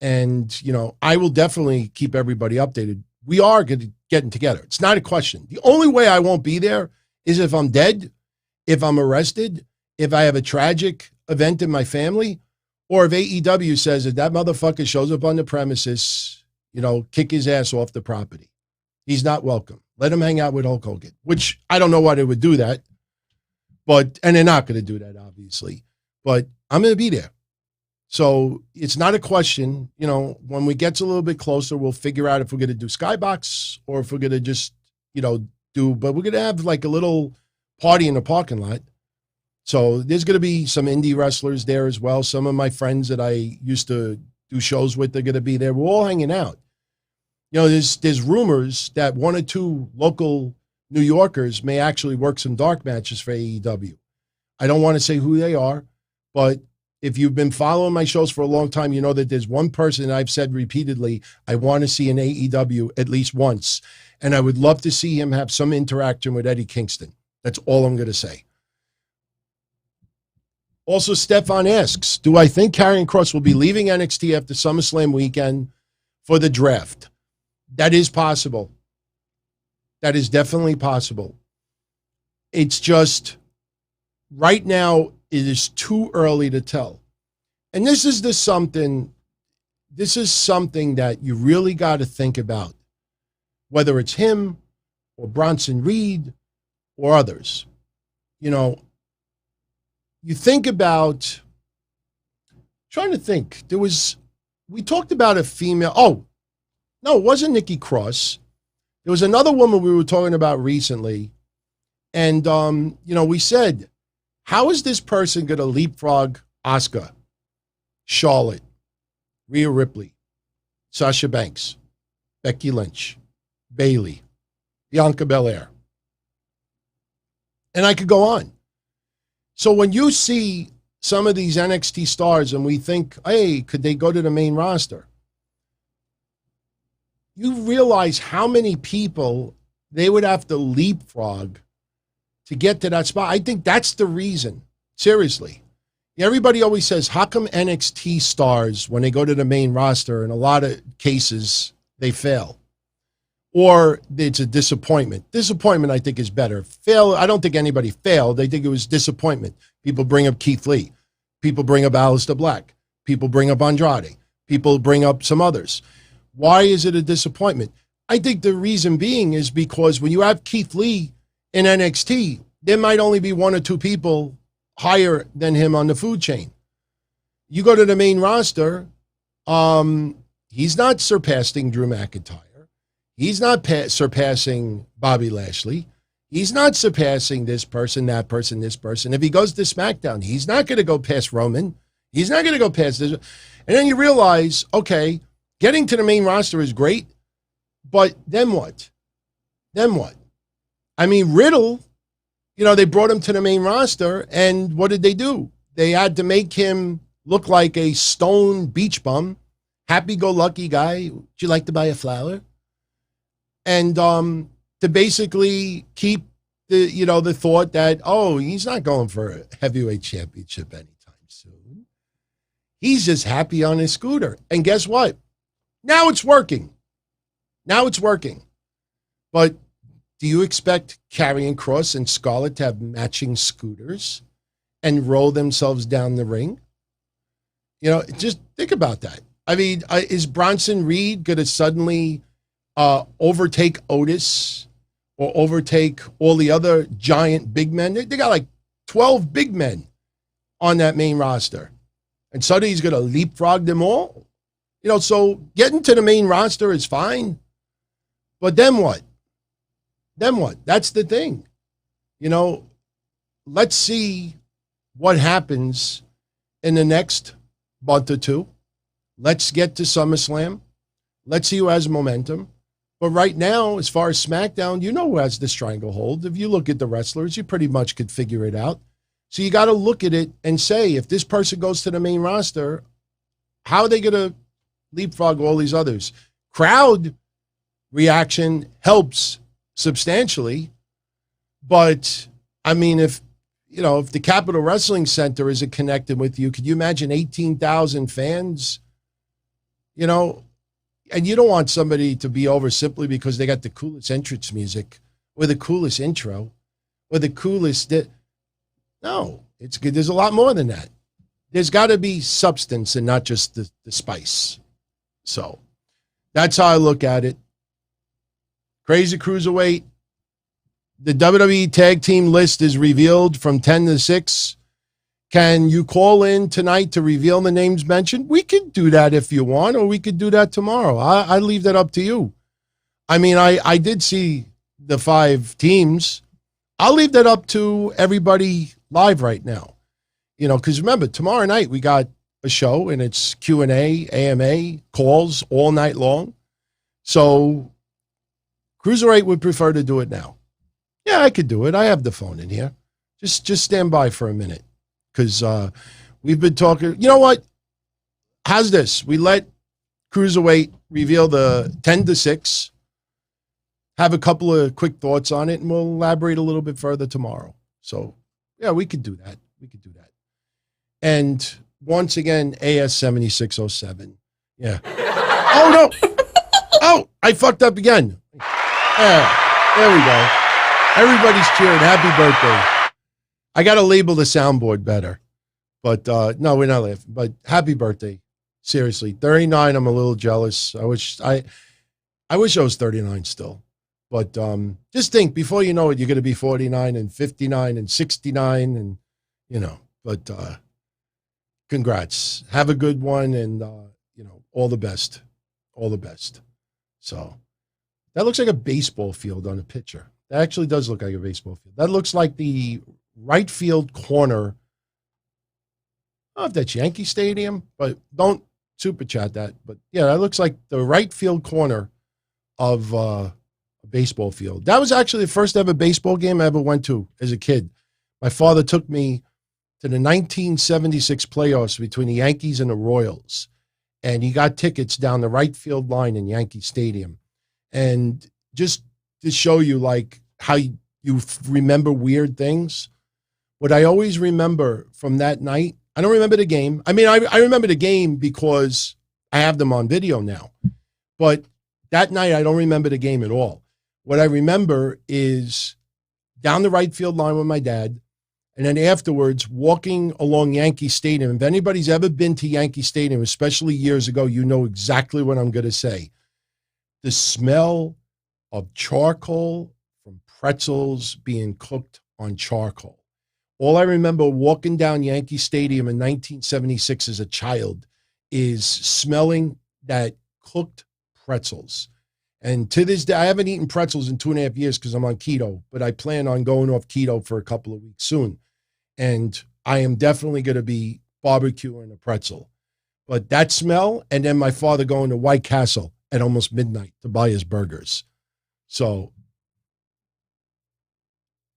And, you know, I will definitely keep everybody updated. We are getting together. It's not a question. The only way I won't be there is if I'm dead, if I'm arrested, if I have a tragic event in my family, or if AEW says that that motherfucker shows up on the premises, you know, kick his ass off the property. He's not welcome. Let him hang out with Hulk Hogan, which I don't know why they would do that, but, and they're not going to do that, obviously, but I'm going to be there. So it's not a question, you know, when we get a little bit closer, we'll figure out if we're going to do Skybox or if we're going to just, you know, but we're going to have like a little party in the parking lot. So there's going to be some indie wrestlers there as well. Some of my friends that I used to do shows with, they're going to be there. We're all hanging out. You know, there's rumors that one or two local New Yorkers may actually work some dark matches for AEW. I don't want to say who they are, but if you've been following my shows for a long time, you know that there's one person I've said repeatedly, I want to see in AEW at least once. And I would love to see him have some interaction with Eddie Kingston. That's all I'm going to say. Also, Stefan asks, do I think Karrion Kross will be leaving NXT after SummerSlam weekend for the draft? That is possible. That is definitely possible. It's just, right now, it is too early to tell. And this is something that you really got to think about, whether it's him or Bronson Reed or others. You know, you think about, trying to think, we talked about a female, no, it wasn't Nikki Cross. There was another woman we were talking about recently. And, you know, we said, how is this person going to leapfrog Asuka, Charlotte, Rhea Ripley, Sasha Banks, Becky Lynch, Bayley, Bianca Belair? And I could go on. So when you see some of these NXT stars and we think, hey, could they go to the main roster? You realize how many people they would have to leapfrog to get to that spot. I think that's the reason. Seriously. Everybody always says, how come NXT stars, when they go to the main roster, in a lot of cases, they fail? Or it's a disappointment. Disappointment, I think, is better. Fail, I don't think anybody failed. I think it was disappointment. People bring up Keith Lee. People bring up Aleister Black. People bring up Andrade. People bring up some others. Why is it a disappointment? I think the reason being is because when you have Keith Lee in NXT, there might only be one or two people higher than him on the food chain. You go to the main roster, he's not surpassing Drew McIntyre. He's not surpassing Bobby Lashley. He's not surpassing this person, that person, this person. If he goes to SmackDown, he's not going to go past Roman. He's not going to go past this. And then you realize, okay, getting to the main roster is great, but then what? Then what? I mean, Riddle, you know, they brought him to the main roster, and what did they do? They had to make him look like a stone beach bum, happy-go-lucky guy. Would you like to buy a flower? And to basically keep the thought that, oh, he's not going for a heavyweight championship anytime soon. He's just happy on his scooter. And guess what? Now it's working. Now it's working. But do you expect Karrion Kross and Scarlett to have matching scooters and roll themselves down the ring? You know, just think about that. I mean, is Bronson Reed going to suddenly overtake Otis or overtake all the other giant big men. They got like 12 big men on that main roster. And suddenly he's going to leapfrog them all. You know, so getting to the main roster is fine. But then what? Then what? That's the thing. You know, let's see what happens in the next month or two. Let's get to SummerSlam. Let's see who has momentum. But right now, as far as SmackDown, you know who has the stranglehold. If you look at the wrestlers, you pretty much could figure it out. So you got to look at it and say, if this person goes to the main roster, how are they going to leapfrog all these others? Crowd reaction helps substantially. But, I mean, if the Capitol Wrestling Center isn't connected with you, could you imagine 18,000 fans? You know, and you don't want somebody to be over simply because they got the coolest entrance music or the coolest intro or the coolest. No, it's good. There's a lot more than that. There's got to be substance and not just the spice. So that's how I look at it. Crazy Cruiserweight. The WWE tag team list is revealed from 10 to 6. Can you call in tonight to reveal the names mentioned? We could do that if you want, or we could do that tomorrow. I leave that up to you. I mean, I did see the 5 teams. I'll leave that up to everybody live right now. You know, because remember, tomorrow night we got a show, and it's Q&A, AMA, calls all night long. So Cruiserweight would prefer to do it now. Yeah, I could do it. I have the phone in here. Just stand by for a minute. Because we've been talking. You know what? How's this? We let Cruiserweight reveal the 10 to 6. Have a couple of quick thoughts on it, and we'll elaborate a little bit further tomorrow. So, yeah, we could do that. We could do that. And once again, AS7607. Yeah. Oh, no. Oh, I fucked up again. Yeah, there we go. Everybody's cheering. Happy birthday. I got to label the soundboard better. But no, we're not laughing. But happy birthday. Seriously. 39, I'm a little jealous. I wish I was 39 still. But just think, before you know it, you're going to be 49 and 59 and 69 and, you know. But congrats. Have a good one, and, you know, all the best. All the best. So that looks like a baseball field on a picture. That actually does look like a baseball field. That looks like the right field corner. I don't know if that's Yankee Stadium, but don't super chat that. But yeah, that looks like the right field corner of a baseball field. That was actually the first ever baseball game I ever went to as a kid. My father took me to the 1976 playoffs between the Yankees and the Royals. And he got tickets down the right field line in Yankee Stadium. And just to show you like how you remember weird things, what I always remember from that night, I don't remember the game. I mean, I remember the game because I have them on video now. But that night, I don't remember the game at all. What I remember is down the right field line with my dad, and then afterwards, walking along Yankee Stadium. If anybody's ever been to Yankee Stadium, especially years ago, you know exactly what I'm going to say. The smell of charcoal from pretzels being cooked on charcoal. All I remember walking down Yankee Stadium in 1976 as a child is smelling that cooked pretzels. And to this day, I haven't eaten pretzels in 2.5 years because I'm on keto, but I plan on going off keto for a couple of weeks soon. And I am definitely going to be barbecuing a pretzel. But that smell, and then my father going to White Castle at almost midnight to buy his burgers. So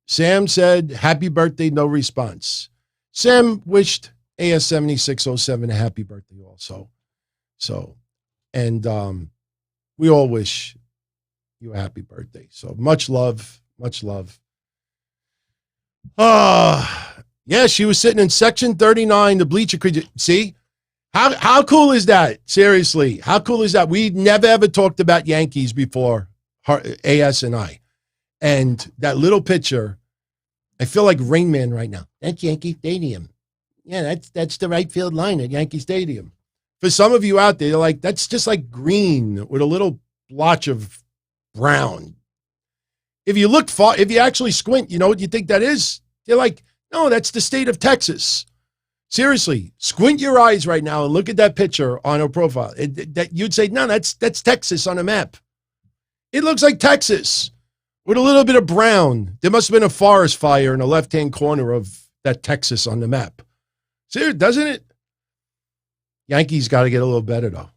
Sam said, happy birthday, no response. Sam wished AS7607 a happy birthday also. So, and we all wish you a happy birthday. So much love, much love. Yeah, she was sitting in section 39, the bleacher. See? How cool is that? Seriously, how cool is that? We never ever talked about Yankees before, AS and I. And that little picture, I feel like Rain Man right now. That's Yankee Stadium. Yeah, that's the right field line at Yankee Stadium. For some of you out there, you're like, that's just like green with a little blotch of brown. If you look far, if you actually squint, you know what you think that is? You're like, no, that's the state of Texas. Seriously, squint your eyes right now and look at that picture on her profile. That you'd say, no, that's Texas on a map. It looks like Texas with a little bit of brown. There must have been a forest fire in the left-hand corner of that Texas on the map. See, doesn't it? Yankees got to get a little better, though.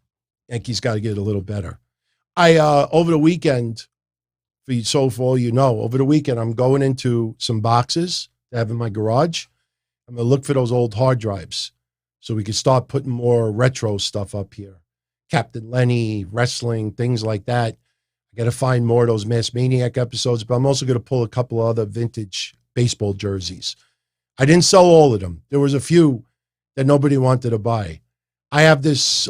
Yankees got to get a little better. Over the weekend, for all you know, over the weekend, I'm going into some boxes to have in my garage. I'm going to look for those old hard drives so we can start putting more retro stuff up here. Captain Lenny, wrestling, things like that. I got to find more of those Mass Maniac episodes, but I'm also going to pull a couple of other vintage baseball jerseys. I didn't sell all of them. There was a few that nobody wanted to buy. I have this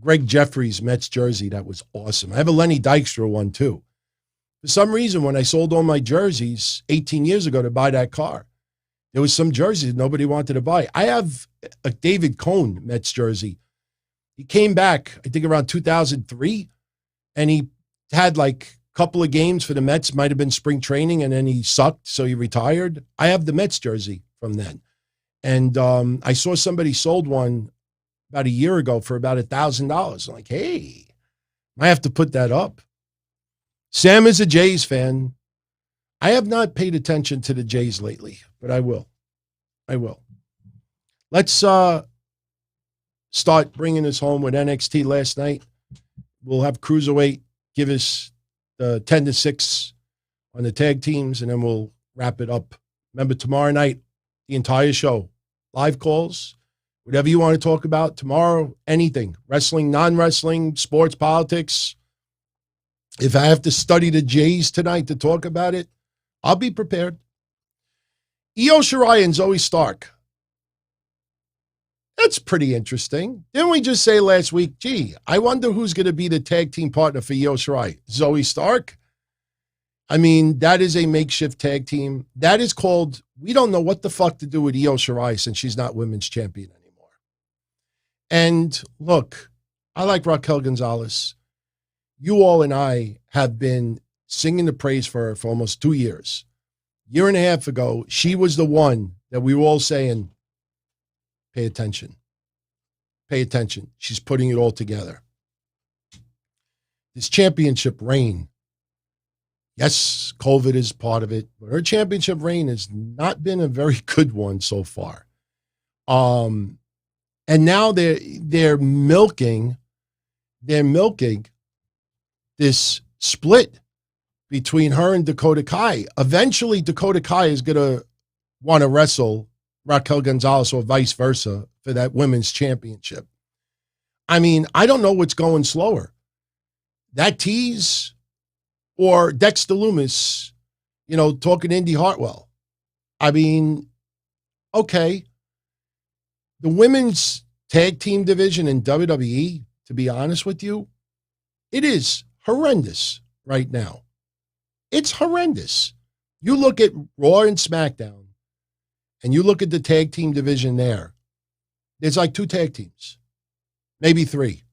Greg Jeffries Mets jersey that was awesome. I have a Lenny Dykstra one too. For some reason, when I sold all my jerseys 18 years ago to buy that car, there was some jerseys nobody wanted to buy. I have a David Cohn Mets jersey. He came back, I think around 2003, and he had like a couple of games for the Mets, might have been spring training, and then he sucked, so he retired. I have the Mets jersey from then. And I saw somebody sold one about a year ago for about $1,000. I'm like, hey, I have to put that up. Sam is a Jays fan. I have not paid attention to the Jays lately, but I will. Let's start bringing us home with NXT last night. We'll have Cruiserweight give us the 10-6 on the tag teams, and then we'll wrap it up. Remember, tomorrow night, the entire show, live calls, whatever you want to talk about tomorrow, anything, wrestling, non-wrestling, sports, politics. If I have to study the Jays tonight to talk about it, I'll be prepared. Io Shirai and Zoey Stark. That's pretty interesting. Didn't we just say last week, gee, I wonder who's going to be the tag team partner for Io Shirai? Zoey Stark? I mean, that is a makeshift tag team. That is called, we don't know what the fuck to do with Io Shirai since she's not women's champion anymore. And look, I like Raquel Gonzalez. You all and I have been singing the praise for her for almost 2 years. Year and a half ago, she was the one that we were all saying, pay attention. Pay attention. She's putting it all together. This championship reign, yes, COVID is part of it, but her championship reign has not been a very good one so far. And now they're milking this split between her and Dakota Kai. Eventually, Dakota Kai is going to want to wrestle Raquel Gonzalez or vice versa for that women's championship. I mean, I don't know what's going slower. That tease or Dexter Lumis, talking Indy Hartwell. I mean, okay. The women's tag team division in WWE, to be honest with you, it is horrendous right now. It's horrendous. You look at Raw and SmackDown, and you look at the tag team division there. There's like 2 tag teams, maybe 3.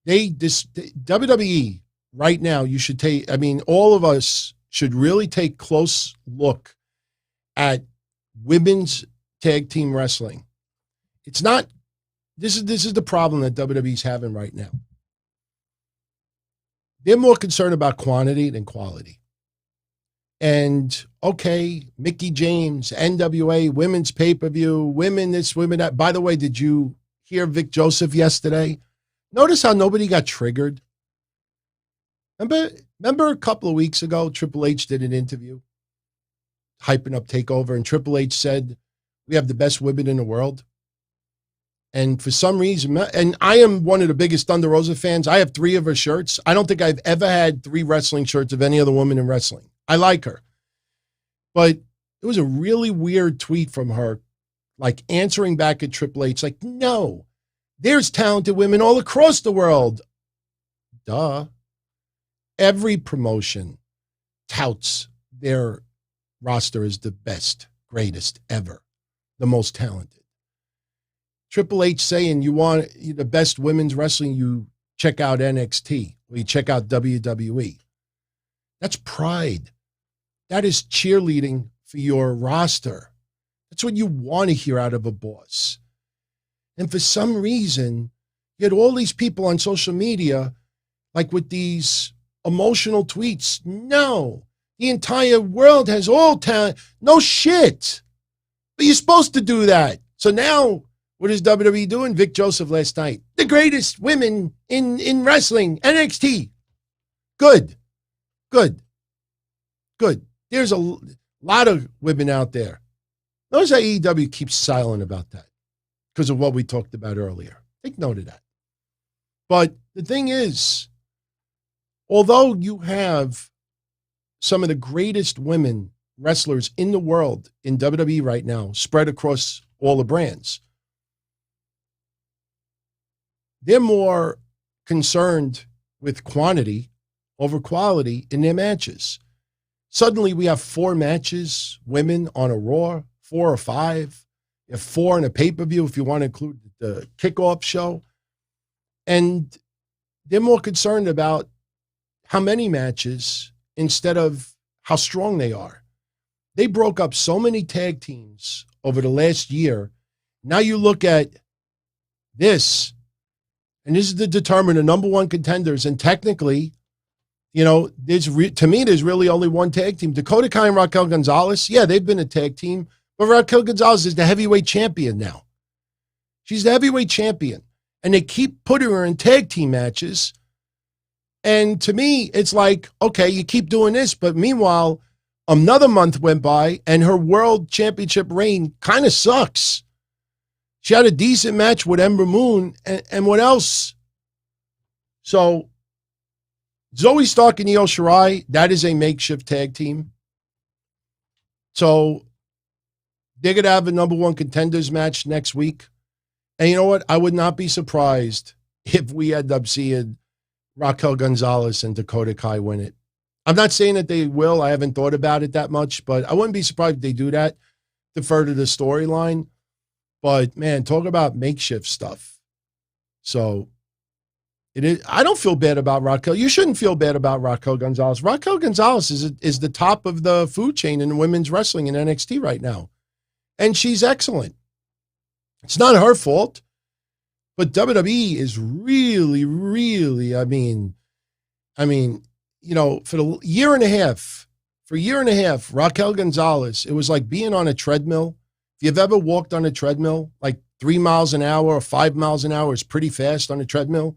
WWE right now, you should take, all of us should really take close look at women's tag team wrestling. It's not, this is the problem that WWE's having right now. They're more concerned about quantity than quality. And, okay, Mickie James, NWA, women's pay-per-view, women this, women that. By the way, did you hear Vic Joseph yesterday? Notice how nobody got triggered? Remember a couple of weeks ago, Triple H did an interview hyping up TakeOver, and Triple H said, we have the best women in the world. And for some reason, and I am one of the biggest Thunder Rosa fans. I have 3 of her shirts. I don't think I've ever had 3 wrestling shirts of any other woman in wrestling. I like her. But it was a really weird tweet from her, like answering back at Triple H, like, no, there's talented women all across the world. Duh. Every promotion touts their roster as the best, greatest ever, the most talented. Triple H saying you want the best women's wrestling, you check out NXT. or you check out WWE. That's pride. That is cheerleading for your roster. That's what you want to hear out of a boss. And for some reason, you had all these people on social media, like with these emotional tweets. No, the entire world has all talent. No shit. But you're supposed to do that. So now, what is WWE doing? Vic Joseph last night. The greatest women in wrestling, NXT. Good. There's a lot of women out there. Notice how AEW keeps silent about that because of what we talked about earlier. Take note of that. But the thing is, although you have some of the greatest women wrestlers in the world in WWE right now spread across all the brands, they're more concerned with quantity over quality in their matches. Suddenly we have 4 matches, women on a Raw, 4 or 5. You have 4 in a pay-per-view if you want to include the kickoff show. And they're more concerned about how many matches instead of how strong they are. They broke up so many tag teams over the last year. Now you look at this, and this is to determine the number 1 contenders. And technically, you know, to me, there's really only one tag team. Dakota Kai and Raquel Gonzalez, yeah, they've been a tag team, but Raquel Gonzalez is the heavyweight champion now. She's the heavyweight champion. And they keep putting her in tag team matches. And to me, it's like, okay, you keep doing this, but meanwhile, another month went by and her world championship reign kind of sucks. She had a decent match with Ember Moon, and what else? So, Zoey Stark and Io Shirai, that is a makeshift tag team. So, they're going to have a number 1 contenders match next week. And you know what? I would not be surprised if we end up seeing Raquel Gonzalez and Dakota Kai win it. I'm not saying that they will. I haven't thought about it that much, but I wouldn't be surprised if they do that to further the storyline. But, man, talk about makeshift stuff. So, it is. I don't feel bad about Raquel. You shouldn't feel bad about Raquel Gonzalez. Raquel Gonzalez is the top of the food chain in women's wrestling in NXT right now. And she's excellent. It's not her fault. But WWE is really, really, I mean, you know, for a year and a half, Raquel Gonzalez, it was like being on a treadmill. If you've ever walked on a treadmill, like 3 miles an hour or 5 miles an hour is pretty fast on a treadmill.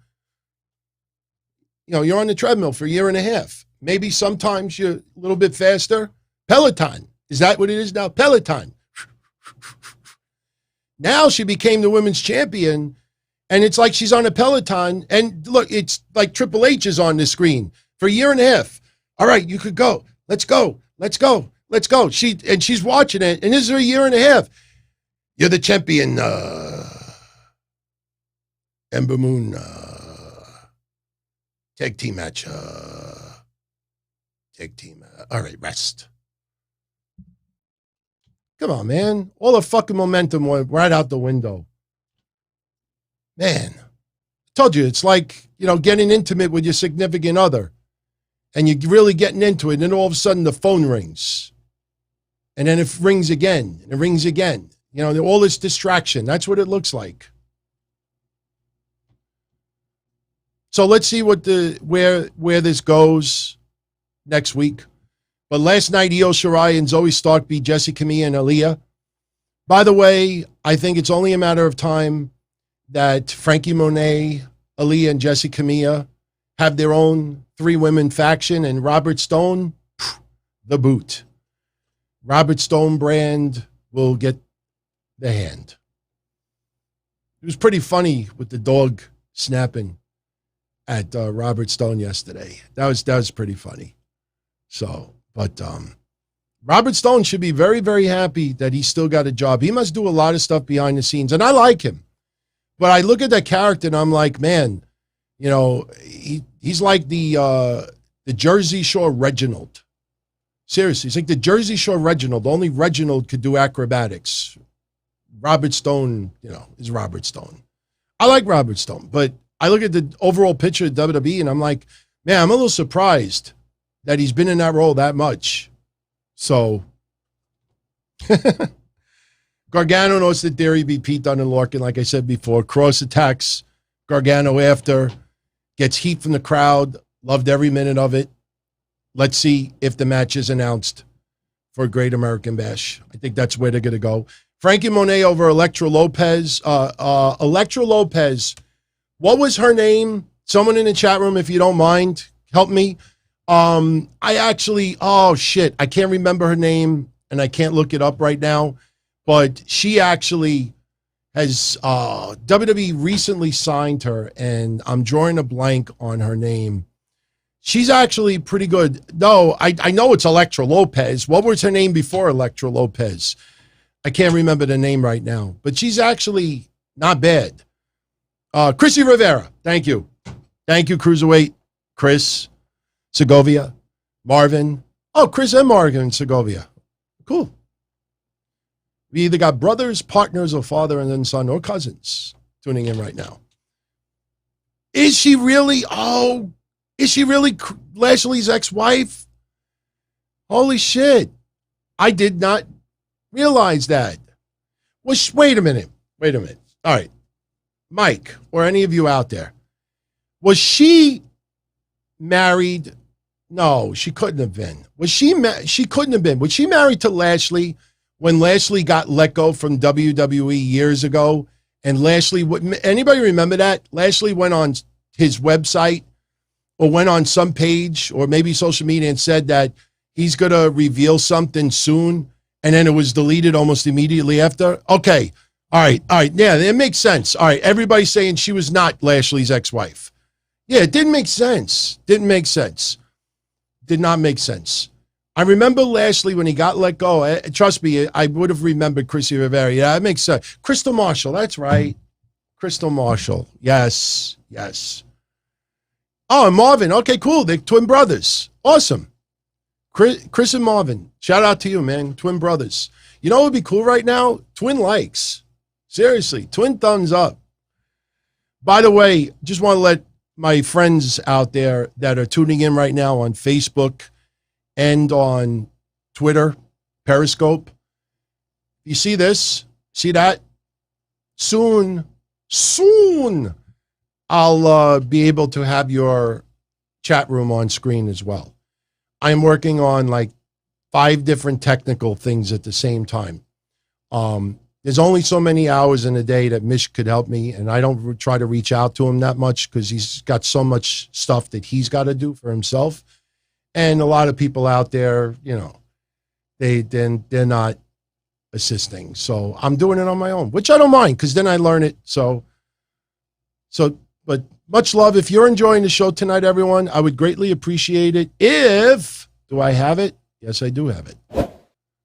You know, you're on the treadmill for a year and a half. Maybe sometimes you're a little bit faster. Peloton. Is that what it is now? Peloton. Now she became the women's champion, and it's like she's on a Peloton. And look, it's like Triple H is on the screen for a year and a half. All right, you could go. Let's go. She's watching it, and this is a year and a half. You're the champion, Ember Moon. Tag team match. All right, rest. Come on, man. All the fucking momentum went right out the window. Man, I told you, it's like, you know, getting intimate with your significant other. And you're really getting into it, and then all of a sudden the phone rings. And then it rings again, and it rings again. You know, all this distraction. That's what it looks like. So let's see what where this goes next week. But last night, Io Shirai and Zoey Stark beat Jessi, Kamea, and Aliyah. By the way, I think it's only a matter of time that Franky, Monet, Aliyah, and Jessi, Kamea have their own 3-women faction, and Robert Stone, the boot. Robert Stone brand will get the hand. It was pretty funny with the dog snapping at Robert Stone yesterday. That was pretty funny. So, but Robert Stone should be very, very happy that he still got a job. He must do a lot of stuff behind the scenes, and I like him. But I look at that character and I'm like, man, you know, he's like the Jersey Shore Reginald. Seriously, he's like the Jersey Shore Reginald. Only Reginald could do acrobatics. Robert Stone, you know, is Robert Stone. I like Robert Stone, but I look at the overall picture of WWE and I'm like, Man, I'm a little surprised that he's been in that role that much. So, Gargano knows the theory be Pete Dunne and Lorcan, like I said before. Kross attacks Gargano after, gets heat from the crowd, loved every minute of it. Let's see if the match is announced for Great American Bash. I think that's where they're going to go. Franky Monet over Elektra Lopez. Elektra Lopez, what was her name? Someone in the chat room, if you don't mind, help me. I can't remember her name, and I can't look it up right now, but she actually has, WWE recently signed her, and I'm drawing a blank on her name. She's actually pretty good. No, I know it's Elektra Lopez. What was her name before Elektra Lopez? I can't remember the name right now, but she's actually not bad. Chrissy Rivera, thank you. Thank you, Cruiserweight. Chris, Segovia, Marvin. Oh, Chris and Marvin Segovia. Cool. We either got brothers, partners, or father and then son, or cousins tuning in right now. Is she really Lashley's ex-wife? Holy shit. I did not realize that. Wait a minute. All right. Mike, or any of you out there, was she married? No, she couldn't have been. She couldn't have been. Was she married to Lashley when Lashley got let go from WWE years ago? And Lashley, anybody remember that? Lashley went on his website or went on some page or maybe social media and said that he's going to reveal something soon. And then it was deleted almost immediately after. Okay. All right. Yeah, it makes sense. All right. Everybody's saying she was not Lashley's ex-wife. Yeah, it didn't make sense. Did not make sense. I remember Lashley when he got let go. Trust me, I would have remembered Chrissy Rivera. Yeah, it makes sense. Crystal Marshall, that's right. Crystal Marshall. Yes. Oh, and Marvin. Okay, cool. They're twin brothers. Awesome. Chris and Marvin. Shout out to you, man. Twin brothers. You know what would be cool right now? Twin likes. Seriously, twin thumbs up. By the way, just want to let my friends out there that are tuning in right now on Facebook and on Twitter, Periscope. You see this? See that? Soon, I'll be able to have your chat room on screen as well. I'm working on like 5 different technical things at the same time. There's only so many hours in a day that Mish could help me, and I don't try to reach out to him that much because he's got so much stuff that he's got to do for himself. And a lot of people out there, you know, they're not assisting. So I'm doing it on my own, which I don't mind because then I learn it. But much love. If you're enjoying the show tonight, everyone, I would greatly appreciate it. Do I have it? Yes, I do have it.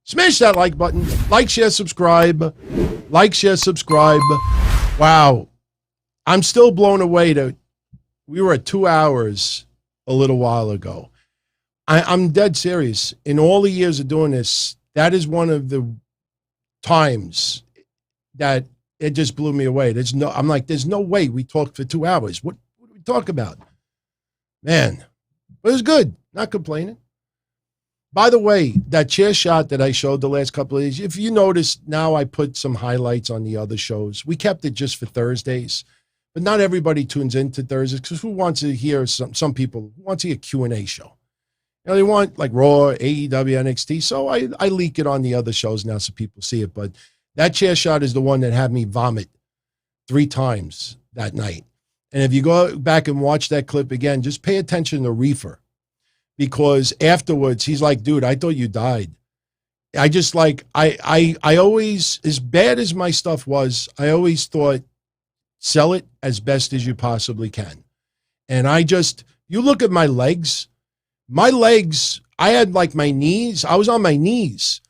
Smash that like button. Like, share, subscribe. Wow. I'm still blown away that we were at 2 hours a little while ago. I'm dead serious. In all the years of doing this, that is one of the times that it just blew me away. There's no way we talked for 2 hours. What do we talk about? Man, but it was good. Not complaining. By the way, that chair shot that I showed the last couple of days, if you notice, now I put some highlights on the other shows. We kept it just for Thursdays, but not everybody tunes into Thursdays because who wants to hear some people want to hear a Q&A show? You know, they want like Raw, AEW, NXT, so I leak it on the other shows now so people see it. But that chair shot is the one that had me vomit 3 times that night. And if you go back and watch that clip again, just pay attention to Reefer. Because afterwards, he's like, dude, I thought you died. I just like, I always, as bad as my stuff was, I always thought, sell it as best as you possibly can. And you look at my legs, I had like my knees, I was on my knees.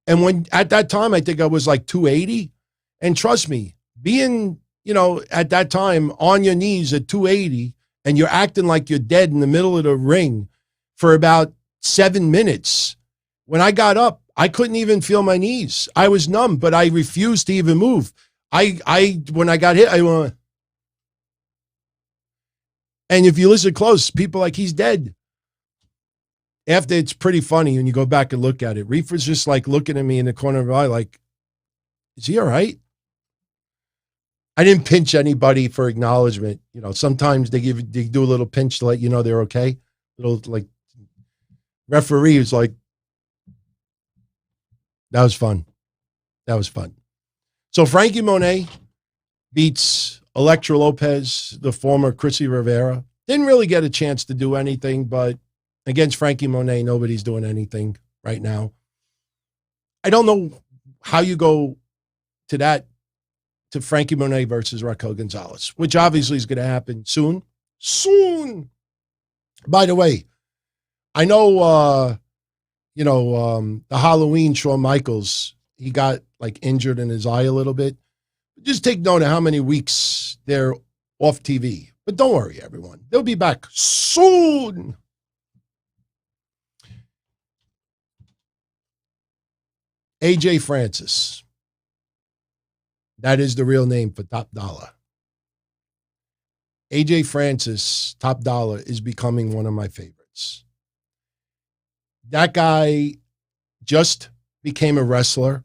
And when, at that time, I think I was like 280. And trust me, being, at that time on your knees at 280, and you're acting like you're dead in the middle of the ring, for about 7 minutes. When I got up, I couldn't even feel my knees. I was numb, but I refused to even move. When I got hit, I went, And if you listen close, people like, he's dead. After it's pretty funny when you go back and look at it. Reefer's just like looking at me in the corner of her eye like, is he all right? I didn't pinch anybody for acknowledgement. You know, sometimes they do a little pinch to let you know they're okay. Little like referee who's like, that was fun. That was fun. So Franky Monet beats Elektra Lopez, the former Chrissy Rivera. Didn't really get a chance to do anything, but against Franky Monet, nobody's doing anything right now. I don't know how you go to Franky Monet versus Raquel Gonzalez, which obviously is going to happen soon. Soon. By the way, I know, the Halloween Shawn Michaels, he got like injured in his eye a little bit. Just take note of how many weeks they're off TV. But don't worry, everyone. They'll be back soon. AJ Francis. That is the real name for Top Dolla. AJ Francis, Top Dolla, is becoming one of my favorites. That guy just became a wrestler.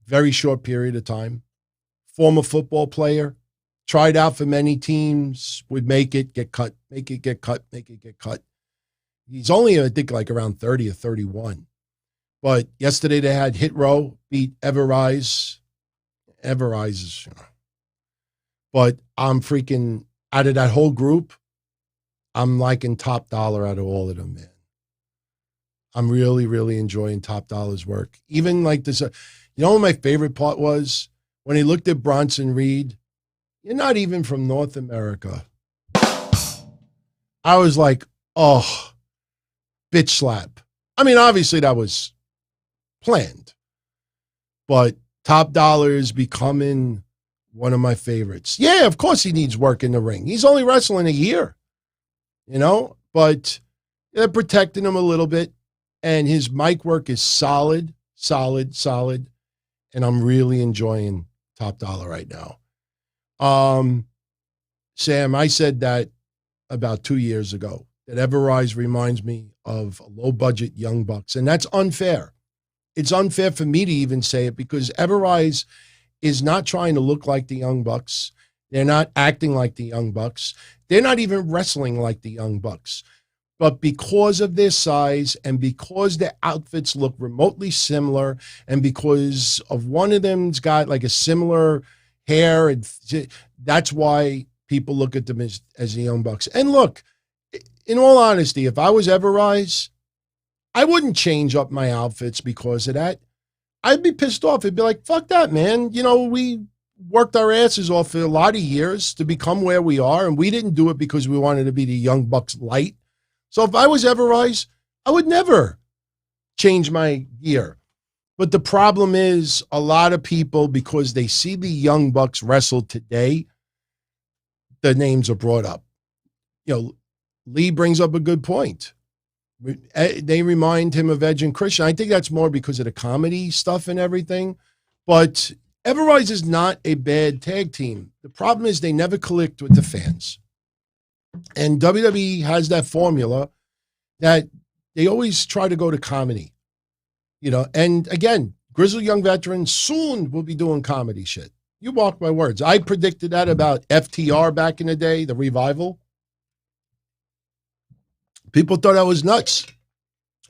Very short period of time. Former football player. Tried out for many teams. Would make it, get cut. Make it, get cut. Make it, get cut. He's only, I think, like around 30 or 31. But yesterday they had Hit Row beat Everrise. Everrise is, but I'm freaking, out of that whole group, I'm liking Top Dolla out of all of them, man. I'm really, really enjoying Top Dolla's work. Even like this, what my favorite part was? When he looked at Bronson Reed, you're not even from North America. I was like, oh, bitch slap. I mean, obviously that was planned, but Top Dolla is becoming one of my favorites. Yeah, of course he needs work in the ring. He's only wrestling a year, but they're protecting him a little bit. And his mic work is solid. And I'm really enjoying Top Dolla right now. Sam, I said that about 2 years ago, that Everrise reminds me of low-budget Young Bucks. And that's unfair. It's unfair for me to even say it because Everrise is not trying to look like the Young Bucks. They're not acting like the Young Bucks. They're not even wrestling like the Young Bucks. But because of their size and because their outfits look remotely similar and because of one of them's got like a similar hair, and that's why people look at them as the Young Bucks. And look, in all honesty, if I was Everrise, I wouldn't change up my outfits because of that. I'd be pissed off. I'd be like, fuck that, man. We worked our asses off for a lot of years to become where we are, and we didn't do it because we wanted to be the Young Bucks light. So if I was Everrise, I would never change my gear. But the problem is a lot of people, because they see the Young Bucks wrestle today, the names are brought up. Lee brings up a good point. They remind him of Edge and Christian. I think that's more because of the comedy stuff and everything. But Everrise is not a bad tag team. The problem is they never clicked with the fans. And WWE has that formula that they always try to go to comedy. And again, Grizzled Young Veteran soon will be doing comedy shit. You mark my words. I predicted that about FTR back in the day, the revival. People thought I was nuts.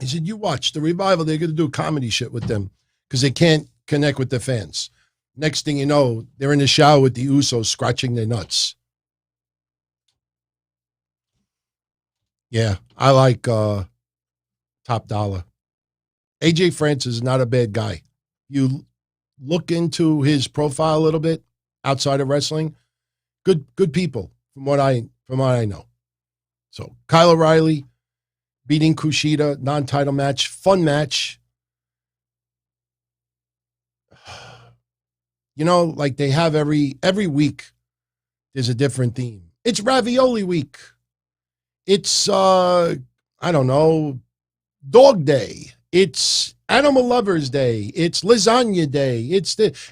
He said, you watch the revival. They're going to do comedy shit with them because they can't connect with the fans. Next thing you know, they're in the shower with the Usos scratching their nuts. Yeah, I like Top Dolla. AJ Francis is not a bad guy. You look into his profile a little bit outside of wrestling. Good people from what I know. So Kyle O'Reilly beating Kushida, non-title match, fun match. Like they have every week, there's a different theme. It's Ravioli Week. It's, Dog Day. It's Animal Lovers Day. It's Lasagna Day.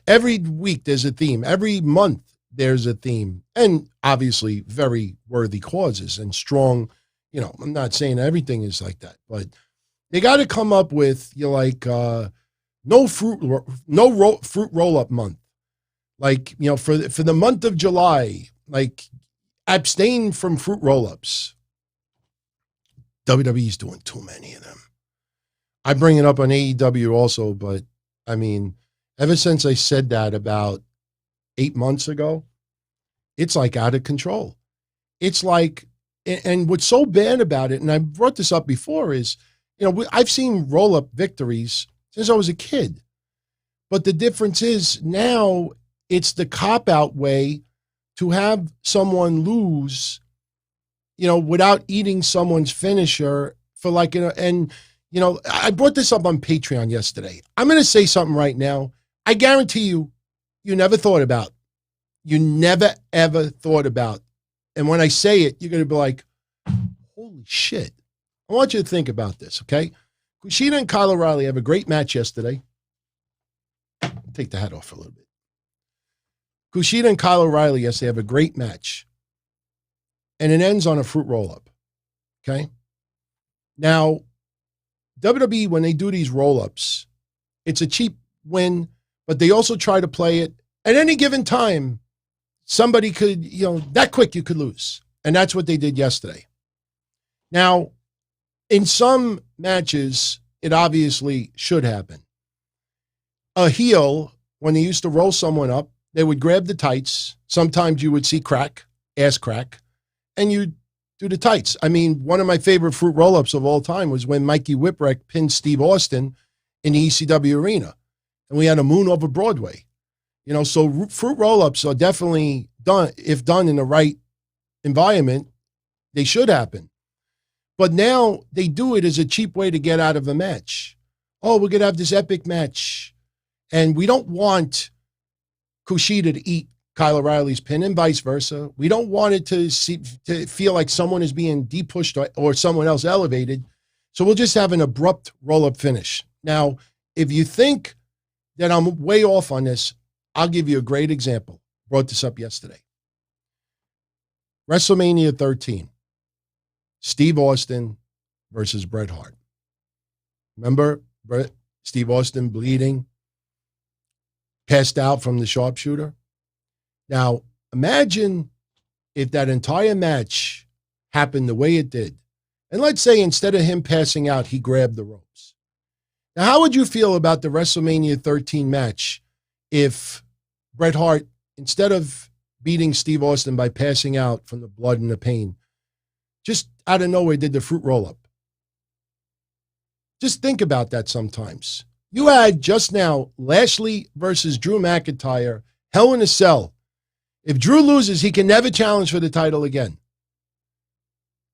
Every week there's a theme. Every month there's a theme, and obviously very worthy causes and strong. I'm not saying everything is like that, but they got to come up with no fruit roll up month, for the month of July, abstain from fruit roll ups. WWE's doing too many of them. I bring it up on AEW also, but I mean, ever since I said that about 8 months ago, it's out of control. It's and what's so bad about it, and I brought this up before, is, I've seen roll-up victories since I was a kid. But the difference is now it's the cop-out way to have someone lose, without eating someone's finisher for I brought this up on Patreon yesterday. I'm going to say something right now. I guarantee you never thought about. You never, ever thought about. And when I say it, you're going to be like, holy shit. I want you to think about this, okay? Kushida and Kyle O'Reilly have a great match yesterday. Take the hat off for a little bit. Kushida and Kyle O'Reilly yesterday have a great match. And it ends on a fruit roll-up, okay? Now, WWE, when they do these roll-ups, it's a cheap win, but they also try to play it. At any given time, somebody could, that quick you could lose. And that's what they did yesterday. Now, in some matches, it obviously should happen. A heel, when they used to roll someone up, they would grab the tights. Sometimes you would see ass crack, and you'd do the tights. I mean, one of my favorite fruit roll-ups of all time was when Mikey Whipwreck pinned Steve Austin in the ECW arena. And we had a moon over Broadway. So fruit roll-ups are definitely done. If done in the right environment, they should happen. But now they do it as a cheap way to get out of a match. Oh, we're going to have this epic match. And we don't want Kushida to eat Kyle O'Reilly's pin and vice versa. We don't want it to feel like someone is being de-pushed or someone else elevated. So we'll just have an abrupt roll-up finish. Now, if you think that I'm way off on this, I'll give you a great example. Brought this up yesterday. WrestleMania 13. Steve Austin versus Bret Hart. Remember Steve Austin bleeding, passed out from the sharpshooter? Now, imagine if that entire match happened the way it did. And let's say instead of him passing out, he grabbed the ropes. Now, how would you feel about the WrestleMania 13 match if Bret Hart, instead of beating Steve Austin by passing out from the blood and the pain, just out of nowhere did the fruit roll-up? Just think about that sometimes. You had just now Lashley versus Drew McIntyre, Hell in a Cell. If Drew loses, he can never challenge for the title again.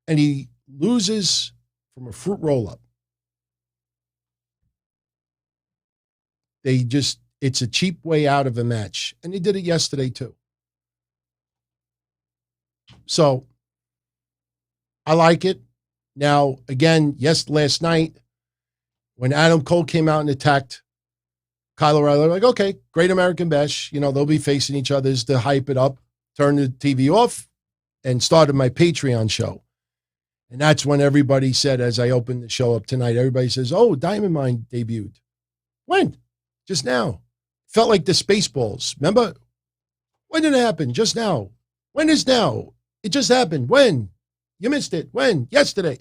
And he loses from a fruit roll-up. It's a cheap way out of a match. And they did it yesterday too. So, I like it. Now, again, last night, when Adam Cole came out and attacked Kyle O'Reilly, like, okay, Great American Bash, they'll be facing each other to hype it up, turn the TV off, and started my Patreon show. And that's when everybody said, as I opened the show up tonight, everybody says, oh, Diamond Mine debuted. When? Just now. Felt like the Spaceballs. Remember? When did it happen? Just now. When is now? It just happened. When? You missed it. When? Yesterday.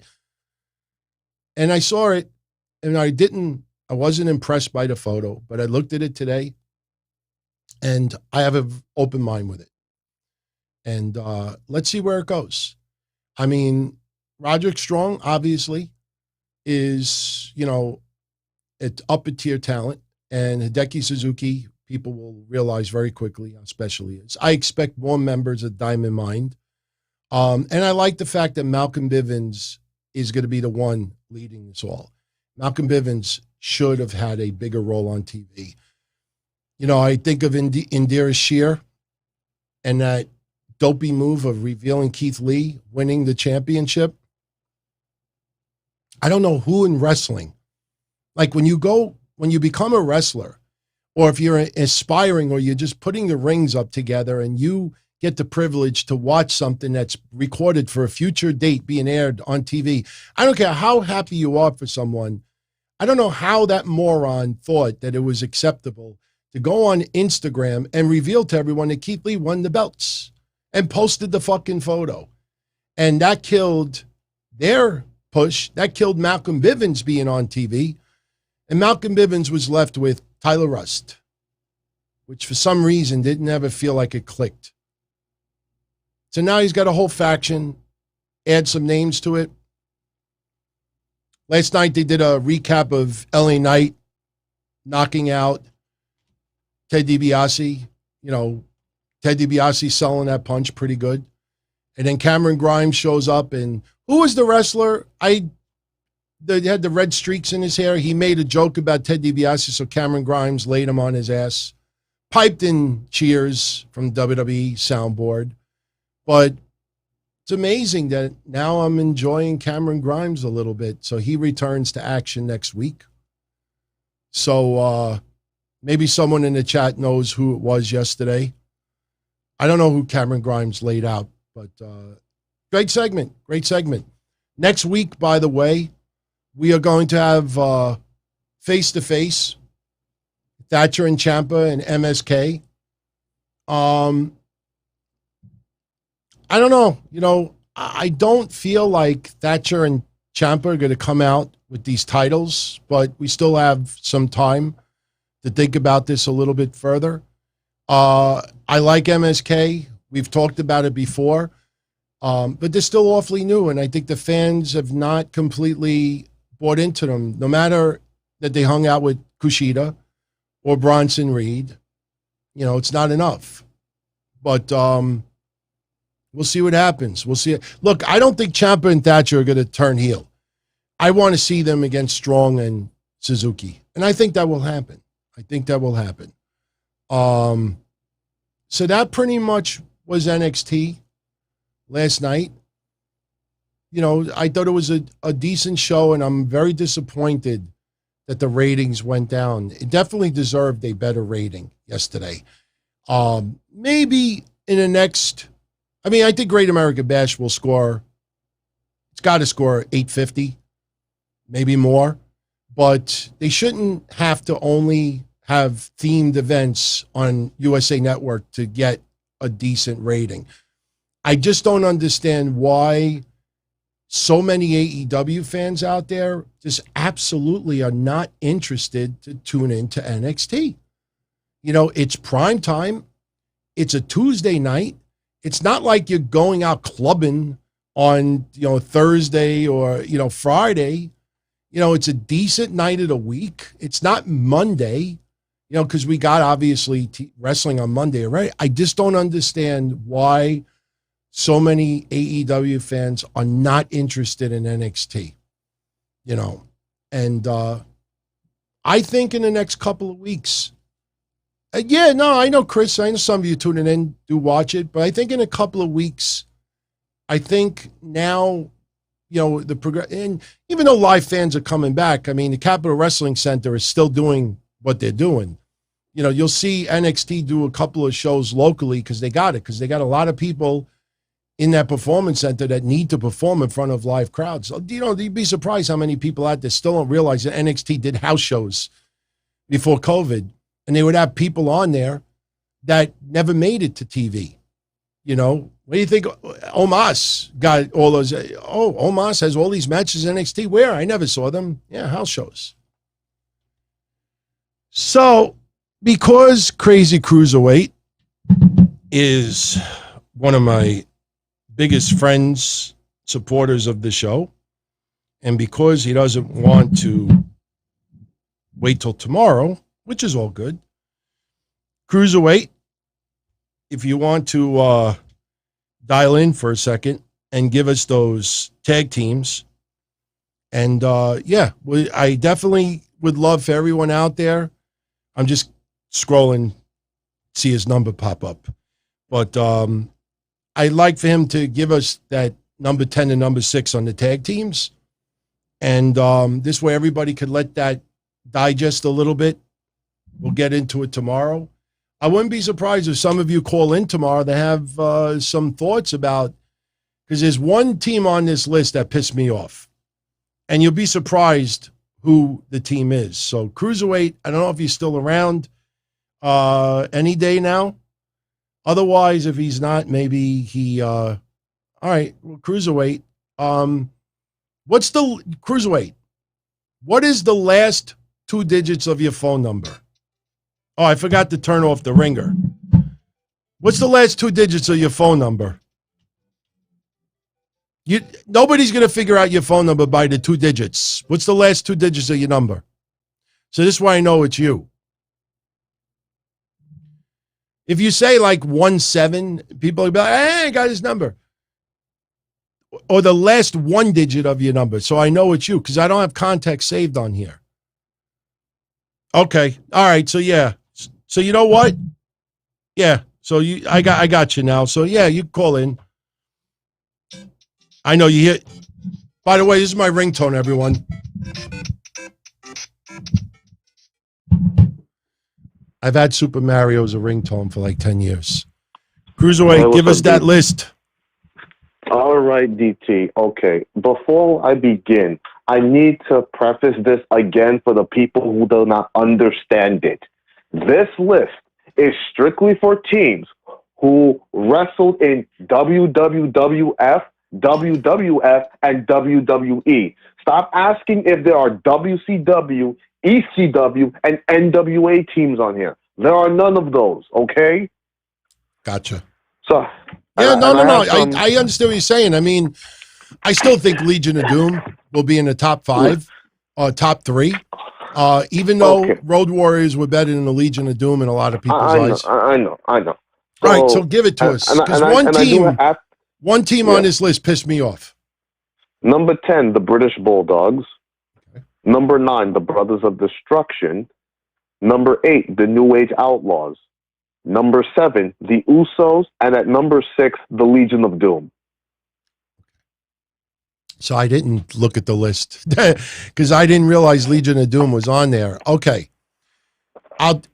And I saw it, and I wasn't impressed by the photo, but I looked at it today, and I have an open mind with it. And let's see where it goes. I mean, Roderick Strong, obviously, is, it's upper-tier talent, and Hideki Suzuki, people will realize very quickly how special he is. I expect more members of Diamond Mine. And I like the fact that Malcolm Bivens is going to be the one leading this all. Malcolm Bivens should have had a bigger role on TV. I think of Indira Shear and that dopey move of revealing Keith Lee winning the championship. I don't know who in wrestling, like when you become a wrestler, or if you're aspiring or you're just putting the rings up together and you get the privilege to watch something that's recorded for a future date being aired on TV. I don't care how happy you are for someone. I don't know how that moron thought that it was acceptable to go on Instagram and reveal to everyone that Keith Lee won the belts and posted the fucking photo. And that killed their push. That killed Malcolm Bivens being on TV. And Malcolm Bivens was left with Tyler Rust, which for some reason didn't ever feel like it clicked. So now he's got a whole faction, add some names to it. Last night they did a recap of LA Knight knocking out Ted DiBiase. You know, Ted DiBiase selling that punch pretty good. And then Cameron Grimes shows up, and who was the wrestler? They had the red streaks in his hair. He made a joke about Ted DiBiase, so Cameron Grimes laid him on his ass. Piped in cheers from WWE soundboard. But it's amazing that now I'm enjoying Cameron Grimes a little bit. So he returns to action next week. So maybe someone in the chat knows who it was yesterday. I don't know who Cameron Grimes laid out, but great segment. Great segment. Next week, by the way, we are going to have face-to-face Thatcher and Ciampa and MSK. I don't know. You know, I don't feel like Thatcher and Ciampa are going to come out with these titles, but we still have some time to think about this a little bit further. I like MSK. We've talked about it before, but they're still awfully new, and I think the fans have not completely bought into them, no matter that they hung out with Kushida or Bronson Reed. You know, it's not enough. But we'll see what happens. We'll see. Look, I don't think Ciampa and Thatcher are going to turn heel. I want to see them against Strong and Suzuki, and I think that will happen. So that pretty much was NXT last night. You know, I thought it was a decent show, and I'm very disappointed that the ratings went down. It definitely deserved a better rating yesterday. Maybe in the next, I mean, I think Great American Bash will score, it's got to score 850, maybe more, but they shouldn't have to only have themed events on USA Network to get a decent rating. I just don't understand why so many AEW fans out there just absolutely are not interested to tune into NXT. You know, it's prime time. It's a Tuesday night. It's not like you're going out clubbing on, you know, Thursday or, you know, Friday. You know, it's a decent night of the week. It's not Monday, you know, because we got obviously wrestling on Monday already. I just don't understand why so many AEW fans are not interested in NXT, you know. And I think in the next couple of weeks, I know, Chris, I know some of you tuning in do watch it, but I think in a couple of weeks, I think now, you know, and even though live fans are coming back, I mean, the Capitol Wrestling Center is still doing what they're doing. You know, you'll see NXT do a couple of shows locally because they got a lot of people in that performance center that need to perform in front of live crowds. You know, you'd be surprised how many people out there still don't realize that NXT did house shows before COVID, and they would have people on there that never made it to TV. You know, what do you think? Omos got all those. Oh, Omos has all these matches in NXT. Where? I never saw them. Yeah, house shows. So, because Crazy Cruiserweight is one of my biggest friends, supporters of the show, and because he doesn't want to wait till tomorrow, which is all good, Cruiserweight, if you want to dial in for a second and give us those tag teams, and I definitely would love for everyone out there. I'm just scrolling, see his number pop up, but I'd like for him to give us that number 10 and number 6 on the tag teams. And this way everybody could let that digest a little bit We'll get into it tomorrow. I wouldn't be surprised if some of you call in tomorrow to have some thoughts about, because there's one team on this list that pissed me off, and you'll be surprised who the team is. So Cruiserweight, I don't know if he's still around any day now. Otherwise, if he's not, maybe he, all right, well, Cruiserweight. What's the Cruiserweight? What is the last 2 digits of your phone number? Oh, I forgot to turn off the ringer. What's the last 2 digits of your phone number? Nobody's going to figure out your phone number by the 2 digits. What's the last 2 digits of your number? So this is why I know it's you. If you say like 17, people will be like, hey, I got his number. Or the last 1 digit of your number. So I know it's you because I don't have contact saved on here. Okay. All right. So yeah. So you know what? Yeah. So I got you now. So yeah, you call in. I know you hear. By the way, this is my ringtone, everyone. I've had Super Mario as a ringtone for like 10 years. Cruiserweight, give us that list. All right, DT. Okay. Before I begin, I need to preface this again for the people who do not understand it. This list is strictly for teams who wrestled in WWF, WWF, and WWE. Stop asking if there are WCW, ECW, and NWA teams on here. There are none of those, okay? Gotcha. So, yeah, no. I understand what you're saying. I mean, I still think Legion of Doom will be in the top 5, top 3. Even though Road Warriors were better than the Legion of Doom in a lot of people's eyes. I know. So, all right, so give it to us. Because one team on this list pissed me off. Number 10, the British Bulldogs. Okay. Number 9, the Brothers of Destruction. Number 8, the New Age Outlaws. Number 7, the Usos. And at number 6, the Legion of Doom. So I didn't look at the list because I didn't realize Legion of Doom was on there. Okay.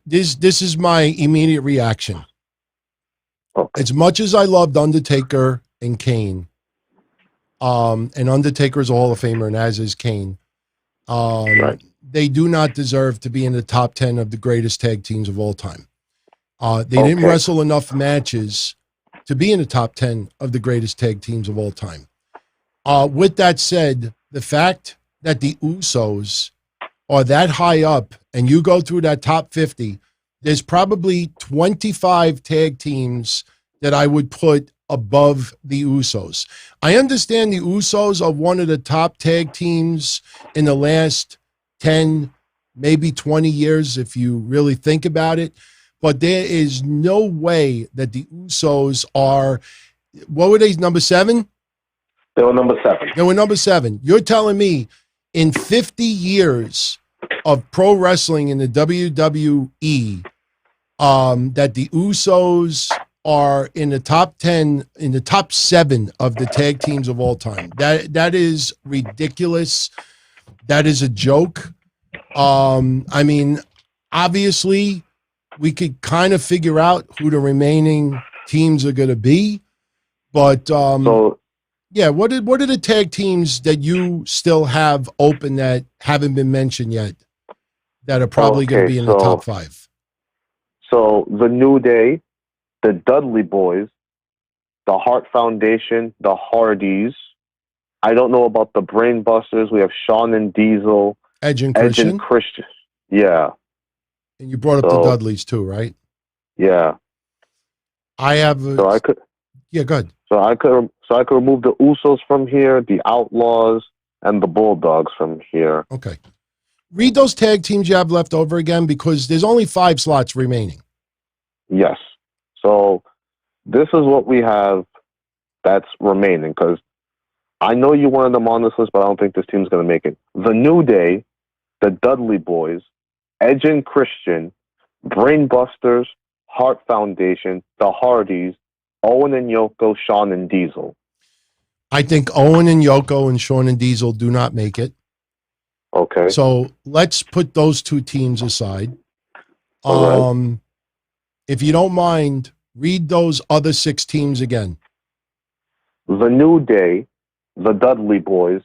This is my immediate reaction. Okay. As much as I loved Undertaker and Kane, and Undertaker's a Hall of Famer, and as is Kane, right. They do not deserve to be in the top 10 of the greatest tag teams of all time. They didn't wrestle enough matches to be in the top 10 of the greatest tag teams of all time. With that said, the fact that the Usos are that high up and you go through that top 50, there's probably 25 tag teams that I would put above the Usos. I understand the Usos are one of the top tag teams in the last 10, maybe 20 years, if you really think about it. But there is no way that the Usos are, what were they, number 7? They were number 7. They were number 7. You're telling me in 50 years of pro wrestling in the WWE that the Usos are in the top 10, in the top 7 of the tag teams of all time. That is ridiculous. That is a joke. I mean, obviously, we could kind of figure out who the remaining teams are going to be, but yeah, what are the tag teams that you still have open that haven't been mentioned yet that are probably going to be in the top 5? So the New Day, the Dudley Boys, the Hart Foundation, the Hardys. I don't know about the Brain Busters. We have Shawn and Diesel, Edge and Christian. Yeah. And you brought up the Dudleys too, right? Yeah. I have. So I could. Yeah, go ahead. So I could remove the Usos from here, the Outlaws, and the Bulldogs from here. Okay. Read those tag teams you have left over again, because there's only 5 slots remaining. Yes. So this is what we have that's remaining, because I know you wanted them on this list, but I don't think this team's going to make it. The New Day, the Dudley Boys, Edge and Christian, Brain Busters, Hart Foundation, the Hardys, Owen and Yoko, Shawn and Diesel. I think Owen and Yoko and Shawn and Diesel do not make it. Okay. So let's put those 2 teams aside. If you don't mind, read those other 6 teams again. The New Day, the Dudley Boys,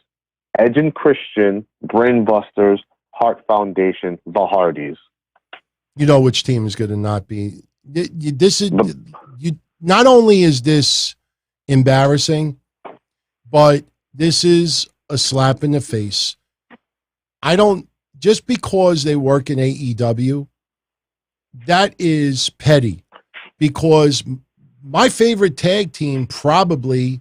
Edge and Christian, Brainbusters, Heart Foundation, the Hardys. You know which team is going to not be. This is not only is this embarrassing, but this is a slap in the face. I don't, just because they work in AEW, that is petty, because my favorite tag team probably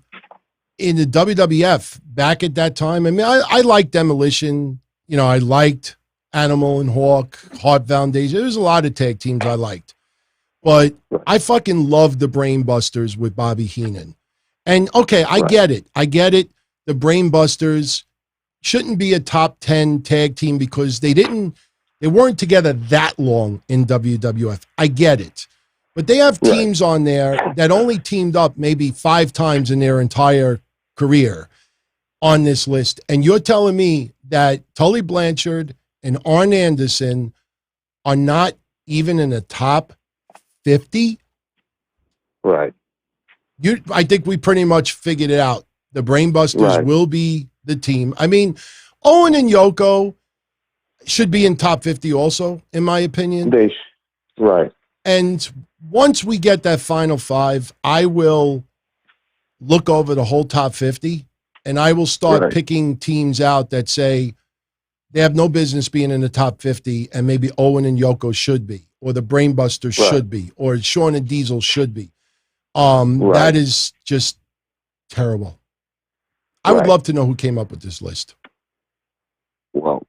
in the WWF back at that time, I mean, I liked Demolition, you know, I liked Animal and Hawk, Heart Foundation. There was a lot of tag teams I liked, but I fucking loved the Brainbusters with Bobby Heenan. And okay, I get it. The Brainbusters shouldn't be a top 10 tag team because they weren't together that long in WWF. I get it. But they have teams on there that only teamed up maybe 5 times in their entire career on this list. And you're telling me that Tully Blanchard and Arn Anderson are not even in the top 50? Right. I think we pretty much figured it out. The Brainbusters will be the team. I mean, Owen and Yoko should be in top 50 also, in my opinion. Right. And once we get that final 5, I will look over the whole top 50 and I will start picking teams out that say they have no business being in the top 50 and maybe Owen and Yoko should be, or the Brainbusters should be, or Shawn and Diesel should be. That is just terrible. I would love to know who came up with this list. Well,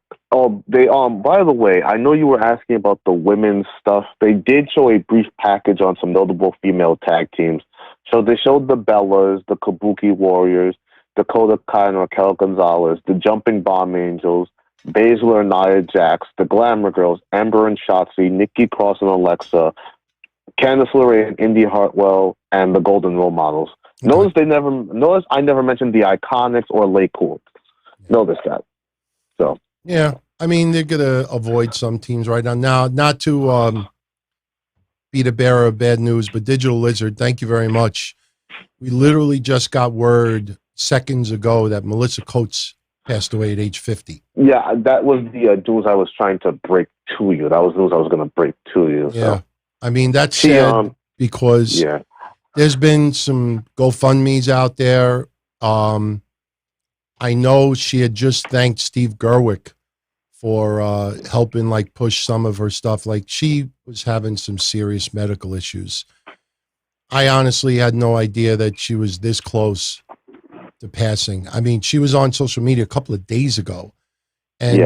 they by the way, I know you were asking about the women's stuff. They did show a brief package on some notable female tag teams. So they showed the Bellas, the Kabuki Warriors, Dakota Kai and Raquel Gonzalez, the Jumping Bomb Angels, Baszler and Nia Jax, the Glamour Girls, Ember and Shotzi, Nikki Cross and Alexa, Candice LeRae and Indy Hartwell, and the Golden Role Models. Notice I never mentioned the Iconics or Lay Cool. Notice that. So yeah, I mean they're gonna avoid some teams right now. Now, not to be the bearer of bad news, but Digital Lizard, thank you very much. We literally just got word seconds ago that Melissa Coates passed away at age 50. Yeah, that was the news I was trying to break to you. That was news I was going to break to you. Yeah, so. I mean that's sad because there's been some GoFundMe's out there. I know she had just thanked Steve Gerwick for helping like push some of her stuff. Like she was having some serious medical issues. I honestly had no idea that she was this close to passing. I mean, she was on social media a couple of days ago and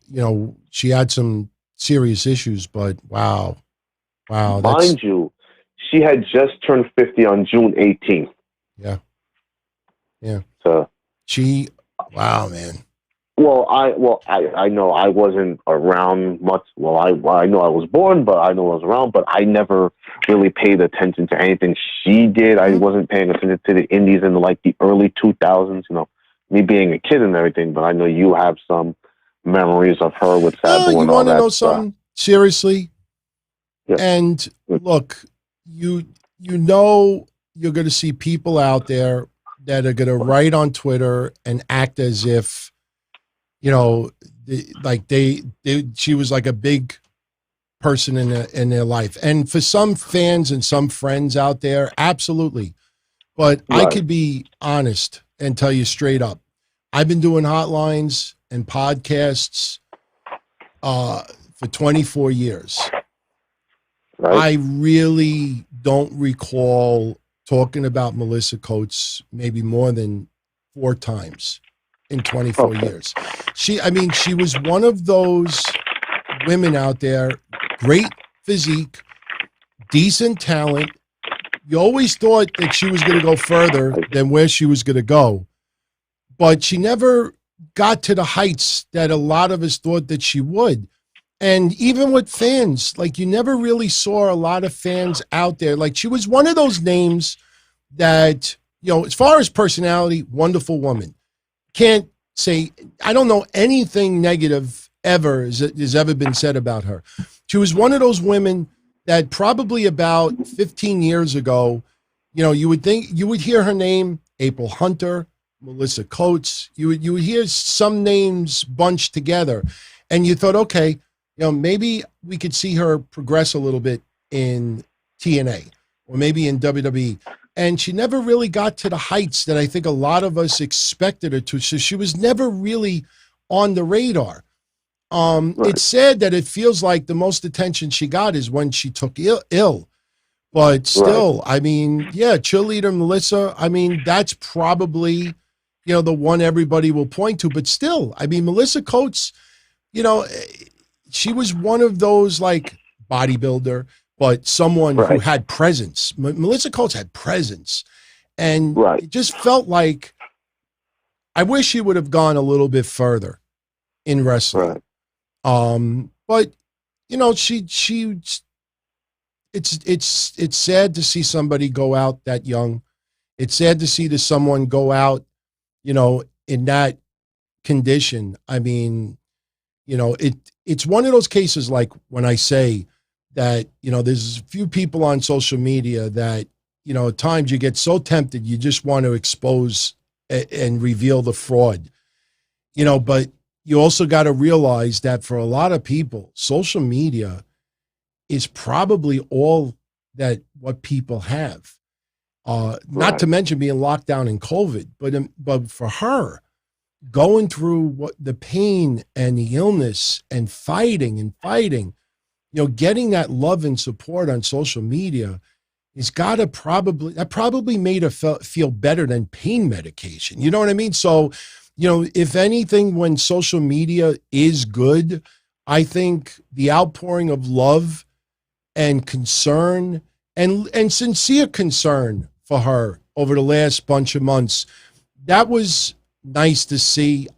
you know, she had some serious issues, but wow. Mind you, she had just turned 50 on June 18th. Yeah. So wow, man. Well, I know I wasn't around much. Well, I know I was born, but I know I was around, but I never really paid attention to anything she did. I wasn't paying attention to the indies in like the early 2000s, you know, me being a kid and everything, but I know you have some memories of her with Sabu and all that. You want to know something? Seriously? Yeah. And look, you know you're going to see people out there that are going to write on Twitter and act as if, you know, she was like a big person in their life. And for some fans and some friends out there, absolutely. But I could be honest and tell you straight up. I've been doing hotlines and podcasts for 24 years. I really don't recall talking about Melissa Coates maybe more than 4 times in 24 years. She was one of those women out there, great physique, decent talent. You always thought that she was going to go further than where she was going to go, but she never got to the heights that a lot of us thought that she would. And even with fans, like you never really saw a lot of fans out there. Like she was one of those names that, you know, as far as personality, wonderful woman. Can't say, I don't know anything negative ever has ever been said about her. She was one of those women that probably about 15 years ago, you know, you would hear her name, April Hunter, Melissa Coates. You would hear some names bunched together, and you thought, okay, you know, maybe we could see her progress a little bit in TNA or maybe in WWE. And she never really got to the heights that I think a lot of us expected her to. So she was never really on the radar. Right. It's sad that it feels like the most attention she got is when she took ill. But still, right. I mean, yeah, cheerleader Melissa, I mean, that's probably, you know, the one everybody will point to. But still, I mean, Melissa Coates, you know, she was one of those like bodybuilder, but someone who had presence. Melissa Coates had presence. And it just felt like I wish she would have gone a little bit further in wrestling. But you know, it's sad to see somebody go out that young. It's sad to see someone go out, you know, in that condition. I mean, you know, it's one of those cases like when I say that, you know, there's a few people on social media that, you know, at times you get so tempted, you just want to expose and reveal the fraud, you know, but you also got to realize that for a lot of people, social media is probably all that what people have. Not to mention being locked down in COVID, but for her, going through what the pain and the illness and fighting, you know, getting that love and support on social media is probably made her feel better than pain medication. You know what I mean? So, you know, if anything, when social media is good, I think the outpouring of love and concern and sincere concern for her over the last bunch of months, that was nice to see.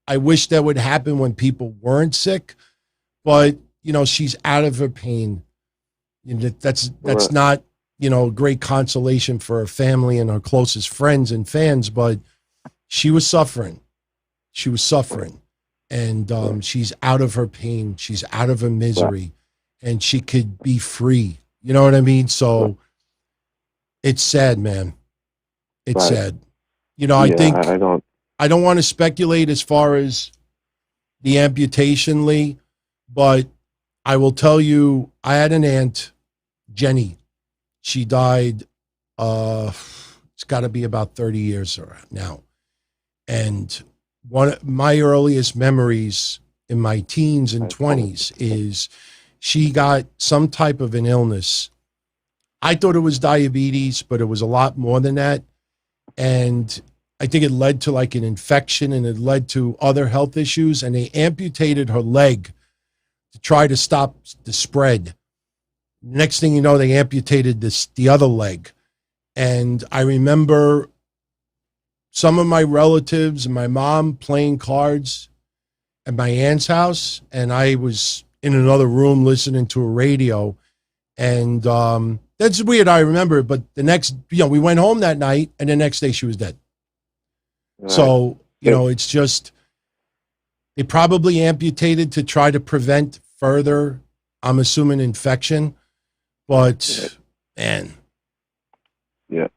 I wish that would happen when people weren't sick, but, you know, she's out of her pain. You know, that's not, you know, great consolation for her family and her closest friends and fans, but she was suffering. She was suffering, and she's out of her pain. She's out of her misery, and she could be free. You know what I mean? So it's sad, man. It's sad. You know, I think I don't want to speculate as far as the amputation, Lee, but I will tell you, I had an aunt, Jenny. She died, it's got to be about 30 years now. And one of my earliest memories in my teens and 20s is she got some type of an illness. I thought it was diabetes, but it was a lot more than that. And I think it led to like an infection, and it led to other health issues, and they amputated her leg to try to stop the spread. Next thing you know, they amputated the other leg. And I remember some of my relatives and my mom playing cards at my aunt's house, and I was in another room listening to a radio. And that's weird, I remember. But the next, you know, we went home that night, and the next day she was dead. Right. So, you know, it's just, they probably amputated to try to prevent further, I'm assuming, infection. But, man. Yeah.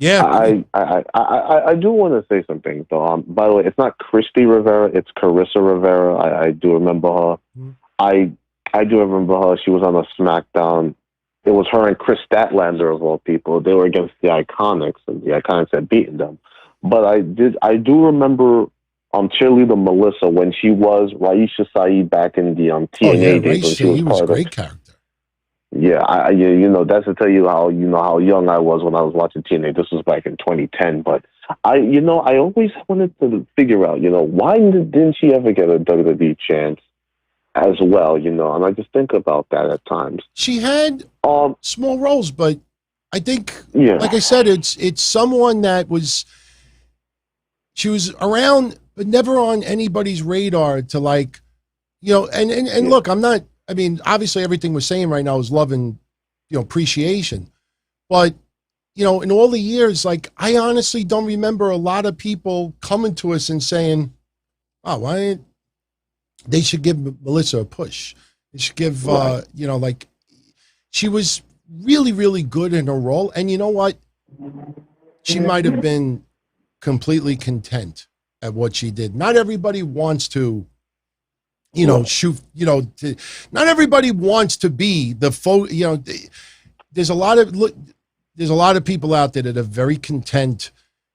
Yeah, I do want to say something though. By the way, it's not Christy Rivera; it's Carissa Rivera. I do remember her. Mm-hmm. I do remember her. She was on a SmackDown. It was her and Chris Statlander of all people. They were against the Iconics, and the Iconics had beaten them. But I do remember cheerleader Melissa when she was Raisha Saeed back in the TNA days. When she was a great character. Yeah, you know, that's to tell you how young I was when I was watching TNA. This was back in 2010, but I always wanted to figure out, you know, why didn't she ever get a WWE chance as well, you know? And I just think about that at times. She had small roles, but I think, like I said, it's someone that she was around, but never on anybody's radar to, like, you know, and look, I mean, obviously everything we're saying right now is love and, you know, appreciation. But, you know, in all the years, like, I honestly don't remember a lot of people coming to us and saying, oh, why they should give Melissa a push. They should give, like, she was really, really good in her role. And you know what? She might have been completely content at what she did. Not everybody wants to, shoot, not everybody wants to be the there's a lot of people out there that are very content,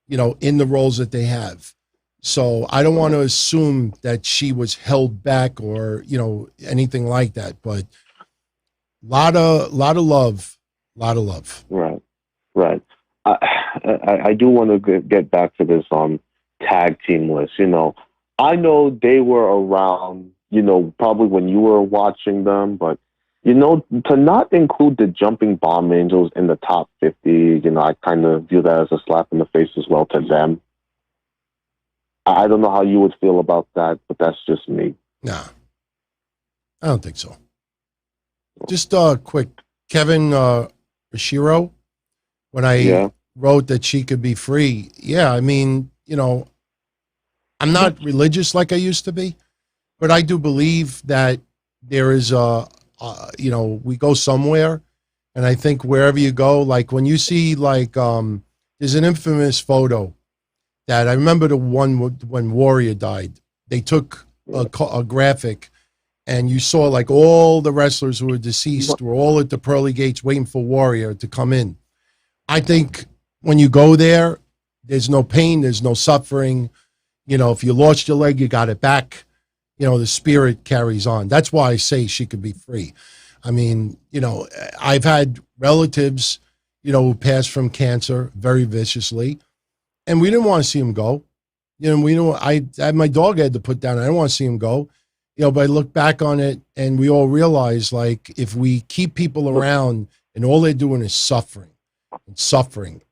in the roles that they have. So I don't want to assume that she was held back or, anything like that, but lot of love. Right. I do want to get back to this tag team list. I know they were around, probably when you were watching them, but to not include the Jumping Bomb Angels in the top 50, I kind of view that as a slap in the face as well to them. I don't know how you would feel about that, but that's just me. Nah, I don't think so. Just quick, Kevin Ishiro, when I wrote that she could be free, I mean, I'm not religious like I used to be, but I do believe that there is we go somewhere, and I think wherever you go, like when you see there's an infamous photo that I remember, the one when Warrior died. They took a graphic, and you saw like all the wrestlers who were deceased were all at the pearly gates waiting for Warrior to come in. I think when you go there, there's no pain, there's no suffering. If you lost your leg, you got it back. The spirit carries on. That's why I say she could be free. I mean, I've had relatives, who passed from cancer very viciously, and we didn't want to see him go. I had my dog I had to put down. I didn't want to see him go. But I look back on it, and we all realize, like, if we keep people around and all they're doing is suffering,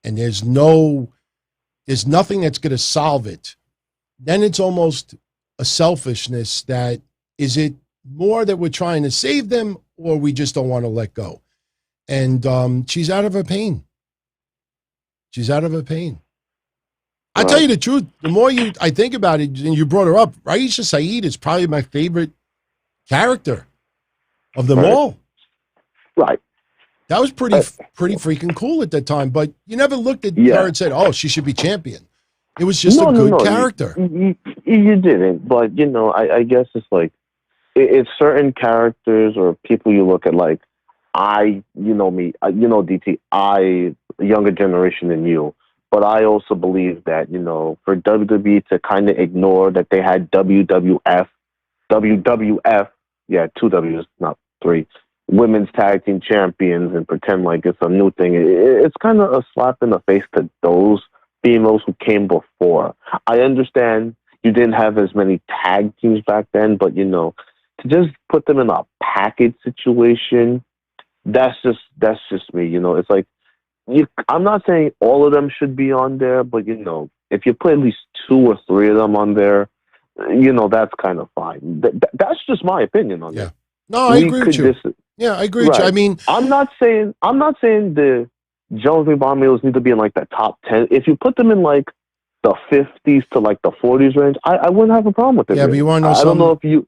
and there's nothing that's going to solve it, then it's almost a selfishness. That is it more that we're trying to save them, or we just don't want to let go. And she's out of her pain. I'll tell you the truth. The more I think about it, and you brought her up, Raisha Saeed is probably my favorite character of them all. Right. That was pretty freaking cool at that time. But you never looked at her and said, "Oh, she should be champion." It was just a good character. You didn't, but I guess it's like it's certain characters or people you look at. Like DT, younger generation than you. But I also believe that, for WWE to kind of ignore that they had WWF, two W's, not three, women's tag team champions, and pretend like it's a new thing, it's kind of a slap in the face to those females who came before. I understand you didn't have as many tag teams back then, but, to just put them in a package situation, that's just me. It's like, I'm not saying all of them should be on there, but if you put at least 2 or 3 of them on there, that's kind of fine. That's just my opinion on that. No, I agree with you. I agree with you. I mean, I'm not saying the Jones Bomb Mills need to be in like the top 10. If you put them in like the 50s to like the 40s range, I wouldn't have a problem with it. Yeah, but you want to know something? I don't know if you.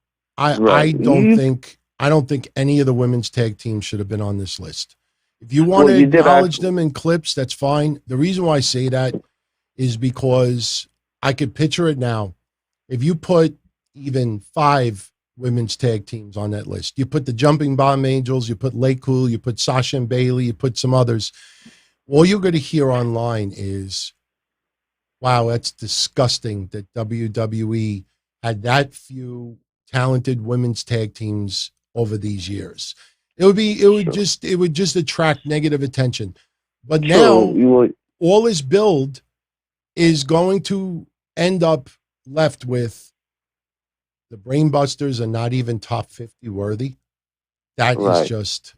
I don't think any of the women's tag teams should have been on this list. If you want to acknowledge them in clips, that's fine. The reason why I say that is because I could picture it now. If you put even 5 women's tag teams on that list, you put the Jumping Bomb Angels, you put Lake Cool, you put Sasha and Bailey, you put some others, all you're going to hear online is, wow, that's disgusting that WWE had that few talented women's tag teams over these years. It would just attract negative attention. But now all this build is going to end up left with the Brainbusters are not even top 50 worthy. That is just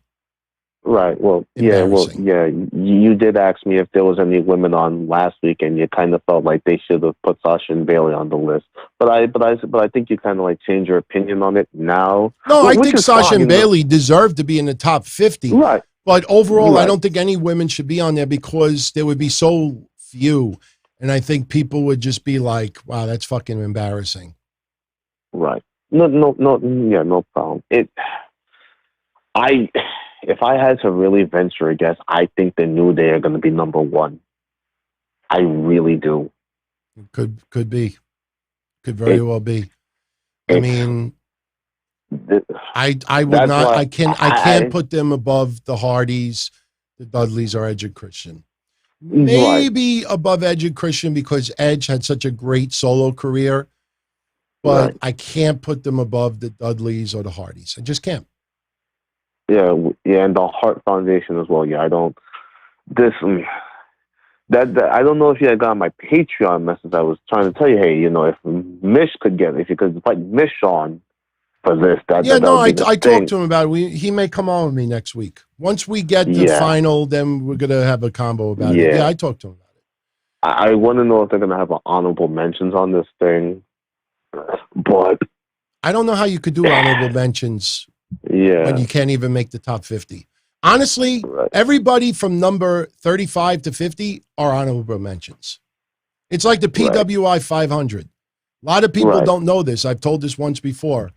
right. Well, you did ask me if there was any women on last week, and you kind of felt like they should have put Sasha and Bailey on the list. But I think you kind of like change your opinion on it now. No, I think Sasha and Bailey deserve to be in the top 50. Right. But overall, I don't think any women should be on there because there would be so few. And I think people would just be like, wow, that's fucking embarrassing. Right. No problem. If I had to really venture a guess, I think the New Day are going to be number one. I really do. Could be. Could very well be. I mean, I would not. I can't put them above the Hardys, the Dudleys, or Edge and Christian. Maybe above Edge and Christian because Edge had such a great solo career, but I can't put them above the Dudleys or the Hardys. I just can't. Yeah, and the Hart Foundation as well. Yeah, I don't. I don't know if you had got my Patreon message. I was trying to tell you, hey, if Mish could get, if you could fight Mish on for this, I talked to him about it. He may come on with me next week. Once we get the final, then we're gonna have a combo about it. Yeah, I talked to him about it. I want to know if they're gonna have honorable mentions on this thing, but I don't know how you could do honorable mentions. Yeah, when you can't even make the top 50. Honestly, everybody from number 35 to 50 are honorable mentions. It's like the PWI 500. A lot of people don't know this. I've told this once before.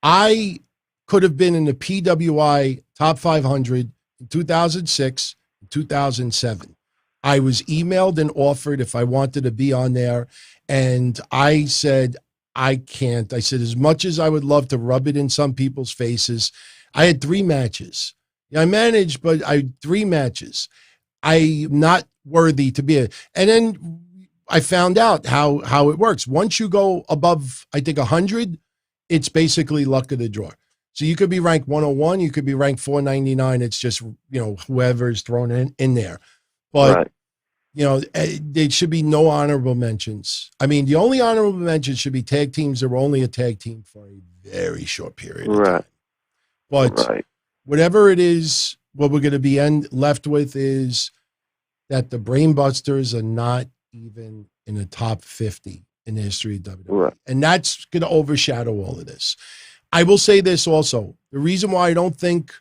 I could have been in the PWI top 500 in 2006, 2007. I was emailed and offered if I wanted to be on there, and I said, I can't. I said, as much as I would love to rub it in some people's faces, I had 3 matches. I managed, but I had 3 matches. I'm not worthy to be and then I found out how it works. Once you go above, I think 100, it's basically luck of the draw. So you could be ranked 101, you could be ranked 499. It's just, whoever's thrown in there. But there should be no honorable mentions. I mean, the only honorable mentions should be tag teams that were only a tag team for a very short period of time. But whatever it is, what we're going to be left with is that the Brainbusters are not even in the top 50 in the history of WWE. And that's going to overshadow all of this. I will say this also. The reason why I don't think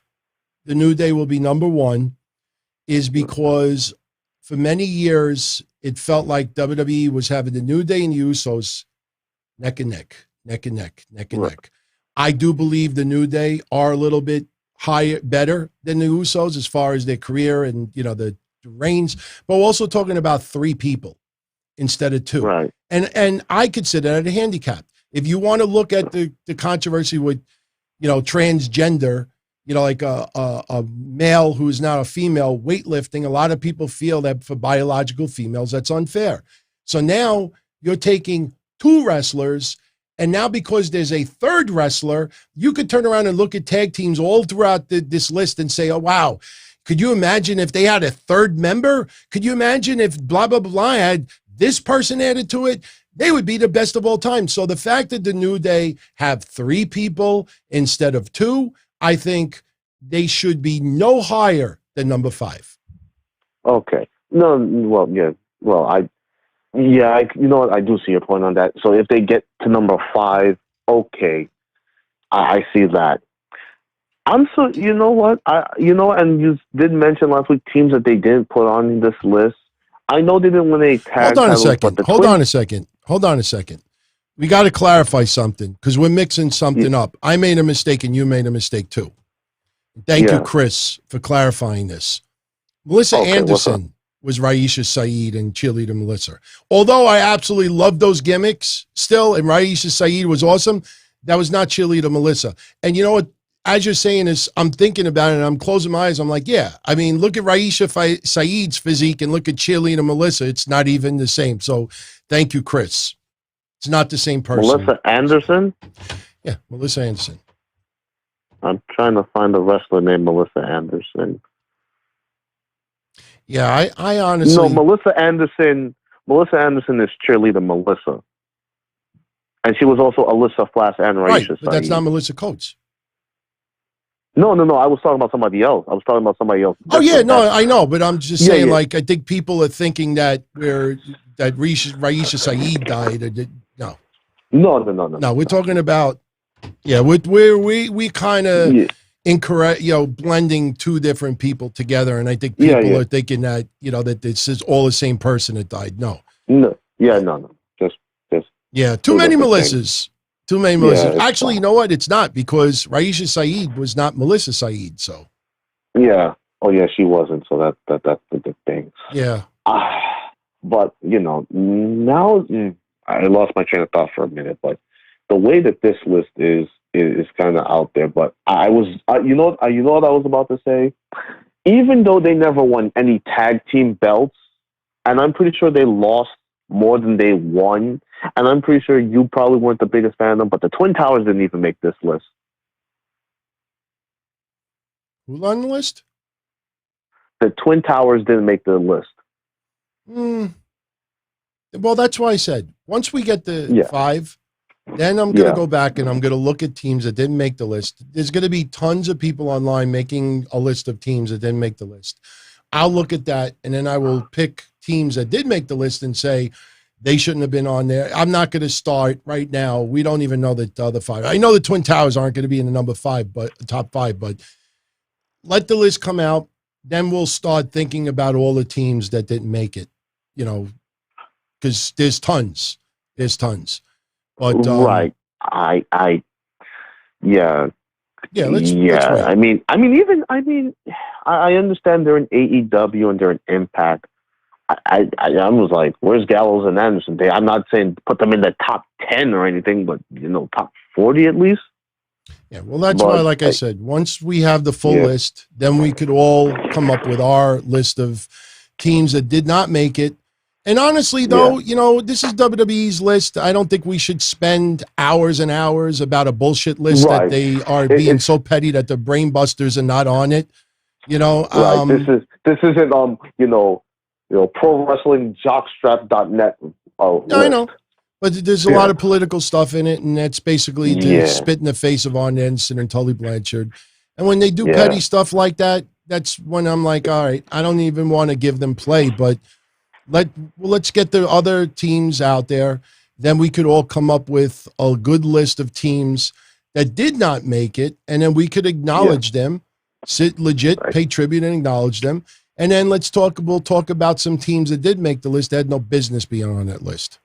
the New Day will be number one is because for many years, it felt like WWE was having the New Day and the Usos neck and neck. I do believe the New Day are a little bit better than the Usos as far as their career and, the reigns, but we're also talking about 3 people instead of 2. Right. And I consider that a handicap. If you want to look at the controversy with, transgender, like a male who is now a female weightlifting, a lot of people feel that for biological females, that's unfair. So now you're taking 2 wrestlers, and now because there's a 3rd wrestler, you could turn around and look at tag teams all throughout this list and say, oh, wow, could you imagine if they had a 3rd member? Could you imagine if blah, blah, blah had this person added to it? They would be the best of all time. So the fact that the New Day have 3 people instead of 2, I think they should be no higher than number 5. Okay. No, well, yeah. Well, I do see your point on that. So if they get to number 5, okay, I see that. And you did mention last week teams that they didn't put on this list. I know they didn't win a tag. Hold on a second. We got to clarify something because we're mixing something up. I made a mistake and you made a mistake too. Thank you, Chris, for clarifying this. Melissa Anderson was Raisha Saeed and Cheerleader Melissa. Although I absolutely love those gimmicks still, and Raisha Saeed was awesome, that was not Cheerleader Melissa. And you know what? As you're saying this, I'm thinking about it and I'm closing my eyes. I'm like, yeah. I mean, look at Raisha Saeed's physique and look at Cheerleader Melissa. It's not even the same. So thank you, Chris. It's not the same person. Melissa Anderson? Yeah, Melissa Anderson. I'm trying to find a wrestler named Melissa Anderson. Yeah, I honestly... No, Melissa Anderson is Cheerleader Melissa. And she was also Alyssa Flash and Raisha Saeed. But that's not Melissa Coates. No. I was talking about somebody else. Oh, yeah, no, I know. But I'm just saying, I think people are thinking that Raisha Saeed died. No. No, we're talking about, we kind of incorrect, blending 2 different people together. And I think people are thinking that, that this is all the same person that died. No. No. Yeah, no. Just too many Melissas. Too many Melissa. it's Actually, you know what? It's not, because Raisha Saeed was not Melissa Saeed. So Yeah. Oh, yeah, she wasn't. So that's the good thing. yeah. But, now I lost my train of thought for a minute. But the way that this list is kind of out there. But I was, you know what I was about to say? Even though they never won any tag team belts, and I'm pretty sure they lost more than they won, and I'm pretty sure you probably weren't the biggest fan of them, but the Twin Towers didn't even make this list. Who's on the list? The Twin Towers didn't make the list. Well, that's why I said, once we get the 5, then I'm going to go back and I'm going to look at teams that didn't make the list. There's going to be tons of people online making a list of teams that didn't make the list. I'll look at that, and then I will pick teams that did make the list and say they shouldn't have been on there. I'm not going to start right now. We don't even know the other 5. I know the Twin Towers aren't going to be in the number 5, but top 5, but let the list come out. Then we'll start thinking about all the teams that didn't make it, because there's tons. But right. Yeah, let's wait. I understand they're in AEW and they're in Impact. I was like, where's Gallows and Anderson? I'm not saying put them in the top 10 or anything, but top 40 at least. Yeah, well, that's why, like I said, once we have the full list, then we could all come up with our list of teams that did not make it. And honestly, though, this is WWE's list. I don't think we should spend hours and hours about a bullshit list that they are being so petty that the brain busters are not on it. Right. This isn't pro wrestling jockstrap.net. I know. But there's a lot of political stuff in it, and that's basically to spit in the face of Arn Anderson and Tully Blanchard. And when they do petty stuff like that, that's when I'm like, all right, I don't even want to give them play, but let's get the other teams out there. Then we could all come up with a good list of teams that did not make it, and then we could acknowledge them, sit legit, pay tribute, and acknowledge them. And then we'll talk about some teams that did make the list that had no business being on that list.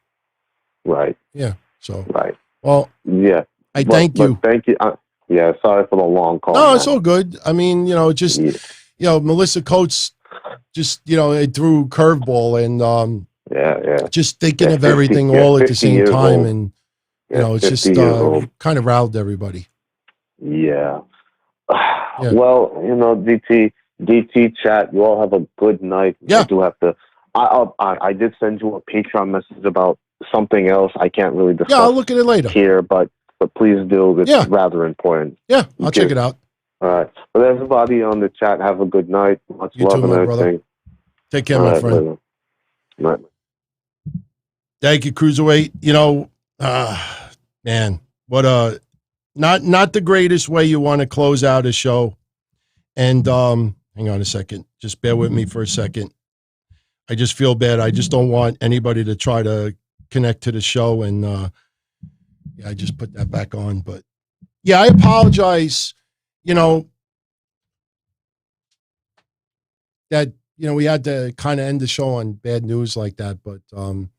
Right. Yeah. So. Right. Well. Yeah. Thank you. Thank you. Sorry for the long call. No, it's all good. I mean, Melissa Coates just it threw curveball and just thinking of everything all at the same time, and it's just kind of riled everybody. Yeah. Well, DT chat. You all have a good night. Yeah. I do have to. I did send you a Patreon message about something else. I can't really discuss. Yeah, I'll look at it later here, but please do. It's rather important. Yeah, I'll check it out. All right. But everybody on the chat, have a good night. Much you love too, and my everything. Brother. Take care, my friend. Right. Thank you, Cruiserweight. Man, what not the greatest way you want to close out a show. And hang on a second. Just bear with me for a second. I just feel bad. I just don't want anybody to try to connect to the show. And I just put that back on. But I apologize. That we had to kind of end the show on bad news like that. But and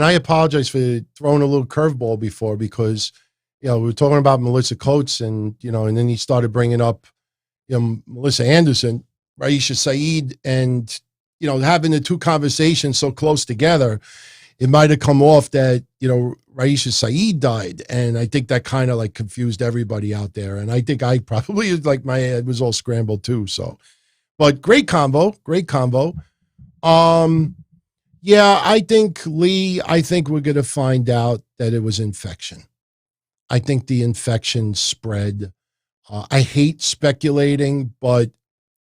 I apologize for throwing a little curveball before, because we were talking about Melissa Coates, and and then he started bringing up Melissa Anderson, Raisha Saeed, and having the two conversations so close together, it might have come off that Raisha Saeed died, and I think that kind of confused everybody out there, and I think I probably my head was all scrambled too. So, but great combo. I think Lee. I think we're gonna find out that it was infection. I think the infection spread. I hate speculating, but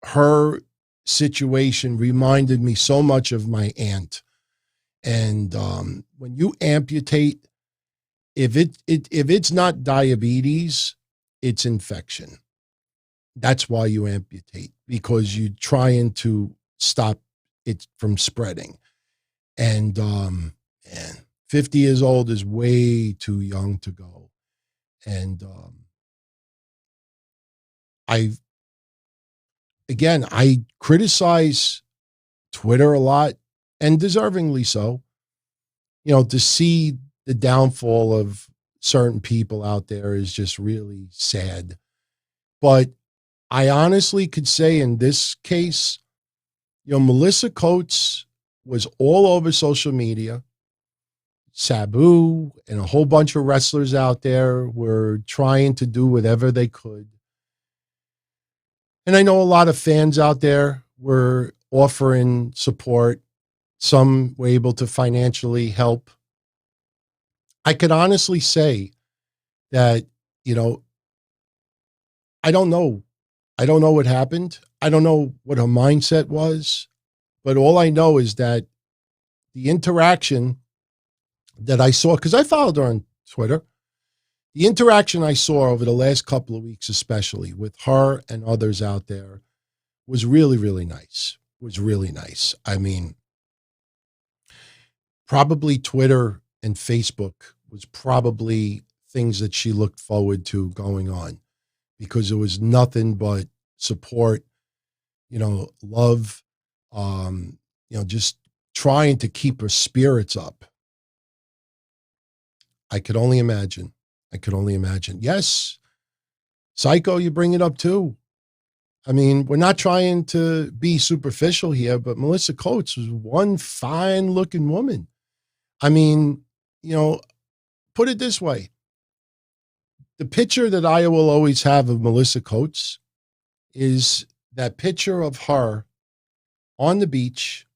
her situation reminded me so much of my aunt. And when you amputate, if it's not diabetes, it's infection. That's why you amputate, because you're trying to stop it from spreading. And 50 years old is way too young to go. And I criticize Twitter a lot, and deservingly so, to see the downfall of certain people out there is just really sad. But I honestly could say in this case, Melissa Coates was all over social media. Sabu and a whole bunch of wrestlers out there were trying to do whatever they could. And I know a lot of fans out there were offering support. Some were able to financially help. I could honestly say that, I don't know. I don't know what happened. I don't know what her mindset was. But all I know is that the interaction that I saw, because I followed her on Twitter, the interaction I saw over the last couple of weeks, especially with her and others out there, was really, really nice. Was really nice. I mean, probably Twitter and Facebook was probably things that she looked forward to going on, because it was nothing but support, love, just trying to keep her spirits up. I could only imagine. Yes, Psycho, you bring it up too. I mean, we're not trying to be superficial here, but Melissa Coates was one fine looking woman. I mean, put it this way. The picture that I will always have of Melissa Coates is that picture of her on the beach.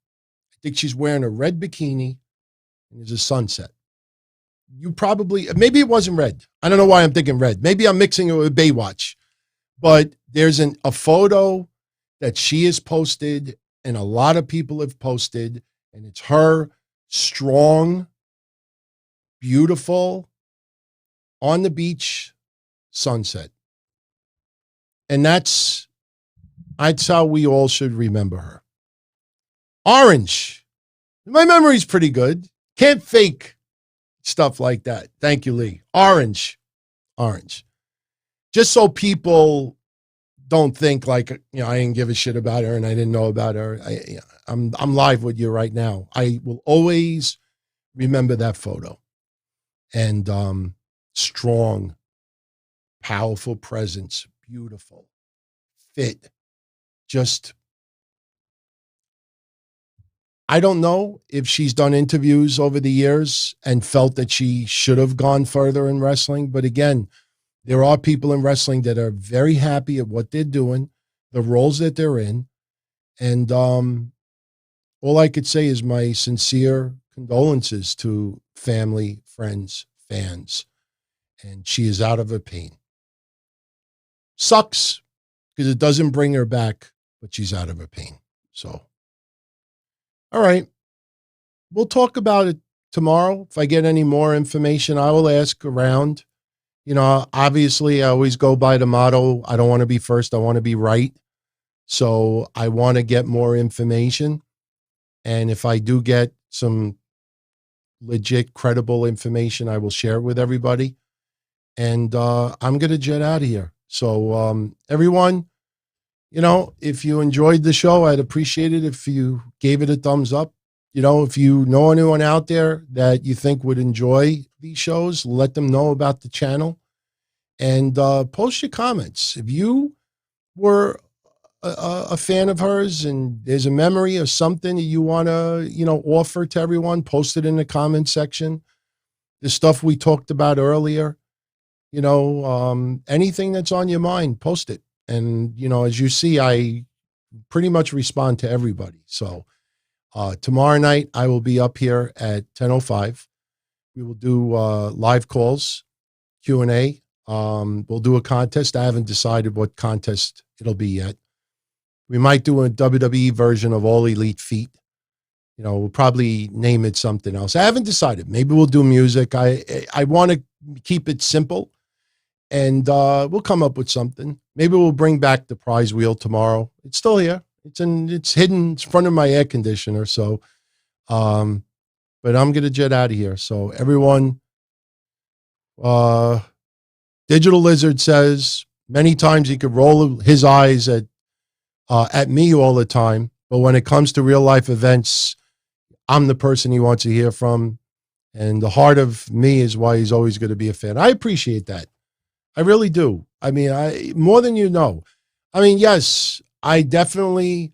I think she's wearing a red bikini and there's a sunset. You probably, maybe it wasn't red. I don't know why I'm thinking red. Maybe I'm mixing it with Baywatch. But there's a photo that she has posted and a lot of people have posted, and it's her strong, beautiful, on the beach sunset. And that's how we all should remember her. Orange. My memory's pretty good. Can't fake stuff like that. Thank you, Lee. Orange. Just so people don't think like, I didn't give a shit about her and I didn't know about her. I'm live with you right now. I will always remember that photo. And strong, powerful presence, beautiful, fit, just, I don't know if she's done interviews over the years and felt that she should have gone further in wrestling. But again, there are people in wrestling that are very happy at what they're doing, the roles that they're in. And all I could say is my sincere condolences to family, friends, fans. And she is out of her pain. Sucks because it doesn't bring her back, but she's out of her pain. So, all right. We'll talk about it tomorrow. If I get any more information, I will ask around. Obviously, I always go by the motto, I don't want to be first, I want to be right. So I want to get more information. And if I do get some legit, credible information, I will share it with everybody. And I'm going to jet out of here. So everyone, if you enjoyed the show, I'd appreciate it if you gave it a thumbs up. If you know anyone out there that you think would enjoy these shows, let them know about the channel and post your comments. If you were a fan of hers and there's a memory or something that you want to, offer to everyone, post it in the comment section. The stuff we talked about earlier, anything that's on your mind, post it. And, as you see, I pretty much respond to everybody. So, tomorrow night, I will be up here at 10:05. We will do live calls, Q&A. We'll do a contest. I haven't decided what contest it'll be yet. We might do a WWE version of All Elite Feet. We'll probably name it something else. I haven't decided. Maybe we'll do music. I want to keep it simple, and we'll come up with something. Maybe we'll bring back the prize wheel tomorrow. It's still here. It's hidden in front of my air conditioner. So, but I'm going to jet out of here. So everyone, Digital Lizard says many times he could roll his eyes at me all the time. But when it comes to real life events, I'm the person he wants to hear from. And the heart of me is why he's always going to be a fan. I appreciate that. I really do. I mean, more than you know. I mean, yes, I definitely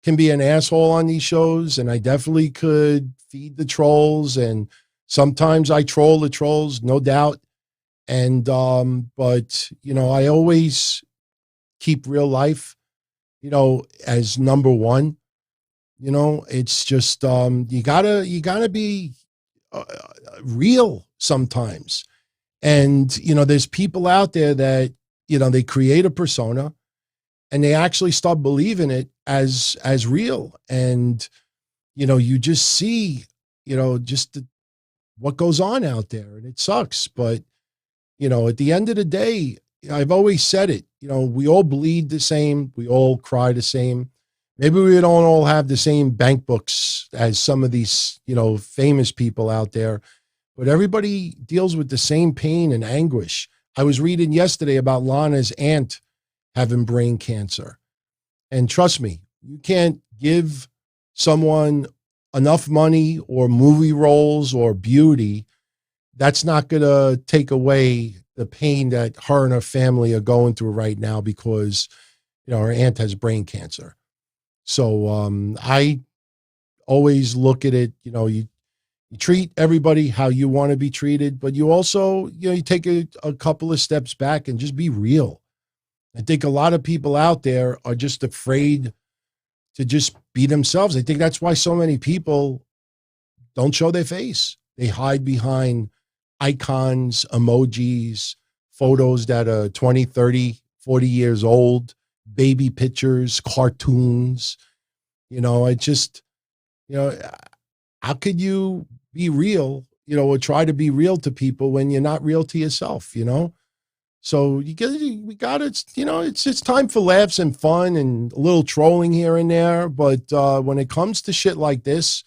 can be an asshole on these shows, and I definitely could feed the trolls, and sometimes I troll the trolls, no doubt. And, but, you know, I always keep real life, you know, as number one. You know, it's just, you gotta be real sometimes. And, you know, there's people out there that, you know, they create a persona and they actually start believing it as real. And, you know, you just see, you know, just what goes on out there, and it sucks. But, you know, at the end of the day, I've always said it, you know, we all bleed the same. We all cry the same. Maybe we don't all have the same bank books as some of these, you know, famous people out there, but everybody deals with the same pain and anguish. I was reading yesterday about Lana's aunt having brain cancer. And trust me, you can't give someone enough money or movie roles or beauty. That's not going to take away the pain that her and her family are going through right now because, you know, her aunt has brain cancer. So I always look at it, you know, you treat everybody how you want to be treated, but you also, you know, you take a couple of steps back and just be real. I think a lot of people out there are just afraid to just be themselves. I think that's why so many people don't show their face. They hide behind icons, emojis, photos that are 20, 30, 40 years old, baby pictures, cartoons. You know, I just, you know, how could you be real, you know, or try to be real to people when you're not real to yourself, you know? So we got it, you know, it's time for laughs and fun and a little trolling here and there. But when it comes to shit like this,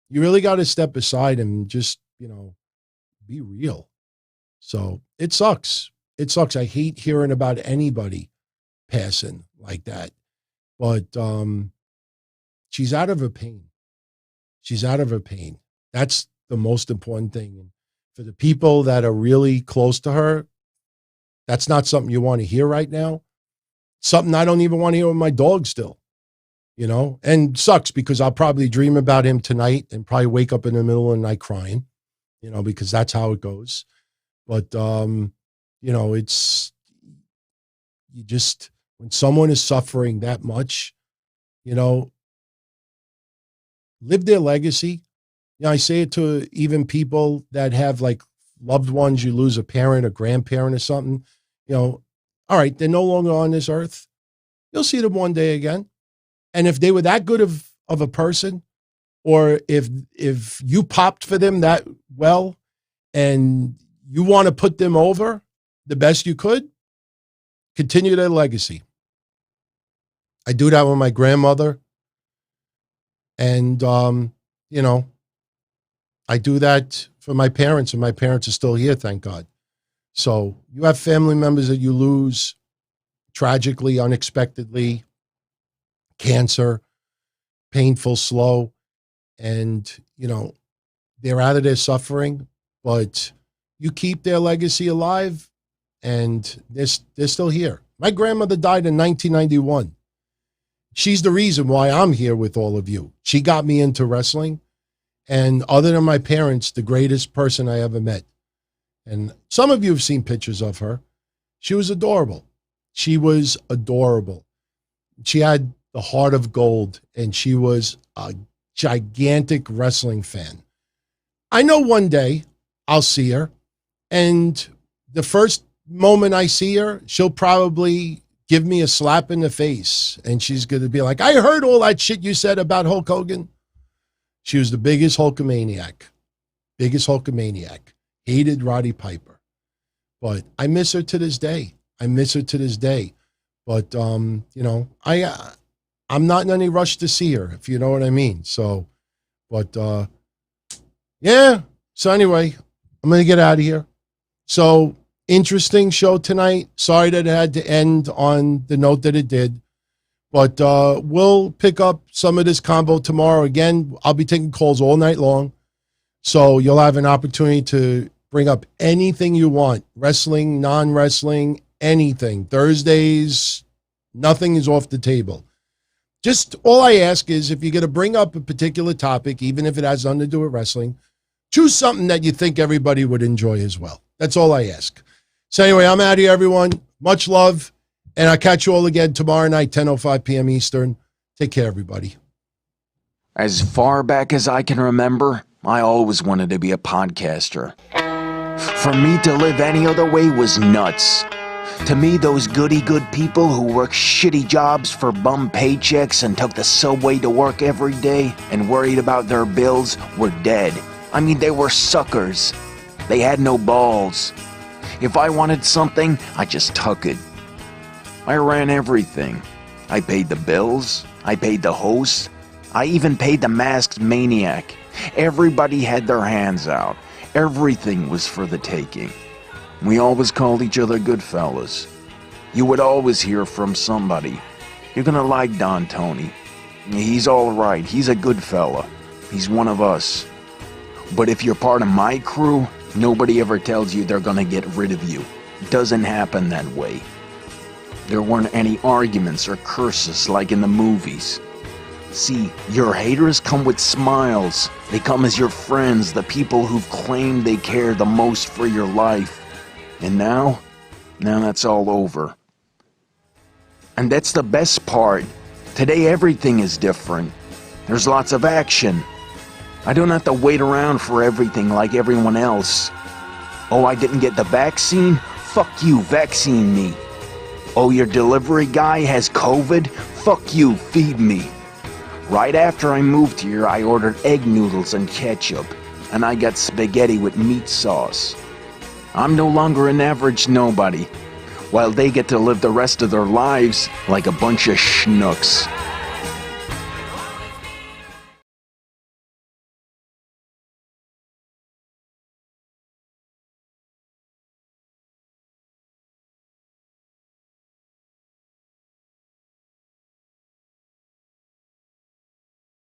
you really got to step aside and just, you know, be real. So it sucks. It sucks. I hate hearing about anybody passing like that. But she's out of her pain. She's out of her pain. That's the most important thing. And for the people that are really close to her, that's not something you want to hear right now. Something I don't even want to hear with my dog still, you know, and sucks because I'll probably dream about him tonight and probably wake up in the middle of the night crying, you know, because that's how it goes. But, you know, it's, you just, when someone is suffering that much, you know, live their legacy. You know, I say it to even people that have like loved ones, you lose a parent, a grandparent or something, you know, all right, they're no longer on this earth. You'll see them one day again. And if they were that good of a person, or if you popped for them that well and you want to put them over the best you could, continue their legacy. I do that with my grandmother. And, you know, I do that for my parents, and my parents are still here, thank God. So you have family members that you lose tragically, unexpectedly, cancer, painful, slow, and, you know, they're out of their suffering, but you keep their legacy alive, and they're still here. My grandmother died in 1991. She's the reason why I'm here with all of you. She got me into wrestling. And other than my parents, the greatest person I ever met. And some of you have seen pictures of her. She was adorable. She was adorable. She had the heart of gold, and she was a gigantic wrestling fan. I know one day I'll see her, and the first moment I see her, she'll probably give me a slap in the face, and she's going to be like, I heard all that shit you said about Hulk Hogan. She was the biggest Hulkamaniac. Hated Roddy Piper. But I miss her to this day. But, you know, I'm not in any rush to see her, if you know what I mean. So, but, yeah. So anyway, I'm going to get out of here. So, interesting show tonight. Sorry that it had to end on the note that it did. But we'll pick up some of this combo tomorrow. Again, I'll be taking calls all night long. So you'll have an opportunity to bring up anything you want, wrestling, non-wrestling, anything. Thursdays, nothing is off the table. Just all I ask is if you're going to bring up a particular topic, even if it has nothing to do with wrestling, choose something that you think everybody would enjoy as well. That's all I ask. So anyway, I'm out of here, everyone. Much love. And I'll catch you all again tomorrow night, 10:05 p.m. Eastern. Take care, everybody. As far back as I can remember, I always wanted to be a podcaster. For me to live any other way was nuts. To me, those goody-good people who worked shitty jobs for bum paychecks and took the subway to work every day and worried about their bills were dead. I mean, they were suckers. They had no balls. If I wanted something, I just took it. I ran everything. I paid the bills. I paid the host. I even paid the masked maniac. Everybody had their hands out. Everything was for the taking. We always called each other good fellas. You would always hear from somebody. You're gonna like Don Tony. He's all right. He's a good fella. He's one of us. But if you're part of my crew, nobody ever tells you they're gonna get rid of you. It doesn't happen that way. There weren't any arguments or curses like in the movies. See, your haters come with smiles. They come as your friends, the people who've claimed they care the most for your life. And now that's all over. And that's the best part. Today everything is different. There's lots of action. I don't have to wait around for everything like everyone else. Oh, I didn't get the vaccine? Fuck you, vaccine me. Oh, your delivery guy has COVID? Fuck you, feed me. Right after I moved here, I ordered egg noodles and ketchup, and I got spaghetti with meat sauce. I'm no longer an average nobody, while they get to live the rest of their lives like a bunch of schnooks.